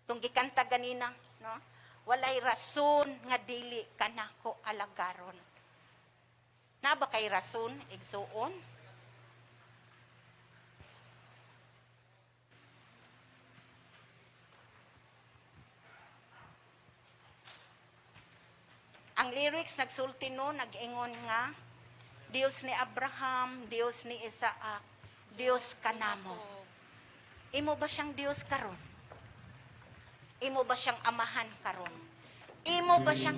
Tung gikanta ganina, no? Walay rason nga dili kanako alagaron. Na ba kay rason, igsuon? Ang lyrics nagsulti no, nag-ingon nga, Dios ni Abraham, Dios ni Isaac, Dios kanamo. Imo ba siyang Dios karon? Imo ba siyang amahan karon? Imo ba siyang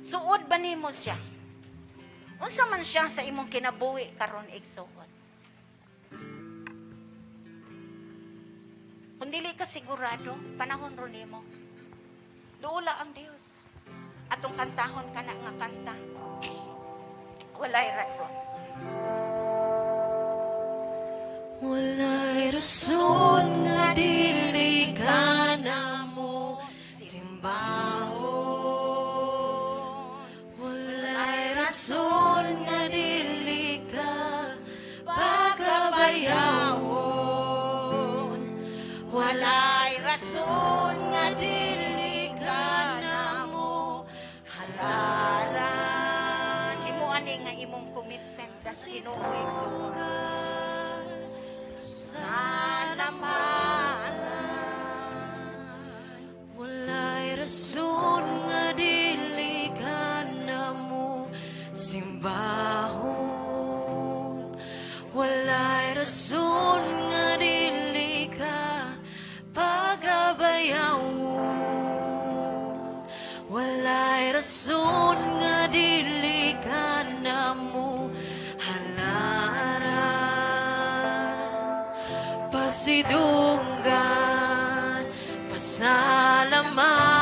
suod ba nimo siya? Unsa man siya sa imong kinabuhi karon igsuon? Kung dili ka sigurado, panahon ron nimo. Duula ang Dios. Atong kantahon kana nga kanta. Walay rason. Walay rason nga dili ka namo simbahon. Walay rason nga dili ka pagabayawon. Walay rason nga dili ka namo halaran. Imo ani nga imong commitment das Ginoo igsuon. Sana man rason nga dili ka namo simbahon. Walay rason nga dili ka pagabayawon. Walay rason nga dili ka namo halaran. Pasidunggan, pasalamatan.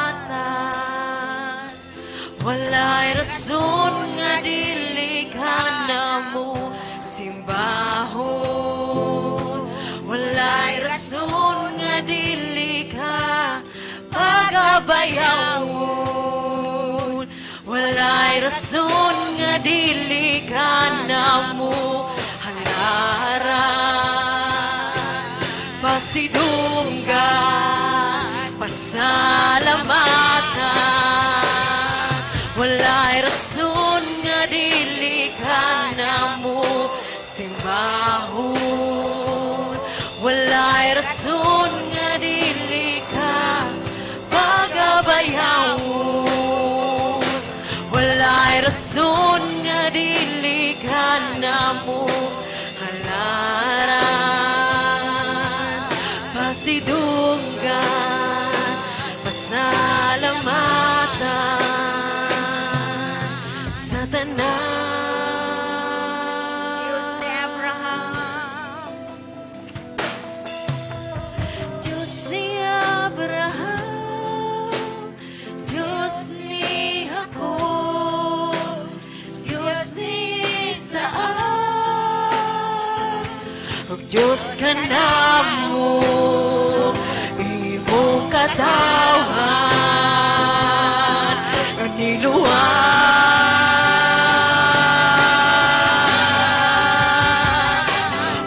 Walay rason nga dili ka namo simbahon. Walay rason nga dili ka pagabayawon. Walay rason nga dili ka namo halaran. Pasidunggan, pasalamatan. Walay rason nga dili ka namo simbahon. Walay rason nga dili ka pagabayawon. Walay rason nga dili ka namo halaran. Pasidunggan, pasalamatan sa tanan. Diyos ni Abraham, Diyos ni Abraham, Diyos ni Jacob, Diyos ni Isaac, ug Diyos ka namo, imong katawhan nga niluwag.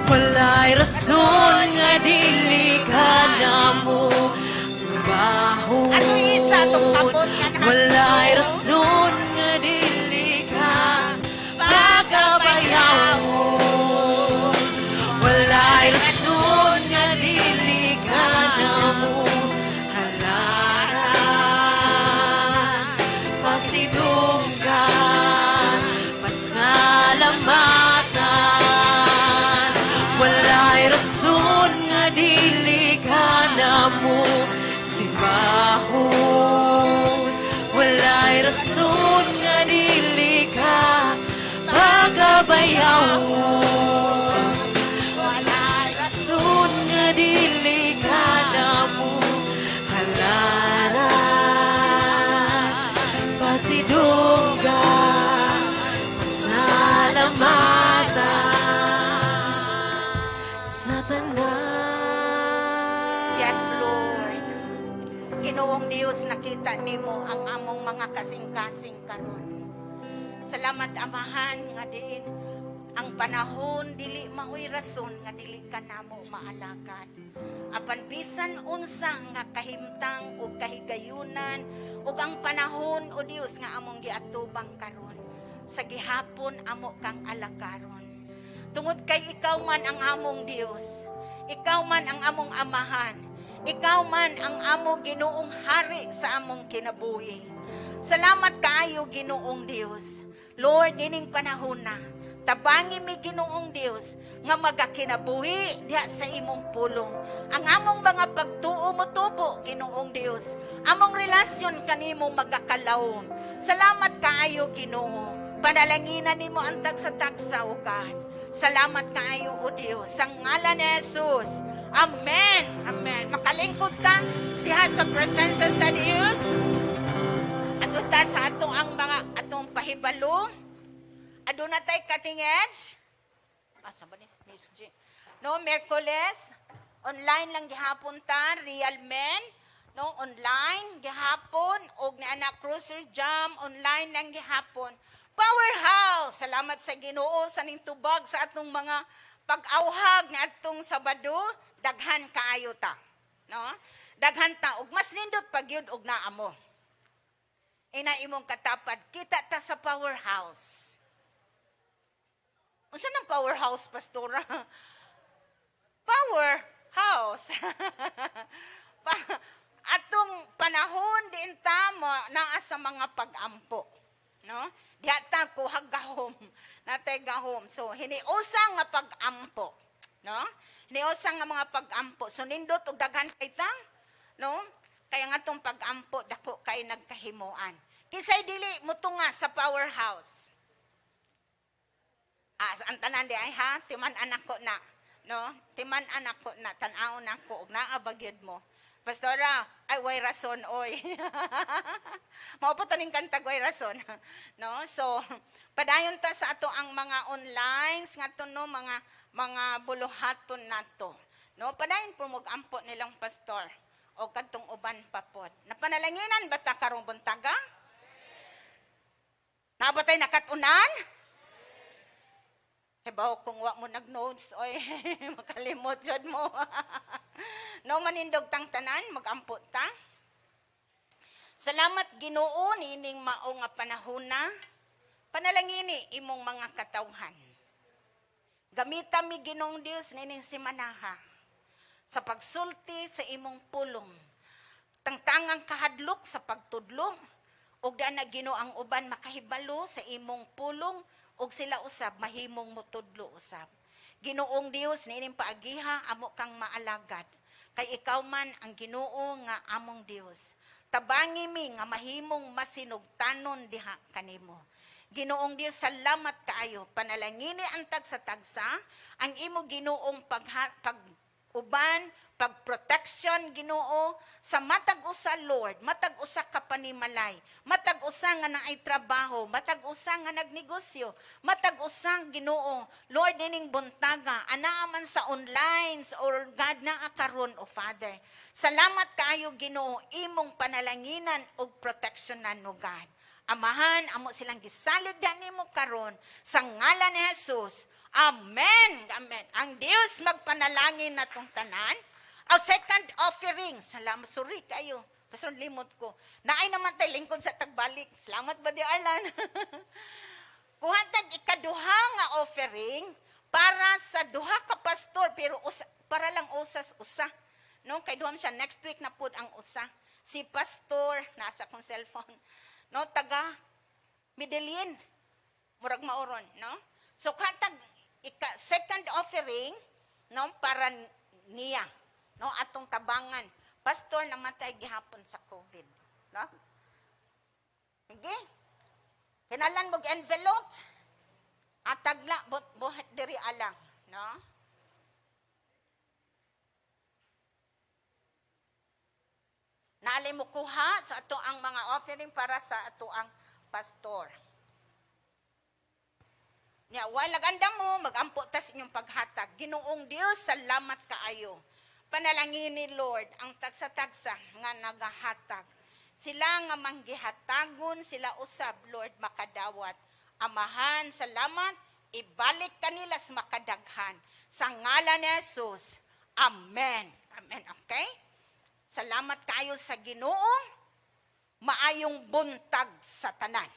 Walay rason nga dili ka namo simbahon. Ano isa tong kabot nga nahadlok? Walay rason nga dili ka pagabayawon. Walay rason nga dili ka namo halaran. Pasidunggan, pasalamatan. Walay rason nga dili ka namo simbahon. Walay rason nga dili ka pagabayawon. Walay rason nga dili ka namo halaran. Pasidunggan, pasalamatan sa tanan. Yes, Lord. Ginoong Dios, nakita nimo ang among mga kasing-kasing karon. Salamat Amahan nga diin ang panahon dili maoy rason nga dili ka namo maalagad. Apan bisan unsa nga kahimtang o kahigayunan ug ang panahon o Dios nga among giatubang karon. Sa gihapon amo kang alagaron. Tungod kay ikaw man ang among Dios. Ikaw man ang among Amahan. Ikaw man ang amo Ginoong Hari sa among kinabuhi. Salamat kaayo Ginoong Dios. Lord, nining panahon na, tabangi mi Ginoong Dios nga magakinabuhi diha sa imong pulong. Ang among mga pagtuo mo tubo, Ginoong Dios. Among relasyon kanimo magakalawom. Salamat kaayo Ginoo. Panalanginan nimo ang tagsa-tagsa o God. Salamat kaayo o Dios. Sa ngalan ni Jesus. Amen. Amen. Makalingkod ta diha sa presensya sa Dios. Ato ta sa atong ang mga atong pahibalo. Aduna tay cutting edge. Asa ba ni Miss G? No, Merkules. Online lang gihapon ta, Real Men. No, online gihapon og ni anak Cruiser Jam online lang gihapon. Powerhouse. Salamat sa Ginoo sa ning tubag sa atong mga pag-awhag nga atong Sabado, daghan kaayo ta. No? Daghan ta og mas nindot pag yun og naa mo. Ina imong katapad, kita ta sa powerhouse. Unsa nang powerhouse, pastora? Powerhouse. atong panahon din tamo naa sa mga pag-ampo, no? Diha ta ko hagahom, natay gahom. So hiniusa nga pag-ampo, no? Hiniusa nga mga pag-ampo. So nindot og daghan kay ta, no? Kaya nga tong pag-ampo dako kay nagkahimuan. Kisay dili mutunga sa powerhouse. Ang tanan di ay ha, timan anak ko na, no? Timan anak ko na, tan-aw na ko, og naabagyod mo. Pastora, ay way rason, oy. Maupo taning kanta, way rason. No? So, padayon ta sa ato ang mga online, nga to, no, mga buluhaton nato. No? Padayon po mag-ampo nilang pastor, o kadtong uban papod. Napanalanginan ba ta karong buntaga? Nabatay nakatunan? Bawo kung wa mo nag-notes, oy, makalimot jud mo. No, manindog tang tanan, mag-ampo ta. Salamat Ginoo nining mao nga panahona. Panalangini imong mga katawhan. Gamita mi Ginoong Dios nining simanaha sa pagsulti sa imong pulong. Tangtangang kahadlok sa pagtudlo ug daan na Ginoo ang uban makahibalo sa imong pulong ug sila usab mahimong mutudlo usab. Ginoong Dios nining paagiha amo kang maalagad. Kay ikaw man ang Ginoo nga among Dios. Tabangi mi nga mahimong masinugtanon diha kanimo. Ginoong Dios, salamat kaayo. Panalangini ang tagsa-tagsa ang imo Ginoong pag-uban, pag-protection Ginoo sa matag usa Lord, matag usa ka panimalay, matag usa nga naay trabaho, matag usa nga nagnegosyo, matag usa Ginoo Lord nining buntaga anaa man sa online or God naa karon o Father. Salamat kaayo Ginoo imong panalanginan ug protectionan no God. Amahan amo silang gisalig nimo karon sa ngalan ni Jesus. Amen. Amen. Ang Dios magpanalangin natong tanan. Ang second offering, salamat, sorry kayo. Pastor, limot ko. Naay naman tayo lingkod sa tagbalik. Salamat ba di Arlan? Kuhatag ikaduha nga offering para sa duha ka pastor, pero para lang usas-usa. No? Kay duham siya, next week na pud ang usa. Si pastor, nasa kong cellphone, no? Taga Medellin. Murag mauron, no? So, kuhatag second offering, no? Para niya. No, atong tabangan. Pastor namatay gihapon sa COVID. No? Sige. Kinalan mo envelope. Atagla, buhat diri alang. No? Naalay mo kuha sa ato ang mga offering para sa ato ang pastor. Nya, walag anda mo, mag-ampo ta sa inyong paghatag. Ginoong Dios, salamat kaayo. Panalangin ni Lord ang tagsa-tagsa nga nagahatag. Sila nga manggihatagon, sila usab, Lord, makadawat. Amahan, salamat, ibalik kanila sa makadaghan. Sa ngalan ni Jesus, Amen. Amen, okay? Salamat kayo sa Ginoo, maayong buntag sa tanan.